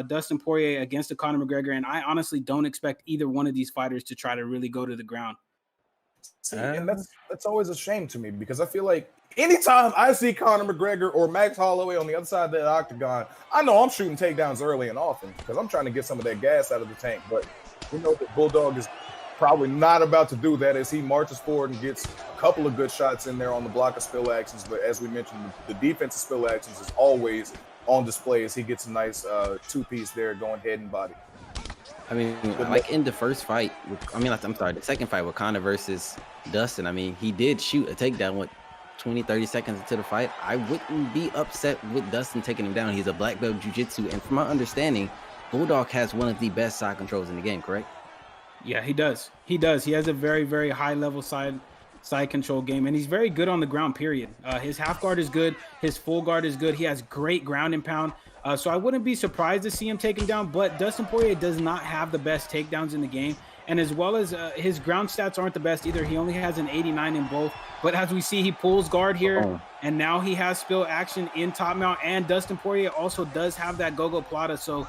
Dustin Poirier against the Conor McGregor, and I honestly don't expect either one of these fighters to try to really go to the ground. See, and that's always a shame to me, because I feel like anytime I see Conor McGregor or Max Holloway on the other side of that octagon, I know I'm shooting takedowns early and often, because I'm trying to get some of that gas out of the tank, but we know that Bulldog is probably not about to do that as he marches forward and gets a couple of good shots in there on the block of Spill Actions. But as we mentioned, the defense of Spill Actions is always on display as he gets a nice two-piece there going head and body. I mean, like in the first fight, the second fight with Conor versus Dustin, I mean, he did shoot a takedown with 20, 30 seconds into the fight. I wouldn't be upset with Dustin taking him down. He's a black belt jiu-jitsu, and from my understanding, Bulldog has one of the best side controls in the game, correct? Yeah, he does. He has a very, very high level side control game, and he's very good on the ground, period. His half guard is good. His full guard is good. He has great ground and pound. So I wouldn't be surprised to see him take him down, but Dustin Poirier does not have the best takedowns in the game. And as well as his ground stats aren't the best either. He only has an 89 in both. But as we see, he pulls guard here, and now he has Spill Action in top mount, and Dustin Poirier also does have that Gogo Plata. So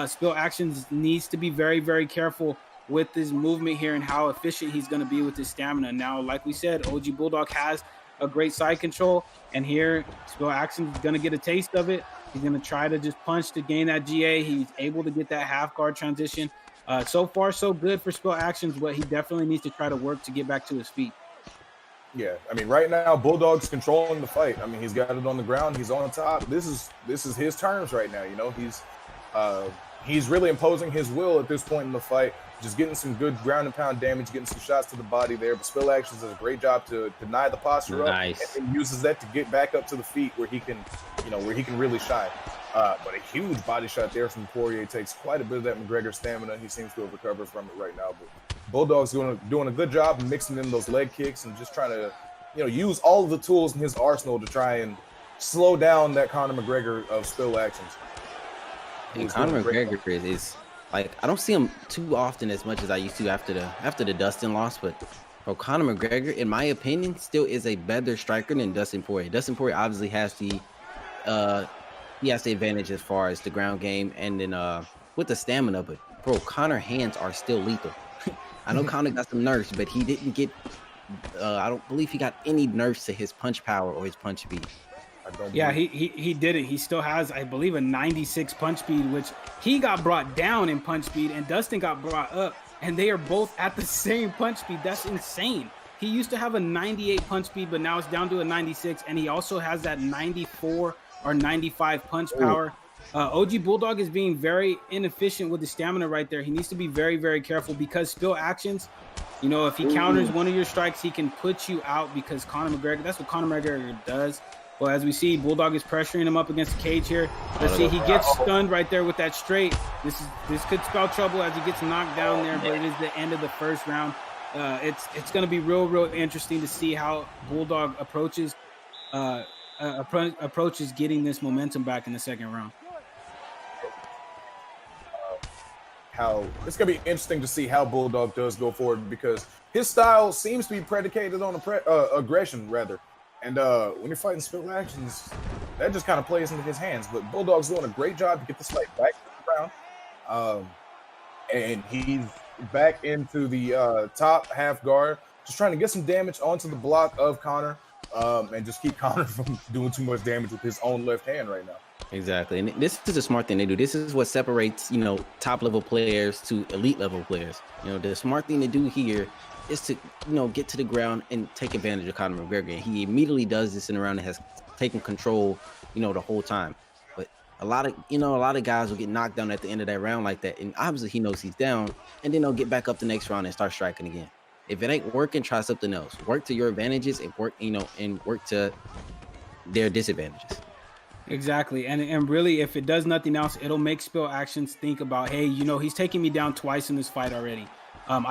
Spill Actions needs to be very, very careful with his movement here and how efficient he's going to be with his stamina. Now, like we said, OG Bulldog has a great side control, and here Spill Action is going to get a taste of it. He's going to try to just punch to gain that GA. He's able to get that half guard transition. So far, so good for Spill Actions, but he definitely needs to try to work to get back to his feet. Yeah, I mean, right now, Bulldog's controlling the fight. I mean, he's got it on the ground. He's on top. This is his terms right now. You know, he's really imposing his will at this point in the fight. Just getting some good ground and pound damage, getting some shots to the body there. But Spill Actions does a great job to deny the posture up, and then uses that to get back up to the feet where he can, really shine. But a huge body shot there from Poirier takes quite a bit of that McGregor stamina. He seems to have recovered from it right now. But Bulldog's doing a good job of mixing in those leg kicks and just trying to, use all of the tools in his arsenal to try and slow down that Conor McGregor of Spill Actions. And Conor McGregor is like, I don't see him too often as much as I used to after the Dustin loss, but Conor McGregor, in my opinion, still is a better striker than Dustin Poirier. Dustin Poirier obviously has the advantage as far as the ground game and then with the stamina, but Conor hands are still lethal. I know Conor got some nerfs, but he didn't get I don't believe he got any nerfs to his punch power or his punch speed. Yeah, he didn't. He still has, I believe, a 96 punch speed, which he got brought down in punch speed, and Dustin got brought up, and they are both at the same punch speed. That's insane. He used to have a 98 punch speed, but now it's down to a 96, and he also has that 94 or 95 punch power. OG Bulldog is being very inefficient with the stamina right there. He needs to be very, very careful because Spill Actions, if he counters one of your strikes, he can put you out because Conor McGregor, that's what Conor McGregor does. Well, as we see, Bulldog is pressuring him up against the cage here. Let's see, he gets stunned right there with that straight. This could spell trouble as he gets knocked down there, but it is the end of the first round. It's going to be real interesting to see how Bulldog approaches getting this momentum back in the second round. It's going to be interesting to see how Bulldog does go forward because his style seems to be predicated on aggression, rather. And when you're fighting Spill Actions, that just kind of plays into his hands. But Bulldog's doing a great job to get this fight back to the ground. And he's back into the top half guard, just trying to get some damage onto the block of Conor and just keep Conor from doing too much damage with his own left hand right now. Exactly. And this is a smart thing to do. This is what separates, top level players to elite level players. The smart thing to do here is to, get to the ground and take advantage of Conor McGregor. And he immediately does this in a round and has taken control, the whole time. But a lot of guys will get knocked down at the end of that round like that. And obviously he knows he's down, and then they'll get back up the next round and start striking again. If it ain't working, try something else. Work to your advantages and work to their disadvantages. Exactly. And really, if it does nothing else, it'll make Spill Actions think about, hey, he's taking me down twice in this fight already.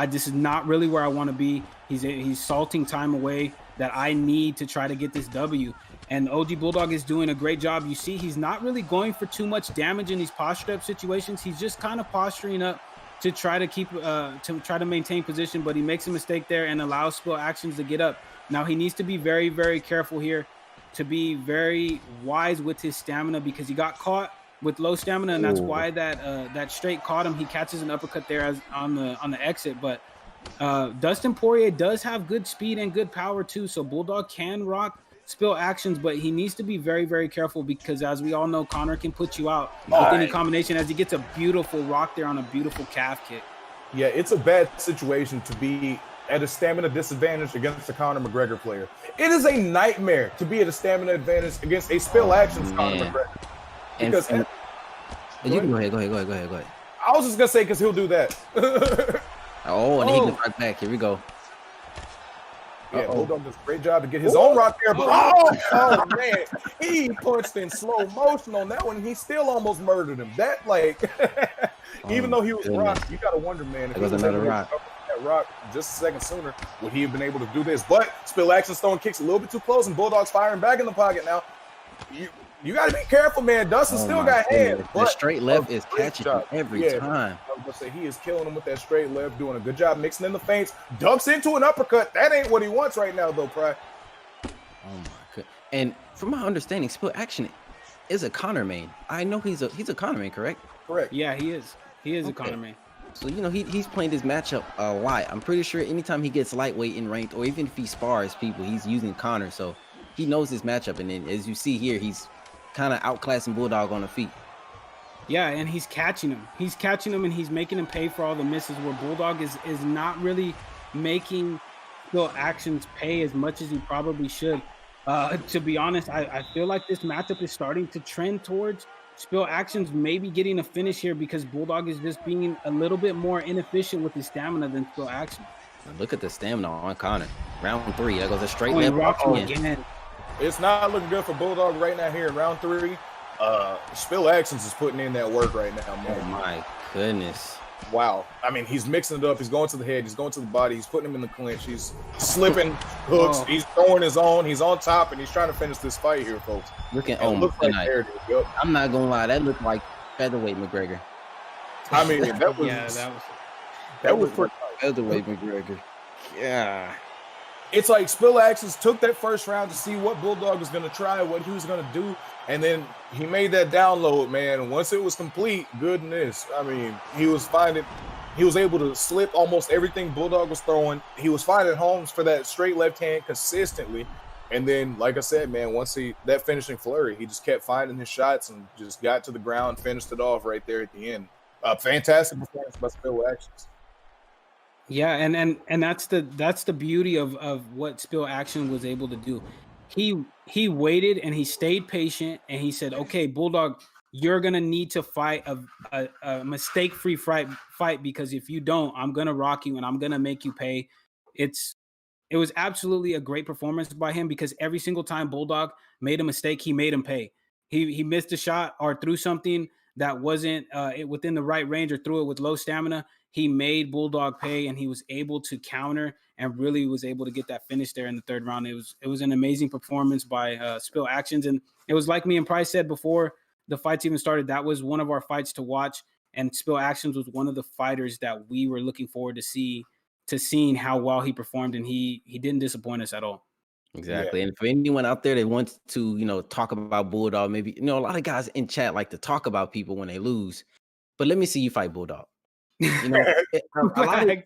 This is not really where I want to be. He's salting time away that I need to try to get this W. And OG Bulldog is doing a great job. You see, he's not really going for too much damage in these posture up situations. He's just kind of posturing up to try to to maintain position, but he makes a mistake there and allows Spill Actions to get up. Now he needs to be very, very careful here, to be very wise with his stamina because he got caught with low stamina, and that's why that straight caught him. He catches an uppercut there on the exit, but Dustin Poirier does have good speed and good power too, so Bulldog can rock Spill Actions, but he needs to be very, very careful because, as we all know, Conor can put you out with any combination as he gets a beautiful rock there on a beautiful calf kick. Yeah, it's a bad situation to be at a stamina disadvantage against a Conor McGregor player. It is a nightmare to be at a stamina advantage against a Spill Actions Conor McGregor. Because you can go ahead. I was just gonna say because he'll do that. And he can fight back. Here we go. Yeah, Bulldog does a great job to get his own rock there. But oh man, he punched in slow motion on that one. He still almost murdered him. That even though he was rocked, you gotta wonder, man, if it was another rock. That rock just a second sooner, would he have been able to do this? But Spill Actions throwing kicks a little bit too close, and Bulldog's firing back in the pocket now. You got to be careful, man. Dustin still got hands. The straight left is catching him every time. I was going to say, he is killing him with that straight left, doing a good job mixing in the feints. Ducks into an uppercut. That ain't what he wants right now, though, Pry. Oh, my God. And from my understanding, Spill Action is a Conor main. I know he's a Conor main, correct? Correct. Yeah, he is. He is a Conor main. So, he's playing this matchup a lot. I'm pretty sure anytime he gets lightweight in ranked, or even if he spars people, he's using Connor. So he knows his matchup. And then as you see here, he's kind of outclassing Bulldog on the feet. Yeah, and he's catching him. He's catching him, and he's making him pay for all the misses, where Bulldog is not really making Spill Actions pay as much as he probably should. To be honest, I feel like this matchup is starting to trend towards Spill Actions maybe getting a finish here, because Bulldog is just being a little bit more inefficient with his stamina than Spill Actions. Look at the stamina on Connor. Round 3, that goes a straight left again. It's not looking good for Bulldog right now here in round 3. Spill Actions is putting in that work right now, man. Oh my goodness. Wow. I mean, he's mixing it up. He's going to the head. He's going to the body. He's putting him in the clinch. He's slipping hooks. He's throwing his own. He's on top, and he's trying to finish this fight here, folks. Looking looks like yep. I'm not gonna lie, that looked like featherweight McGregor. I mean, that was that was pretty featherweight McGregor. Yeah. It's like Spill Actions took that first round to see what Bulldog was going to try, what he was going to do, and then he made that download, man. And once it was complete, goodness, I mean, he was able to slip almost everything Bulldog was throwing. He was finding homes for that straight left hand consistently. And then, like I said, man, once that finishing flurry, he just kept finding his shots and just got to the ground, finished it off right there at the end. Fantastic performance by Spill Actions. Yeah, and that's the beauty of what Spill Action was able to do. He waited and he stayed patient, and he said, "Okay, Bulldog, you're gonna need to fight a mistake-free fight, because if you don't, I'm gonna rock you and I'm gonna make you pay." It was absolutely a great performance by him, because every single time Bulldog made a mistake, he made him pay. He missed a shot or threw something that wasn't within the right range, or threw it with low stamina. He made Bulldog pay, and he was able to counter and really was able to get that finish there in the 3rd round. It was an amazing performance by Spill Actions. And it was like me and Price said before the fights even started, that was one of our fights to watch. And Spill Actions was one of the fighters that we were looking forward to seeing how well he performed. And he didn't disappoint us at all. Exactly. Yeah. And for anyone out there that wants to, talk about Bulldog, maybe, a lot of guys in chat like to talk about people when they lose. But let me see you fight Bulldog. A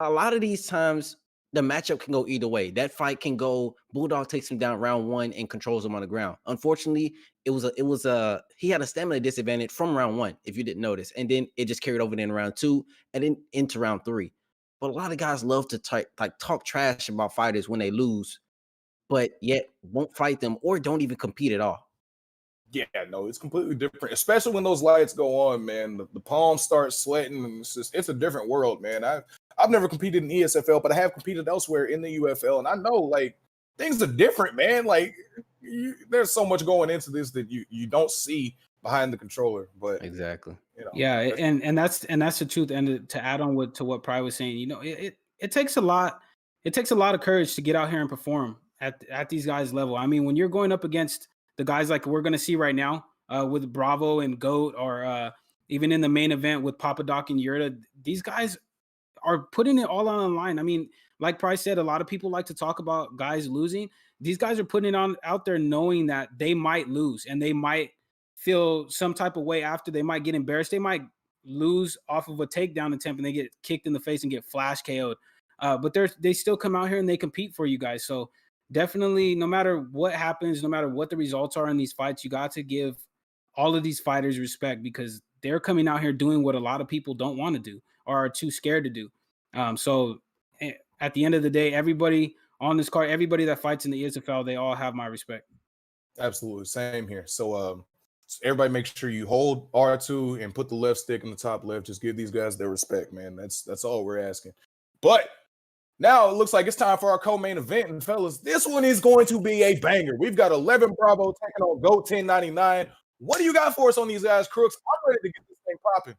lot of these times the matchup can go either way. That fight can go, Bulldog takes him down round 1 and controls him on the ground. Unfortunately, he had a stamina disadvantage from round 1, if you didn't notice, and then it just carried over in round 2 and then into round 3. But a lot of guys love to talk trash about fighters when they lose, but yet won't fight them or don't even compete at all. Yeah, no, it's completely different, especially when those lights go on, man. The palms start sweating, and it's a different world, man. I've never competed in ESFL, but I have competed elsewhere in the UFL, and I know, like, things are different, man. Like, there's so much going into this that you don't see behind the controller, but exactly, yeah, and that's the truth. And to add on to what Pry was saying, it takes a lot. It takes a lot of courage to get out here and perform at these guys' level. I mean, when you're going up against the guys like we're going to see right now with Bravo and GOAT, or even in the main event with Papadoc and Yerda, these guys are putting it all on the line. I mean, like Price said, a lot of people like to talk about guys losing. These guys are putting it out there knowing that they might lose, and they might feel some type of way after. They might get embarrassed. They might lose off of a takedown attempt and they get kicked in the face and get flash KO'd. But they still come out here and they compete for you guys. So definitely, no matter what happens, no matter what the results are in these fights, you got to give all of these fighters respect, because they're coming out here doing what a lot of people don't want to do or are too scared to do. So at the end of the day, everybody on this card, everybody that fights in the ESFL, they all have my respect. Absolutely. Same here. So everybody make sure you hold R2 and put the left stick in the top left. Just give these guys their respect, man. That's all we're asking. But now it looks like it's time for our co-main event. And fellas, this one is going to be a banger. We've got 11 Bravo taking on GOAT 1099. What do you got for us on these guys, Crooks? I'm ready to get this thing popping.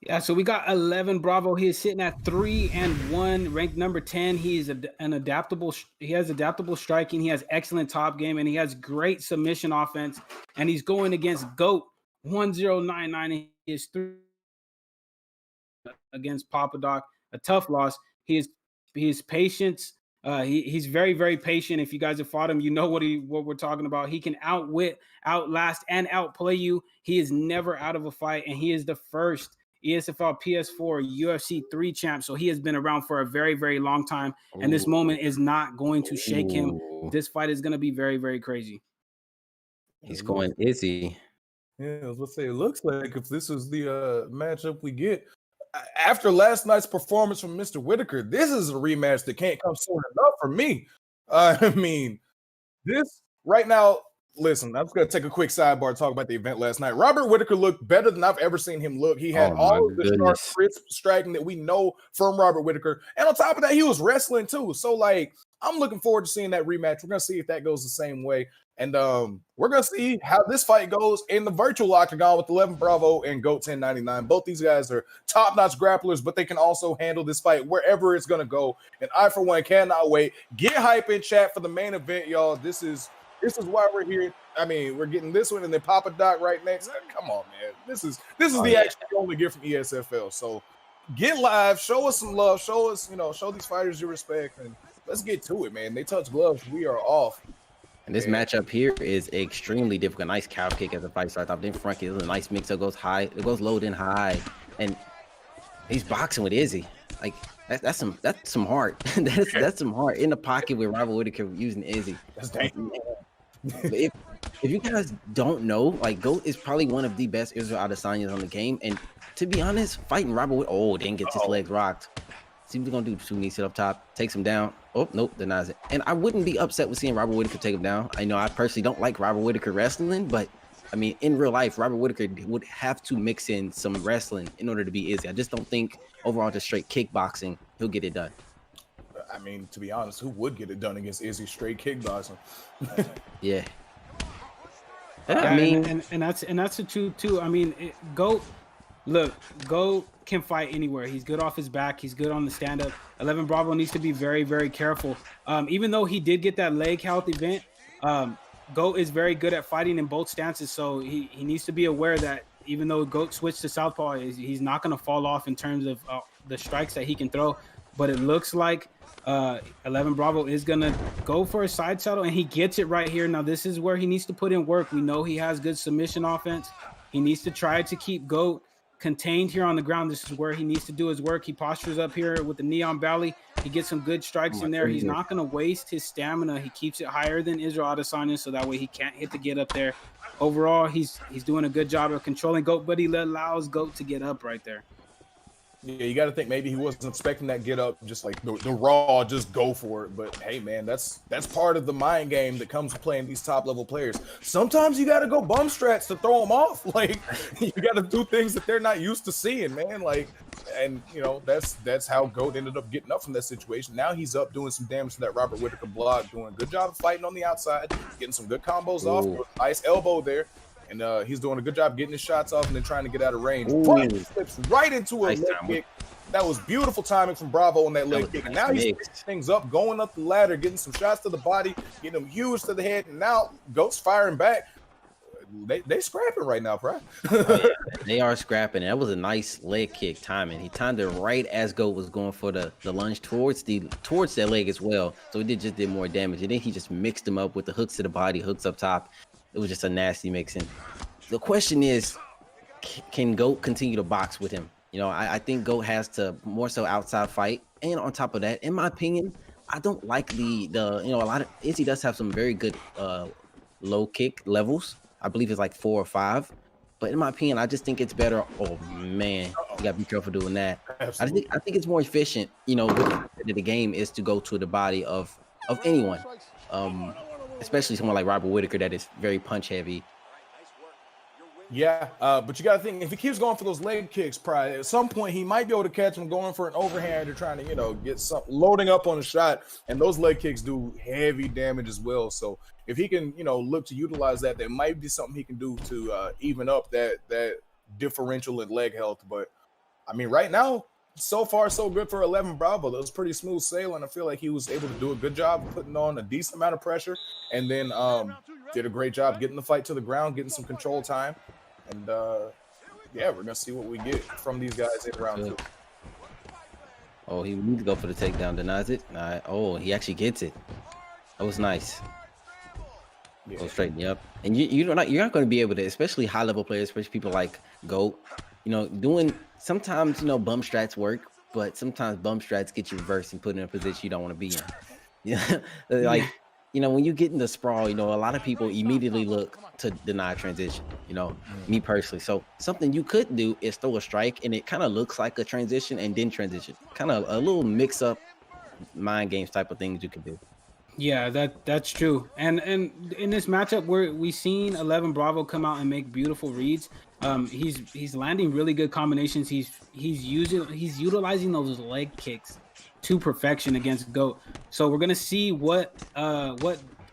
Yeah, so we got 11 Bravo. He is sitting at 3-1, ranked number 10. He is he has adaptable striking. He has excellent top game, and he has great submission offense. And he's going against GOAT 1099. He is 3 against Papadoc, a tough loss. His patience. He's very, very patient. If you guys have fought him, you know what we're talking about. He can outwit, outlast, and outplay you. He is never out of a fight, and he is the first ESFL PS4 UFC 3 champ. So he has been around for a very, very long time. And this moment is not going to shake him. This fight is going to be very, very crazy. He's going Izzy. Yeah, I was going to say, it looks like if this is the matchup we get, after last night's performance from Mr. Whitaker, this is a rematch that can't come soon enough for me. I mean, this right now, listen, I'm just going to take a quick sidebar to talk about the event last night. Robert Whitaker looked better than I've ever seen him look. He had all of the sharp, crisp striking that we know from Robert Whitaker. And on top of that, he was wrestling too. So, like, I'm looking forward to seeing that rematch. We're going to see if that goes the same way. And we're going to see how this fight goes in the virtual octagon with 11 Bravo and GOAT 1099. Both these guys are top-notch grapplers, but they can also handle this fight wherever it's going to go. And I, for one, cannot wait. Get hype in chat for the main event, y'all. This is why we're here. I mean, we're getting this one and then Papadoc right next. Come on, man. This is the action you only get from ESFL. So get live, show us some love, show these fighters your respect, and let's get to it, man. They touch gloves. We are off. And this matchup here is extremely difficult. Nice cow kick as the fight starts off. Then front kick is a nice mix. It goes high. It goes low then high. And he's boxing with Izzy. Like that's some heart. that's some heart in the pocket with Robert Whitaker using Izzy. That's dangerous. If you guys don't know, like GOAT is probably one of the best Israel Adesanyas on the game. And to be honest, fighting Robert Whitaker, then gets his legs rocked. See what he's gonna do. 2 knees sit up top, takes him down. Oh, nope, denies it. And I wouldn't be upset with seeing Robert Whitaker take him down. I know I personally don't like Robert Whitaker wrestling, but I mean, in real life, Robert Whitaker would have to mix in some wrestling in order to be Izzy. I just don't think overall just straight kickboxing, he'll get it done. I mean, to be honest, who would get it done against Izzy straight kickboxing? Yeah. I mean, and that's the truth too. I mean, GOAT can fight anywhere. He's good off his back. He's good on the stand-up. 11 Bravo needs to be very, very careful. Even though he did get that leg health event, GOAT is very good at fighting in both stances. So he needs to be aware that even though GOAT switched to southpaw, he's not going to fall off in terms of the strikes that he can throw. But it looks like 11 Bravo is going to go for a side saddle, and he gets it right here. Now, this is where he needs to put in work. We know he has good submission offense. He needs to try to keep GOAT contained here on the ground. This is where he needs to do his work. He postures up here with the knee on belly. He gets some good strikes in there. He's not going to waste his stamina. He keeps it higher than Israel Adesanya, so that way he can't hit the get up there. Overall, he's doing a good job of controlling GOAT, but he allows GOAT to get up right there. Yeah, you got to think maybe he wasn't expecting that get up, just like the raw, just go for it. But hey, man, that's part of the mind game that comes with playing these top level players. Sometimes you got to go bum strats to throw them off. Like you got to do things that they're not used to seeing, man. Like, and you know that's how GOAT ended up getting up from that situation. Now he's up doing some damage to that Robert Whitaker block, doing a good job of fighting on the outside, getting some good combos off. Nice elbow there. And he's doing a good job getting his shots off and then trying to get out of range. But he slips right into a leg kick. That was beautiful timing from Bravo on that leg kick. And now he's picking things up, going up the ladder, getting some shots to the body, getting them huge to the head. And now GOAT's firing back. They scrapping right now, bro. They are scrapping. That was a nice leg kick timing. He timed it right as GOAT was going for the lunge towards that leg as well. So it just did more damage. And then he just mixed them up with the hooks to the body, hooks up top. It was just a nasty mixing. The question is, can GOAT continue to box with him? You know, I think GOAT has to more so outside fight. And on top of that, in my opinion, I don't like the a lot of Izzy does have some very good low kick levels. I believe it's like 4 or 5. But in my opinion, I just think it's better. Oh man, you gotta be careful doing that. Absolutely. I think it's more efficient, you know, with the game is to go to the body of anyone. Especially someone like Robert Whitaker that is very punch heavy. Yeah, but you got to think, if he keeps going for those leg kicks, probably at some point he might be able to catch him going for an overhand or trying to, get something, loading up on a shot. And those leg kicks do heavy damage as well. So if he can, look to utilize that, there might be something he can do to even up that differential in leg health. But I mean, right now, so far, so good for 11 Bravo. That was pretty smooth sailing. I feel like he was able to do a good job of putting on a decent amount of pressure, and then did a great job getting the fight to the ground, getting some control time. And yeah, we're gonna see what we get from these guys in round 2. Oh, he needs to go for the takedown, denies it. Oh, he actually gets it. That was nice. Yeah. Go straighten you up, and you're not going to be able to, especially high level players, especially people like GOAT. Doing sometimes, you know, bump strats work, but sometimes bump strats get you reversed and put in a position you don't want to be in. Yeah, like, Yeah. you know, when you get in the sprawl, you know, a lot of people immediately look to deny transition, you know, me personally. So something you could do is throw a strike and it kind of looks like a transition and then transition. Kind of a little mix up mind games type of things you can do. Yeah, that's true. And in this matchup where we seen 11 Bravo come out and make beautiful reads, he's landing really good combinations. He's utilizing those leg kicks to perfection against GOAT. So we're gonna see what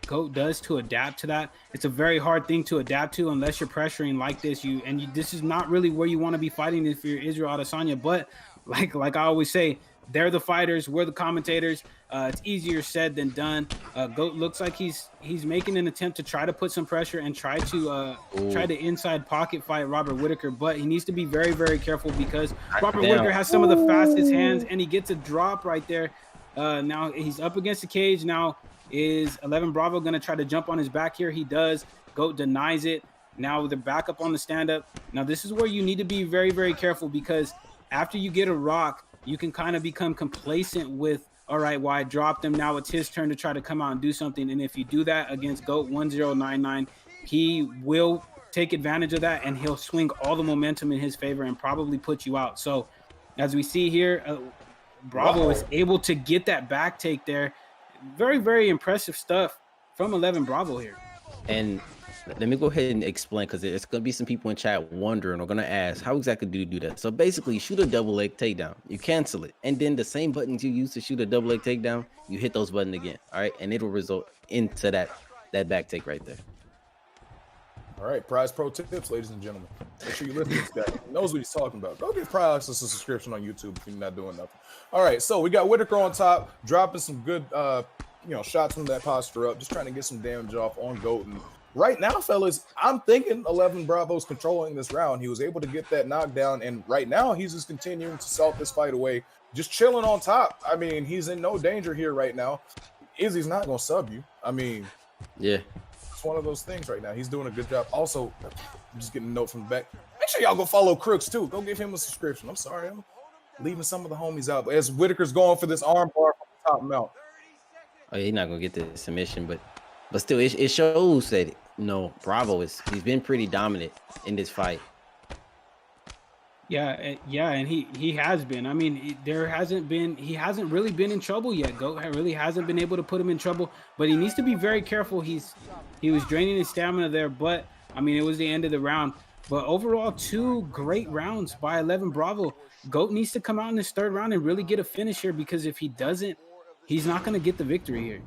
GOAT does to adapt to that. It's a very hard thing to adapt to unless you're pressuring like this. This is not really where you want to be fighting if you're Israel Adesanya. But like I always say, they're the fighters, we're the commentators. It's easier said than done. GOAT looks like he's making an attempt to try to put some pressure and try to inside pocket fight Robert Whittaker, but he needs to be very, very careful because Robert Whittaker has some of the fastest hands, and he gets a drop right there. Now he's up against the cage. Now is 11 Bravo going to try to jump on his back here? He does. GOAT denies it. Now they're back up on the stand-up. Now this is where you need to be very, very careful because after you get a rock, you can kind of become complacent with, all right, well, I dropped him. Now it's his turn to try to come out and do something. And if you do that against GOAT 1099, he will take advantage of that and he'll swing all the momentum in his favor and probably put you out. So as we see here, Bravo is able to get that back take there. Very, very impressive stuff from 11 Bravo here. And let me go ahead and explain because there's going to be some people in chat wondering or going to ask, how exactly do you do that? So basically, you shoot a double leg takedown, you cancel it, and then the same buttons you use to shoot a double leg takedown, you hit those buttons again, all right? And it'll result into that back take right there. All right, Prize Pro tips, ladies and gentlemen. Make sure you listen to this guy. He knows what he's talking about. Go give Prize a subscription on YouTube if you're not doing nothing. All right, so we got Whittaker on top, dropping some good, shots from that posture up, just trying to get some damage off on GOAT. And right now, fellas, I'm thinking 11 Bravo's controlling this round. He was able to get that knockdown, and right now he's just continuing to salt this fight away, just chilling on top. I mean, he's in no danger here right now. Izzy's not going to sub you. I mean, yeah. It's one of those things right now. He's doing a good job. Also, I'm just getting a note from the back. Make sure y'all go follow Crooks too. Go give him a subscription. I'm sorry, I'm leaving some of the homies out. But as Whittaker's going for this arm bar from the top mount. Oh, yeah, he's not gonna get the submission, but still, it shows that Bravo he's been pretty dominant in this fight. Yeah, and he has been. I mean, he hasn't really been in trouble yet. GOAT really hasn't been able to put him in trouble, but he needs to be very careful. He was draining his stamina there, but I mean, it was the end of the round. But overall, 2 great rounds by 11 Bravo. GOAT needs to come out in this 3rd round and really get a finish here because if he doesn't, he's not going to get the victory here.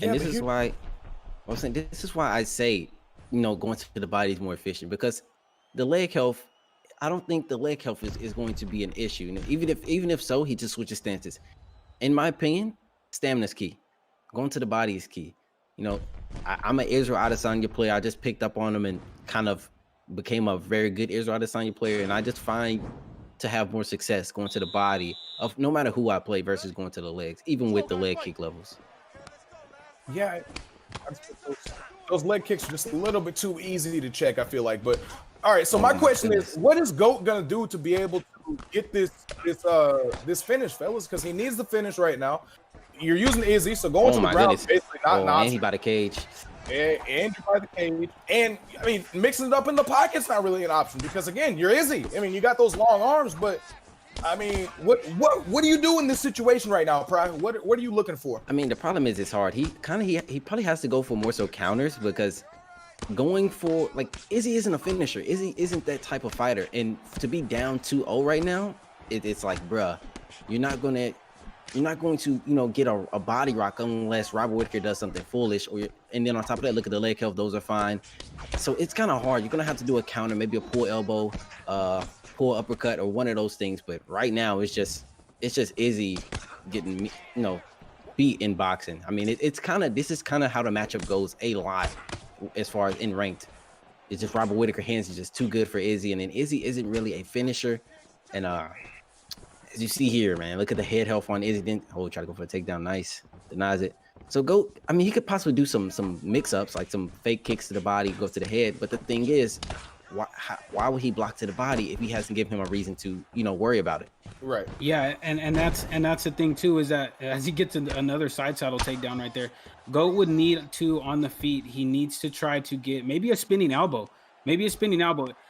And this is why I say, going to the body is more efficient because the leg health. I don't think the leg health is going to be an issue. And even if so, he just switches stances. In my opinion, stamina is key. Going to the body is key. I'm an Israel Adesanya player. I just picked up on him and kind of became a very good Israel Adesanya player. And I just find to have more success going to the body of no matter who I play versus going to the legs, even with the leg kick levels. Yeah, those leg kicks are just a little bit too easy to check, I feel like. But all right, so my question is, what is GOAT gonna do to be able to get this finish, fellas? Because he needs the finish right now. You're using Izzy, so going to the ground is basically not an option. And he by the cage. And you're by the cage. And I mean, mixing it up in the pocket's not really an option because again, you're Izzy. I mean, you got those long arms, but I mean, what do you do in this situation right now, Pri? What are you looking for? I mean, the problem is it's hard. He probably has to go for more so counters because going for Izzy isn't a finisher. Izzy isn't that type of fighter, and to be down 2-0 right now, it's like, bruh, you're not going to get a body rock unless Robert Whittaker does something foolish, and then on top of that, look at the leg health; those are fine. So it's kind of hard. You're gonna have to do a counter, maybe a pull elbow, pull uppercut, or one of those things. But right now, it's just Izzy getting beat in boxing. I mean, this is kind of how the matchup goes a lot. As far as in ranked, it's just Robert Whittaker hands is just too good for Izzy, and then Izzy isn't really a finisher. And as you see here, man, look at the head health on Izzy. Then try to go for a takedown, nice, denies it. So GOAT, I mean, he could possibly do some mix ups, like some fake kicks to the body, go to the head. But the thing is, why would he block to the body if he hasn't given him a reason to, worry about it? Right. Yeah, and that's the thing too, is that as he gets another side saddle takedown right there, Goat would need to, on the feet, he needs to try to get maybe a spinning elbow.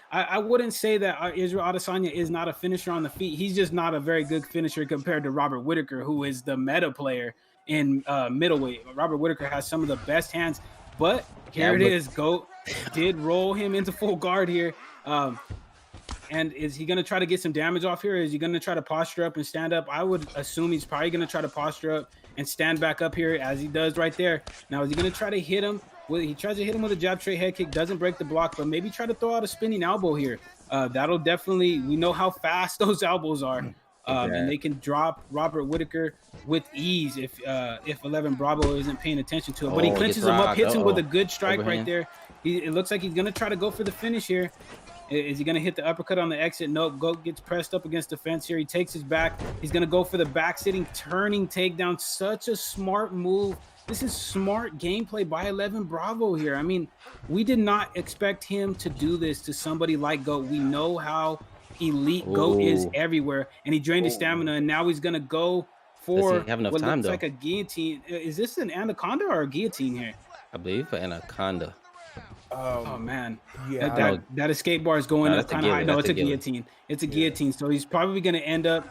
I wouldn't say that Israel Adesanya is not a finisher on the feet. He's just not a very good finisher compared to Robert Whittaker, who is the meta player in middleweight. Robert Whittaker has some of the best hands, but here it is. Goat did roll him into full guard here. And is he going to try to get some damage off here? Is he going to try to posture up and stand up? I would assume he's probably going to try to posture up and stand back up here, as he does right there. Now, is he going to try to hit him? He tries to hit him with a jab straight head kick, doesn't break the block, but maybe try to throw out a spinning elbow here. That'll definitely, we know how fast those elbows are. And they can drop Robert Whittaker with ease if 11 Bravo isn't paying attention to it. But he clinches him up, hits him with a good strike right there. It looks like he's going to try to go for the finish here. Is he going to hit the uppercut on the exit? Nope. Goat gets pressed up against the fence here. He takes his back. He's going to go for the back sitting, turning takedown. Such a smart move. This is smart gameplay by 11 Bravo here. I mean, we did not expect him to do this to somebody like Goat. We know how elite Goat is everywhere, and he drained his stamina, and now he's going to go for have enough what time, looks though. like a guillotine. Is this an anaconda or a guillotine here? I believe an anaconda. Oh man, yeah, that escape bar is going up kind of high. No, it's a guillotine. It's a guillotine. So he's probably going to end up.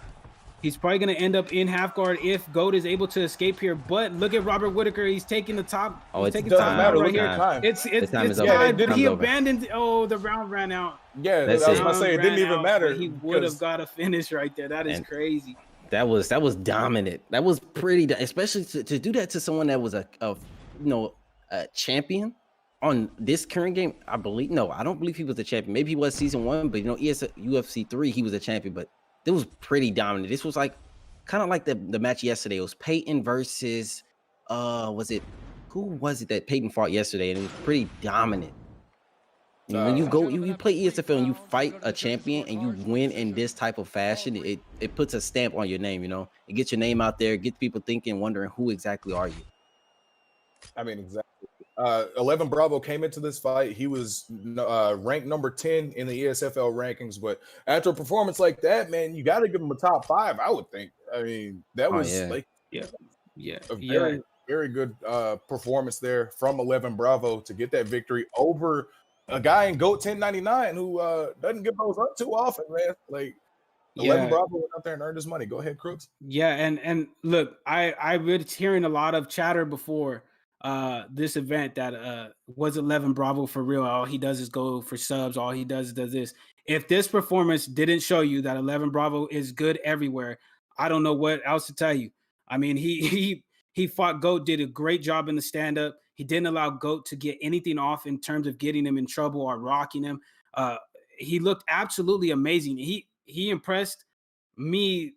He's probably going to end up in half guard if Goat is able to escape here. But look at Robert Whittaker. He's taking the top. Oh, he's it taking doesn't matter. right Look here. at time. It's time is tied, over. but he Time's over. abandoned. Oh, the round ran out. Yeah, That's I was it. gonna say it didn't even matter. He would have got a finish right there. That is crazy. That was dominant. That was pretty, especially to do that to someone that was a champion on this current game. I don't believe he was a champion. Maybe he was season 1, but UFC 3, he was a champion. But it was pretty dominant. This was like kind of like the match yesterday. It was Peyton versus who was it that Peyton fought yesterday, and it was pretty dominant. When you go, you play ESFL and you fight a champion and you win in this type of fashion, it puts a stamp on your name. It gets your name out there, gets people thinking, wondering who exactly are you. I mean, exactly. 11 Bravo came into this fight. He was ranked number 10 in the ESFL rankings, but after a performance like that, man, you got to give him a top 5, I would think. I mean, that was a very, very good performance there from 11 Bravo to get that victory over a guy in GOAT 1099 who doesn't get those up too often, man. Like 11 Bravo went out there and earned his money. Go ahead, Crooks. Yeah, and look, I was hearing a lot of chatter before this event that was 11 Bravo for real. All he does is go for subs. All he does this. If this performance didn't show you that 11 Bravo is good everywhere, I don't know what else to tell you. I mean, he fought GOAT, did a great job in the stand-up. He didn't allow GOAT to get anything off in terms of getting him in trouble or rocking him. He looked absolutely amazing. He impressed me.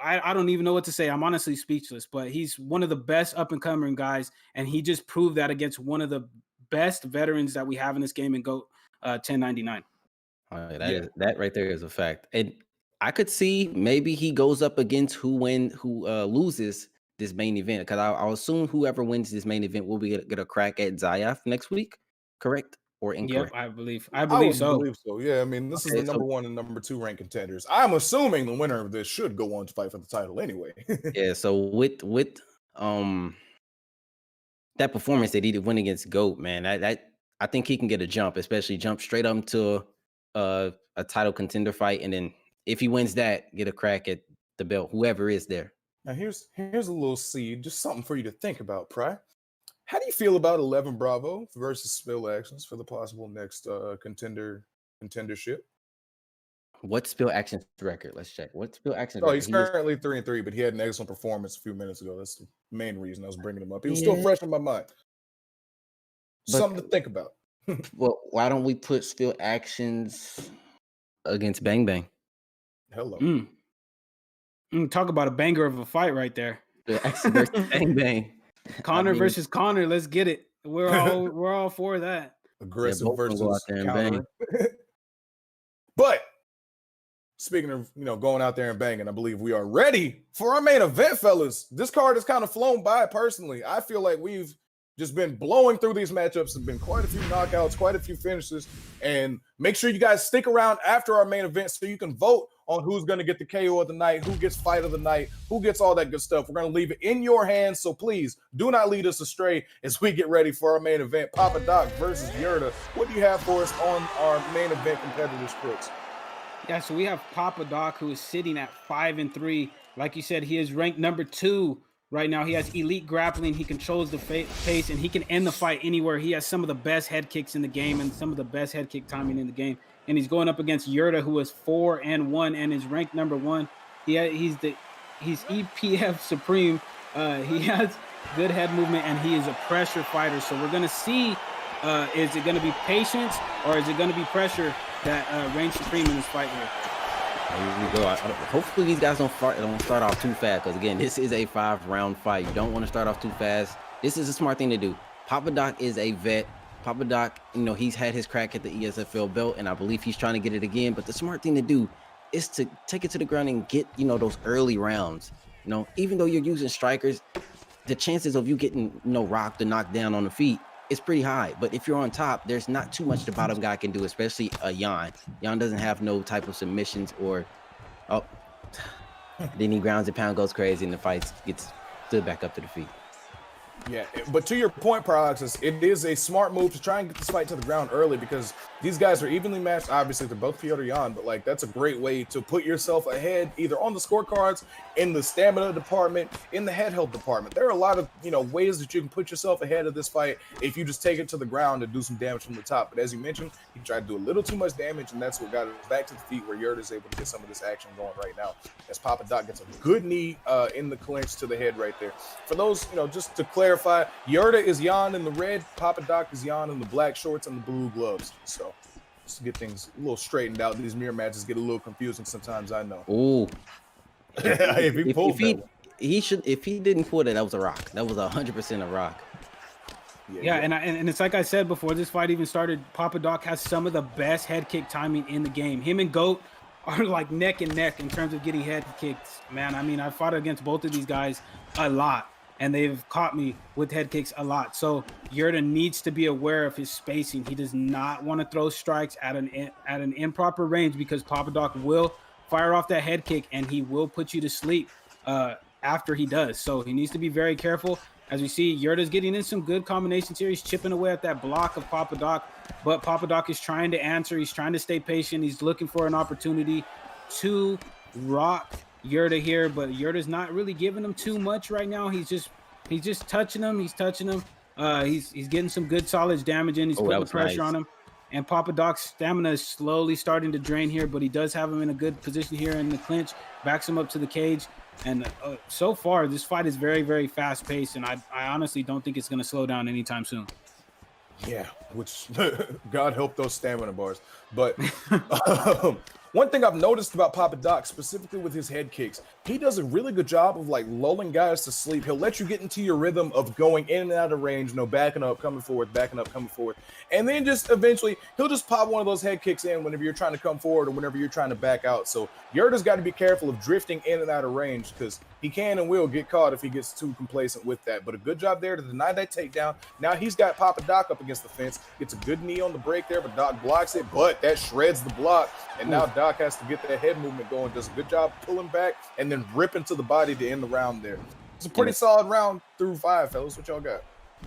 I don't even know what to say. I'm honestly speechless, but he's one of the best up-and-coming guys, and he just proved that against one of the best veterans that we have in this game in GOAT 1099. That right there is a fact. And I could see maybe he goes up against who loses this main event, because I'll assume whoever wins this main event will get a crack at Zayaf next week, correct or incorrect? Yep, I believe I believe so. Yeah, I mean, this is the number 1 and number 2 ranked contenders. I'm assuming the winner of this should go on to fight for the title anyway. Yeah, so with that performance that he did win against GOAT, man, that I think he can get a jump, especially jump straight up to a title contender fight, and then if he wins that, get a crack at the belt, whoever is there. Now here's a little seed, just something for you to think about, Pry. How do you feel about 11 Bravo versus Spill Actions for the possible next contendership? What's Spill Actions' record? Let's check. What's Spill Actions' Oh, record? he's currently 3-3, but he had an excellent performance a few minutes ago. That's the main reason I was bringing him up. He was still fresh in my mind. Something to think about. Well, why don't we put Spill Actions against Bang Bang? Hello. Talk about a banger of a fight right there. Spill Actions versus Bang Bang. Connor versus Connor. Let's get it. We're all for that. Aggressive versus counter. But speaking of going out there and banging, I believe we are ready for our main event, fellas. This card has kind of flown by. Personally, I feel like we've just been blowing through these matchups. There's been quite a few knockouts, quite a few finishes. And make sure you guys stick around after our main event so you can vote on who's going to get the KO of the night, who gets fight of the night, who gets all that good stuff. We're going to leave it in your hands. So please do not lead us astray as we get ready for our main event. Papadoc versus Yerda. What do you have for us on our main event competitors, Crooks? Yeah, so we have Papadoc, who is sitting at 5-3. Like you said, he is ranked number 2 right now. He has elite grappling. He controls the pace, and he can end the fight anywhere. He has some of the best head kicks in the game and some of the best head kick timing in the game. And he's going up against Yurta, who is 4-1 and is ranked number 1. He's EPF Supreme. He has good head movement, and he is a pressure fighter. So we're going to see, is it going to be patience or is it going to be pressure that reigns supreme in this fight here? Here we go. Hopefully these guys don't start off too fast, because again, this is a 5-round fight. You don't want to start off too fast. This is a smart thing to do. Papadoc is a vet. Papadoc, he's had his crack at the ESFL belt, and I believe he's trying to get it again. But the smart thing to do is to take it to the ground and get, those early rounds. Even though you're using strikers, the chances of you getting, rocked and knocked down on the feet is pretty high. But if you're on top, there's not too much the bottom guy can do, especially Jan. Jan doesn't have no type of submissions or, then he grounds and pound, goes crazy, and the fight gets stood back up to the feet. Yeah, but to your point, Parallaxis, it is a smart move to try and get this fight to the ground early, because these guys are evenly matched. Obviously, they're both Piotr Jan, but that's a great way to put yourself ahead, either on the scorecards, in the stamina department, in the head health department. There are a lot of ways that you can put yourself ahead of this fight if you just take it to the ground and do some damage from the top. But as you mentioned, he tried to do a little too much damage, and that's what got us back to the feet, where Yerda is able to get some of this action going right now, as Papadoc gets a good knee in the clinch to the head right there. For those, just to clarify, Yerda is Jan in the red, Papadoc is Jan in the black shorts and the blue gloves. So just to get things a little straightened out, these mirror matches get a little confusing sometimes, I know. Ooh. if he didn't pull that was a rock. That was 100% a rock. Yeah, and it's like I said before this fight even started, Papadoc has some of the best head kick timing in the game. Him and Goat are like neck and neck in terms of getting head kicks, man. I mean, I fought against both of these guys a lot, and they've caught me with head kicks a lot. So Yerda needs to be aware of his spacing. He does not want to throw strikes at an improper range, because Papadoc will fire off that head kick and he will put you to sleep after he does. So he needs to be very careful. As we see, Yerda's getting in some good combinations here. He's chipping away at that block of Papadoc, but Papadoc is trying to answer. He's trying to stay patient. He's looking for an opportunity to rock Yerda here, but Yerda's not really giving him too much right now. He's just touching him. He's touching him. He's getting some good solid damage in. He's putting the pressure on him. And Papadoc's stamina is slowly starting to drain here, but he does have him in a good position here in the clinch, backs him up to the cage. And so far, this fight is very, very fast-paced, and I honestly don't think it's going to slow down anytime soon. Yeah, which God help those stamina bars. But one thing I've noticed about Papadoc, specifically with his head kicks, he does a really good job of lulling guys to sleep. He'll let you get into your rhythm of going in and out of range, backing up, coming forward, backing up, coming forward. And then just eventually he'll just pop one of those head kicks in whenever you're trying to come forward or whenever you're trying to back out. So Yerda's got to be careful of drifting in and out of range, because he can and will get caught if he gets too complacent with that. But a good job there to deny that takedown. Now he's got Papadoc up against the fence, gets a good knee on the break there, but Doc blocks it, but that shreds the block. And now Doc has to get that head movement going. Does a good job pulling back and then ripping to the body to end the round there. It's a pretty solid round through 5, fellas. What y'all got?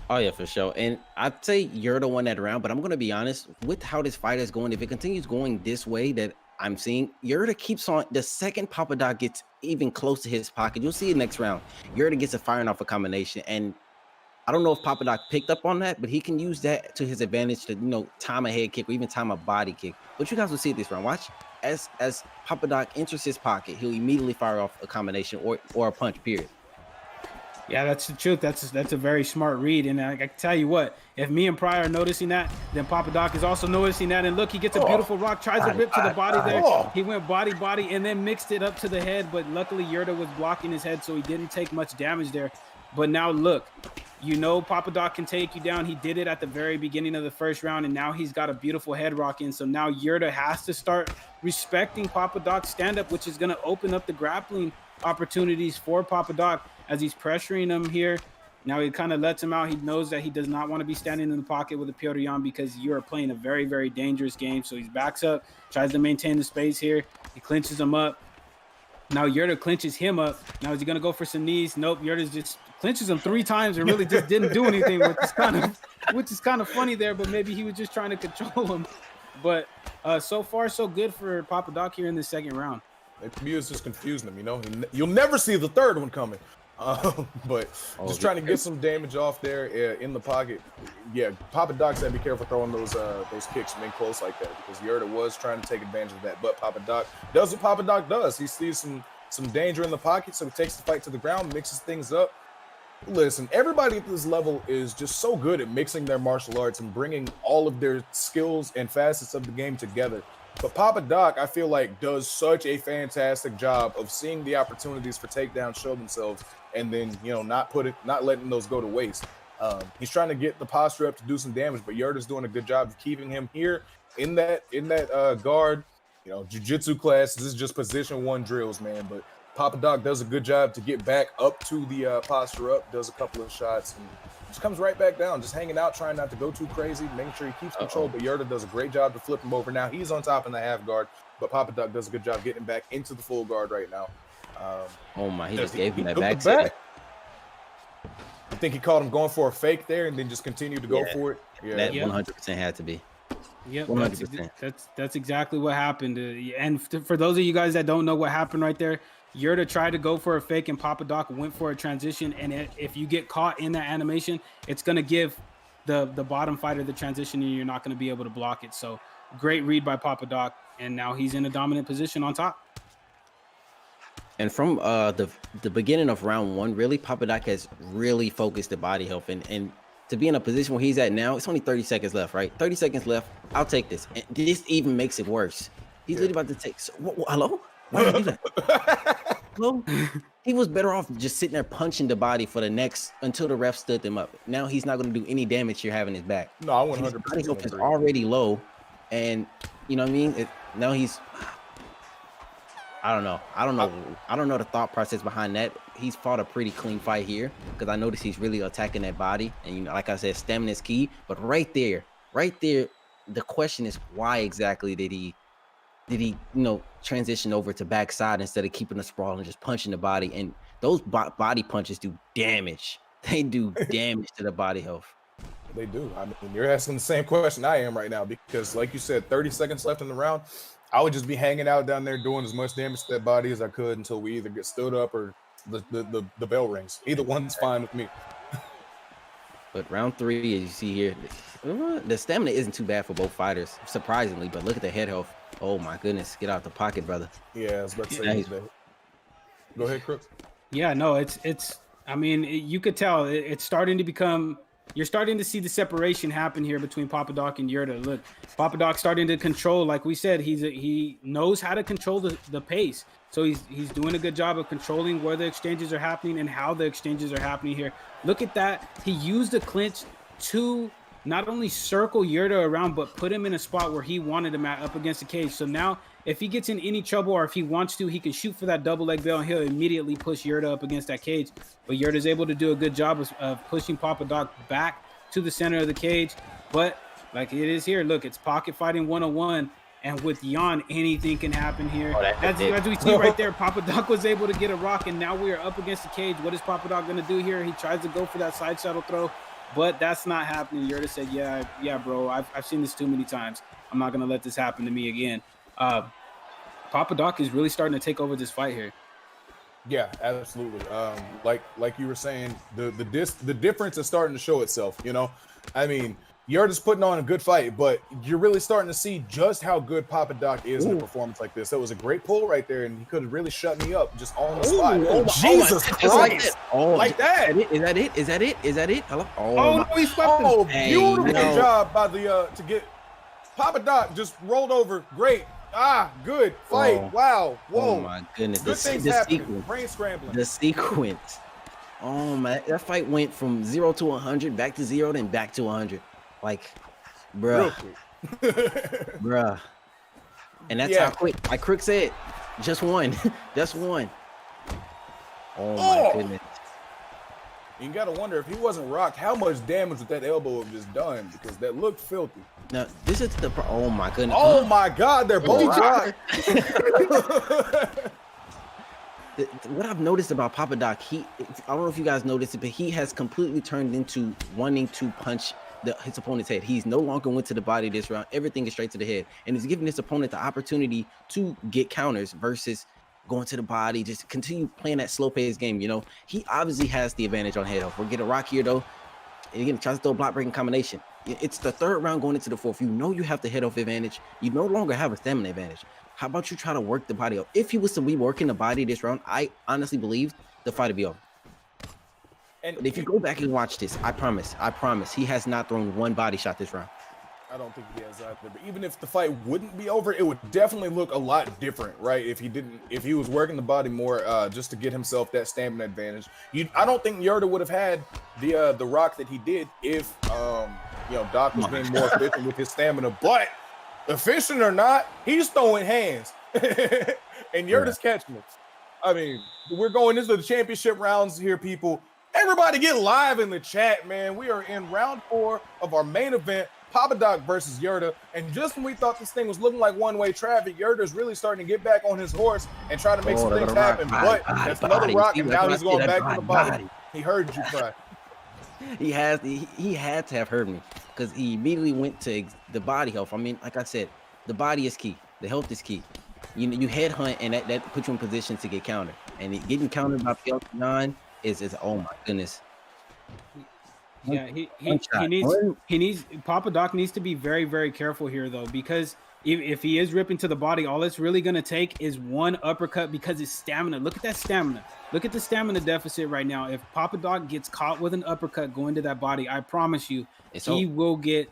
Oh, yeah, for sure. And I'd say Yerda won that round, but I'm going to be honest, with how this fight is going, if it continues going this way that I'm seeing, Yerda keeps on. The second Papadoc gets even close to his pocket, you'll see it next round. Yerda gets a firing off a combination, and I don't know if Papadoc picked up on that, but he can use that to his advantage to, time a head kick or even time a body kick. But you guys will see it this round. Watch. As Papadoc enters his pocket, he'll immediately fire off a combination or a punch, period. Yeah, that's the truth. That's a very smart read. And I can tell you what, if me and Pryor are noticing that, then Papadoc is also noticing that. And look, he gets a beautiful rock, tries to rip to the body there. He went body, and then mixed it up to the head. But luckily, Yerda was blocking his head, so he didn't take much damage there. But now look, Papadoc can take you down. He did it at the very beginning of the first round, and now he's got a beautiful head rock in. So now Yerda has to start respecting Papadoc's stand-up, which is going to open up the grappling opportunities for Papadoc as he's pressuring him here. Now he kind of lets him out. He knows that he does not want to be standing in the pocket with a Piotr Jan because you are playing a very, very dangerous game. So he backs up, tries to maintain the space here. He clinches him up. Now Yurta clinches him up. Now is he going to go for some knees? Nope. Yurta just clinches him 3 times and really just didn't do anything, which is kind of funny there. But maybe he was just trying to control him. But so far, so good for Papadoc here in the second round. The is just confusing him, you know. You'll never see the third one coming. But just trying to get some damage off there in the pocket. Yeah, Papadoc said be careful throwing those kicks in close like that because Yerda was trying to take advantage of that. But Papadoc does what Papadoc does. He sees some danger in the pocket, so he takes the fight to the ground, mixes things up. Listen, everybody at this level is just so good at mixing their martial arts and bringing all of their skills and facets of the game together. But Papadoc, I feel like, does such a fantastic job of seeing the opportunities for takedowns show themselves and then, you know, not letting those go to waste. He's trying to get the posture up to do some damage, but Yerda's doing a good job of keeping him here in that guard. You know, jiu-jitsu class, this is just position 1 drills, man. But Papadoc does a good job to get back up to the posture up, does a couple of shots, and just comes right back down, just hanging out, trying not to go too crazy, making sure he keeps control. But Yerda does a great job to flip him over. Now he's on top in the half guard, but Papadoc does a good job getting back into the full guard right now. Oh my, he just gave him that back. I think he caught him going for a fake there and then just continued to go for it. Yeah, that 100% had to be. Yep, 100%. That's exactly what happened. And for those of you guys that don't know what happened right there, Yurta tried to go for a fake and Papadoc went for a transition. And if you get caught in that animation, it's going to give the bottom fighter the transition and you're not going to be able to block it. So great read by Papadoc. And now he's in a dominant position on top. And from the beginning of round 1, really, Papadoc has really focused the body health. And to be in a position where he's at now, it's only 30 seconds left, right? 30 seconds left. I'll take this. And this even makes it worse. He's literally about to take. Hello? Why did he do that? Hello? He was better off just sitting there punching the body for the next until the ref stood him up. Now he's not going to do any damage here having his back. No, I 100%. His body health is already low. And you know what I mean? Now he's. I don't know the thought process behind that. He's fought a pretty clean fight here because I noticed he's really attacking that body. And, you know, like I said, stamina is key. But right there, the question is why exactly did he, you know, transition over to backside instead of keeping the sprawl and just punching the body? And those body punches do damage. They do damage to the body health. They do. I mean, you're asking the same question I am right now because, like you said, 30 seconds left in the round. I would just be hanging out down there doing as much damage to that body as I could until we either get stood up or the bell rings. Either one's fine with me. But round 3, as you see here, the stamina isn't too bad for both fighters, surprisingly. But look at the head health. Oh my goodness, get out the pocket, brother. Yeah, I was about to say that. Go ahead, Crooks. Yeah, no, it's. I mean, you could tell it's starting to become. You're starting to see the separation happen here between Papadoc and Yerda. Look, Papadoc starting to control, like we said, he knows how to control the pace. So he's doing a good job of controlling where the exchanges are happening and how the exchanges are happening here. Look at that. He used the clinch to not only circle Yerda around, but put him in a spot where he wanted him up against the cage. So now if he gets in any trouble or if he wants to, he can shoot for that double leg bell and he'll immediately push Yerda up against that cage. But Yerda's able to do a good job of pushing Papadoc back to the center of the cage. But like it is here, look, it's pocket fighting 101. And with Jan, anything can happen here. As we see right there, Papadoc was able to get a rock, and now we are up against the cage. What is Papadoc going to do here? He tries to go for that side saddle throw, but that's not happening. Yerda said, yeah, bro, I've seen this too many times. I'm not going to let this happen to me again. Papadoc is really starting to take over this fight here. Yeah, absolutely. Like you were saying, the difference is starting to show itself, you know? I mean, Yerda's putting on a good fight, but you're really starting to see just how good Papadoc is in a performance like this. That was a great pull right there, and he could have really shut me up just on the spot. Jesus Christ! Like that. Is that it? Hello? No, he swept him. Beautiful job by to get Papadoc just rolled over. Great. Good fight. Wow. Whoa. Oh my goodness. Good things happening. Brain scrambling. The sequence. Oh my, that fight went from 0 to 100, back to 0, then back to 100. Like, bruh. Bruh. And that's how quick. Like Crook said, just one. Just one. Oh my goodness. You got to wonder if he wasn't rocked, how much damage would that elbow have just done? Because that looked filthy. Now, this is the oh my goodness. Oh my God, they're both rocked. What I've noticed about Papadoc, I don't know if you guys noticed it, but he has completely turned into wanting to punch his opponent's head. He's no longer went to the body this round. Everything is straight to the head. And he's giving his opponent the opportunity to get counters versus going to the body, just continue playing that slow-paced game, you know. He obviously has the advantage on head health. We'll get a rock here, though. And again, tries to throw a block-breaking combination. It's the third round going into the fourth. You know you have the head health advantage. You no longer have a stamina advantage. How about you try to work the body up? If he was to be working the body this round, I honestly believe the fight would be over. But if you go back and watch this, I promise, he has not thrown one body shot this round. I don't think he has either. But even if the fight wouldn't be over, it would definitely look a lot different, right? If he was working the body more, just to get himself that stamina advantage. I don't think Yerda would have had the rock that he did if Doc was being more efficient with his stamina. But efficient or not, he's throwing hands, and Yerda's catching it. I mean, we're going into the championship rounds here, people. Everybody get live in the chat, man. We are in round 4 of our main event. Papadoc versus Yerda, and just when we thought this thing was looking like one-way traffic, Yerda's really starting to get back on his horse and try to make some things happen. But that's another rock, and now he's going back to the body. He heard you cry. He had to have heard me because he immediately went to the body health. I mean, like I said, the body is key. The health is key. You headhunt, and that puts you in position to get countered. And getting countered by PL9 is oh my goodness. Yeah, he needs Papadoc needs to be very, very careful here though, because if he is ripping to the body, all it's really gonna take is one uppercut because his stamina. Look at that stamina. Look at the stamina deficit right now. If Papadoc gets caught with an uppercut going to that body, I promise you, he will get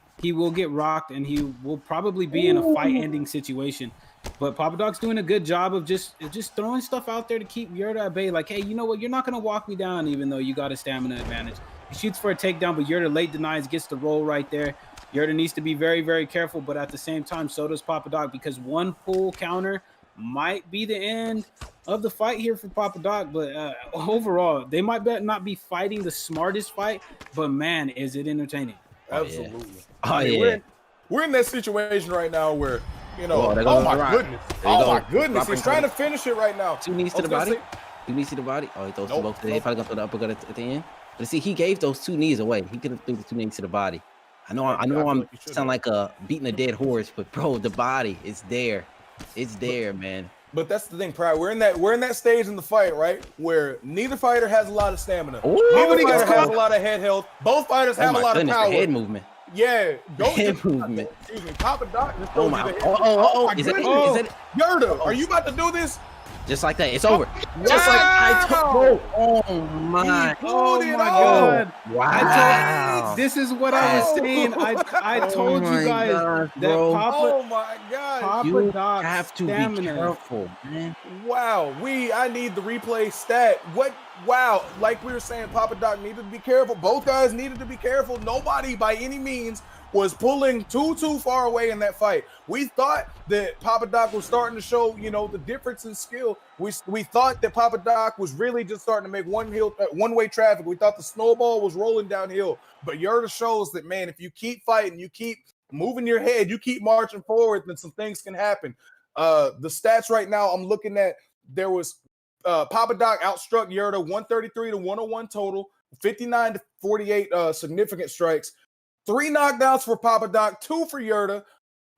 rocked, and he will probably be in a fight-ending situation. But Papadoc's doing a good job of just throwing stuff out there to keep Yerda at bay. Like, hey, you know what? You're not gonna walk me down, even though you got a stamina advantage. He shoots for a takedown, but Yerda late denies, gets the roll right there. Yerda needs to be very, very careful, but at the same time, so does Papadoc, because one pull counter might be the end of the fight here for Papadoc. But overall, they might not be fighting the smartest fight, but man, is it entertaining. Absolutely. We're in that situation right now where, oh my goodness, he's trying to finish it right now. 2 knees to the body. 2 knees to the body. Oh, he throws two both to the head. Probably gonna throw the uppercut at the end. But see, he gave those 2 knees away. He could have threw the 2 knees to the body. I know I'm sound like beating a dead horse, but bro, the body is there. It's there, man. But that's the thing, Pride. We're in that stage in the fight, right? Where neither fighter has a lot of stamina. Neither fighter has a lot of head health. Both fighters have a lot of power. Head movement. Yeah, head movement. Excuse me, Papadoc. Oh my goodness. Yerda, are you about to do this? Just like that, it's over. Just like I told. Oh my God! Wow! This is what I was saying. I told you guys that Papadoc have to be careful, man. Wow, I need the replay stat. What? Wow, like we were saying, Papadoc needed to be careful. Both guys needed to be careful. Nobody by any means was pulling too far away in that fight. We thought that Papadoc was starting to show, the difference in skill. We thought that Papadoc was really just starting to make one-way traffic. We thought the snowball was rolling downhill. But Yerda shows that, man, if you keep fighting, you keep moving your head, you keep marching forward, then some things can happen. The stats right now I'm looking at, there was Papadoc outstruck Yerda 133 to 101 total, 59 to 48 significant strikes. 3 knockdowns for Papadoc, 2 for Yerda.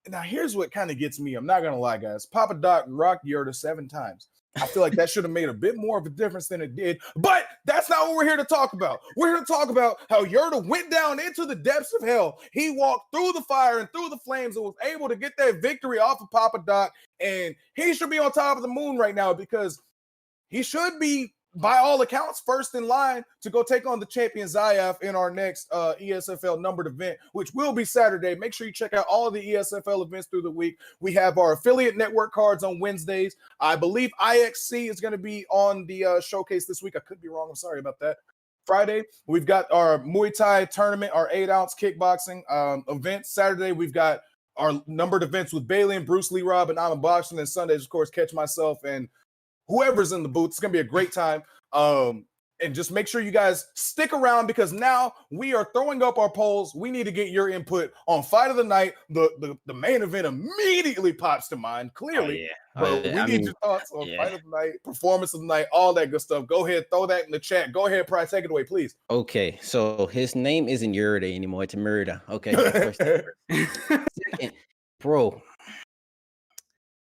Now, here's what kind of gets me. I'm not going to lie, guys. Papadoc rocked Yerda 7 times. I feel like that should have made a bit more of a difference than it did. But that's not what we're here to talk about. We're here to talk about how Yerda went down into the depths of hell. He walked through the fire and through the flames and was able to get that victory off of Papadoc. And he should be on top of the moon right now because he should be, by all accounts, first in line to go take on the champion Zayaf in our next ESFL numbered event, which will be Saturday. Make sure you check out all of the ESFL events through the week. We have our affiliate network cards on Wednesdays. I believe IXC is going to be on the showcase this week. I could be wrong. I'm sorry about that. Friday, we've got our Muay Thai tournament, our 8-ounce kickboxing event. Saturday, we've got our numbered events with Bailey and Bruce Lee Rob and I'm in boxing. And Sundays, of course, catch myself and whoever's in the booth. It's going to be a great time. And just make sure you guys stick around because now we are throwing up our polls. We need to get your input on Fight of the Night. The main event immediately pops to mind, clearly. But we need your thoughts on Fight of the Night, performance of the night, all that good stuff. Go ahead, throw that in the chat. Go ahead, Pride, take it away, please. Okay, so his name isn't Yerda anymore. It's Murda. Okay. Second, bro,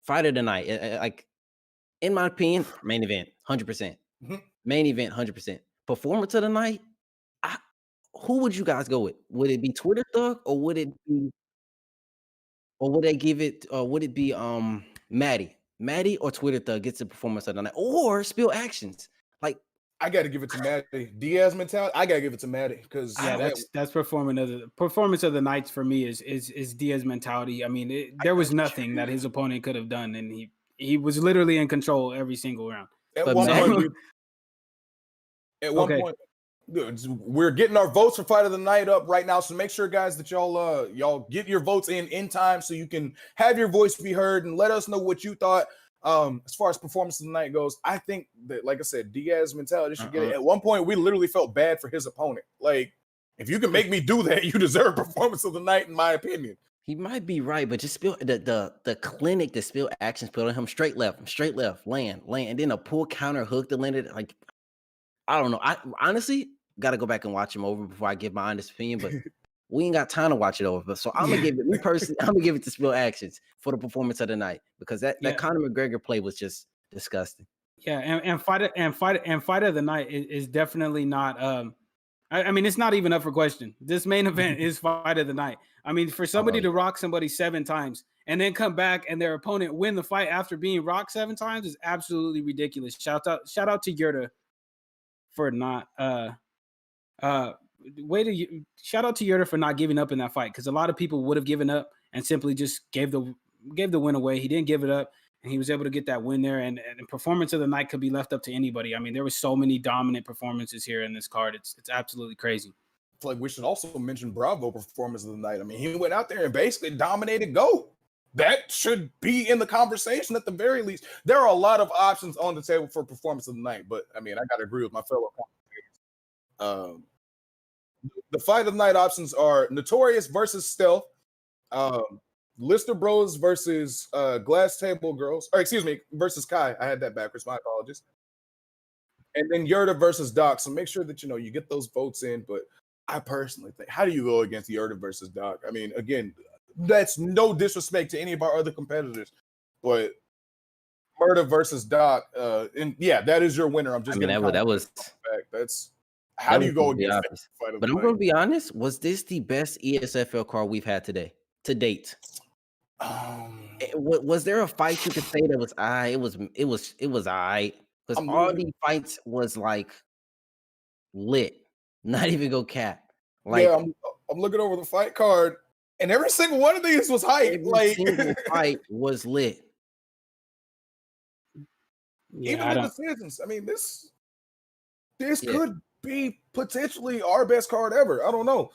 Fight of the Night. Like, in my opinion, main event, 100%. Main event, 100%. Performance of the night, who would you guys go with? Would it be Twitter Thug or would it be, or would they give it, or would it be Maddie? Maddie or Twitter Thug gets the performance of the night, or Spill Actions? Like, I got to give it to Maddie. Diaz mentality. I got to give it to Maddie because that's performance of the nights for me is Diaz mentality. I mean, there was nothing that his opponent could have done, and he was literally in control every single round. At one point, we're getting our votes for Fight of the Night up right now. So make sure, guys, that y'all get your votes in time so you can have your voice be heard and let us know what you thought. As far as performance of the night goes, I think that, like I said, Diaz mentality should get it. At one point, we literally felt bad for his opponent. Like, if you can make me do that, you deserve performance of the night, in my opinion. He might be right, but just Spill the clinic that Spill Actions put on him, straight left, land, and then a pull counter hook that landed. Like, I don't know. I honestly got to go back and watch him over before I give my honest opinion, but we ain't got time to watch it over. But so I'm gonna give it, me personally, I'm gonna give it to Spill Actions for the performance of the night because that Conor McGregor play was just disgusting. Yeah, and fight of the night is definitely not. I mean, it's not even up for question. This main event is Fight of the Night. I mean, for somebody to rock somebody 7 times and then come back and their opponent win the fight after being rocked 7 times is absolutely ridiculous. Shout out to Yurta for not shout out to Yerda for not giving up in that fight because a lot of people would have given up and simply just gave the win away. He didn't give it up, and he was able to get that win there. And performance of the night could be left up to anybody. I mean, there were so many dominant performances here in this card. It's absolutely crazy. I feel like we should also mention Bravo performance of the night. I mean, he went out there and basically dominated GOAT. That should be in the conversation at the very least. There are a lot of options on the table for performance of the night, but I mean, I got to agree with my fellow commentators. The Fight of the Night options are Notorious versus Stealth, Lister Bros versus Glass Table Girls, or excuse me, versus Kai. I had that backwards. My apologies. And then Yerda versus Doc. So make sure that you get those votes in. But I personally think, how do you go against Yerda versus Doc? I mean, again, that's no disrespect to any of our other competitors, but Yerda versus Doc, and yeah, that is your winner. I'm just that was back. That's. How do you go against that? But I'm going to be honest. Was this the best ESFL card we've had to date? Was there a fight you could say that was It was alright because all these fights was like lit. Not even go cap. Like, yeah, I'm looking over the fight card, and every single one of these was hype. Like single fight was lit. Yeah, even the decisions. I mean, this could be potentially our best card ever. I don't know.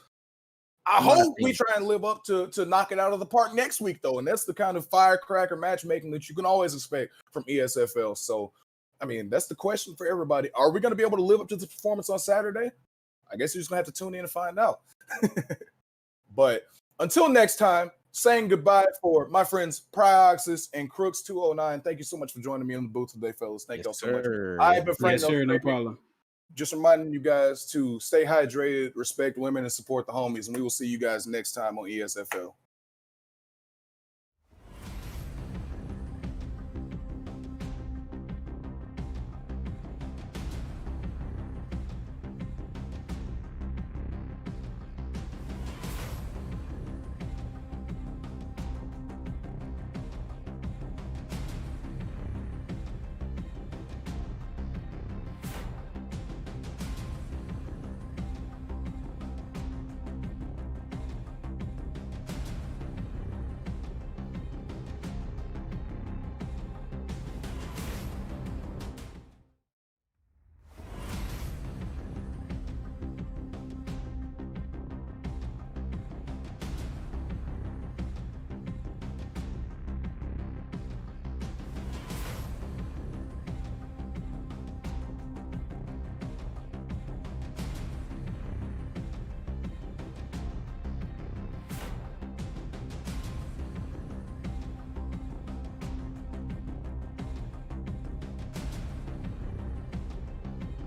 I hope we try and live up to knock it out of the park next week, though. And that's the kind of firecracker matchmaking that you can always expect from ESFL. So, I mean, that's the question for everybody. Are we going to be able to live up to the performance on Saturday? I guess you're just going to have to tune in and find out. But until next time, saying goodbye for my friends Prioxis and Crooks209. Thank you so much for joining me in the booth today, fellas. Thank y'all so much. I've been Frank. Yes, sir, no problem. Just reminding you guys to stay hydrated, respect women, and support the homies. And we will see you guys next time on ESFL.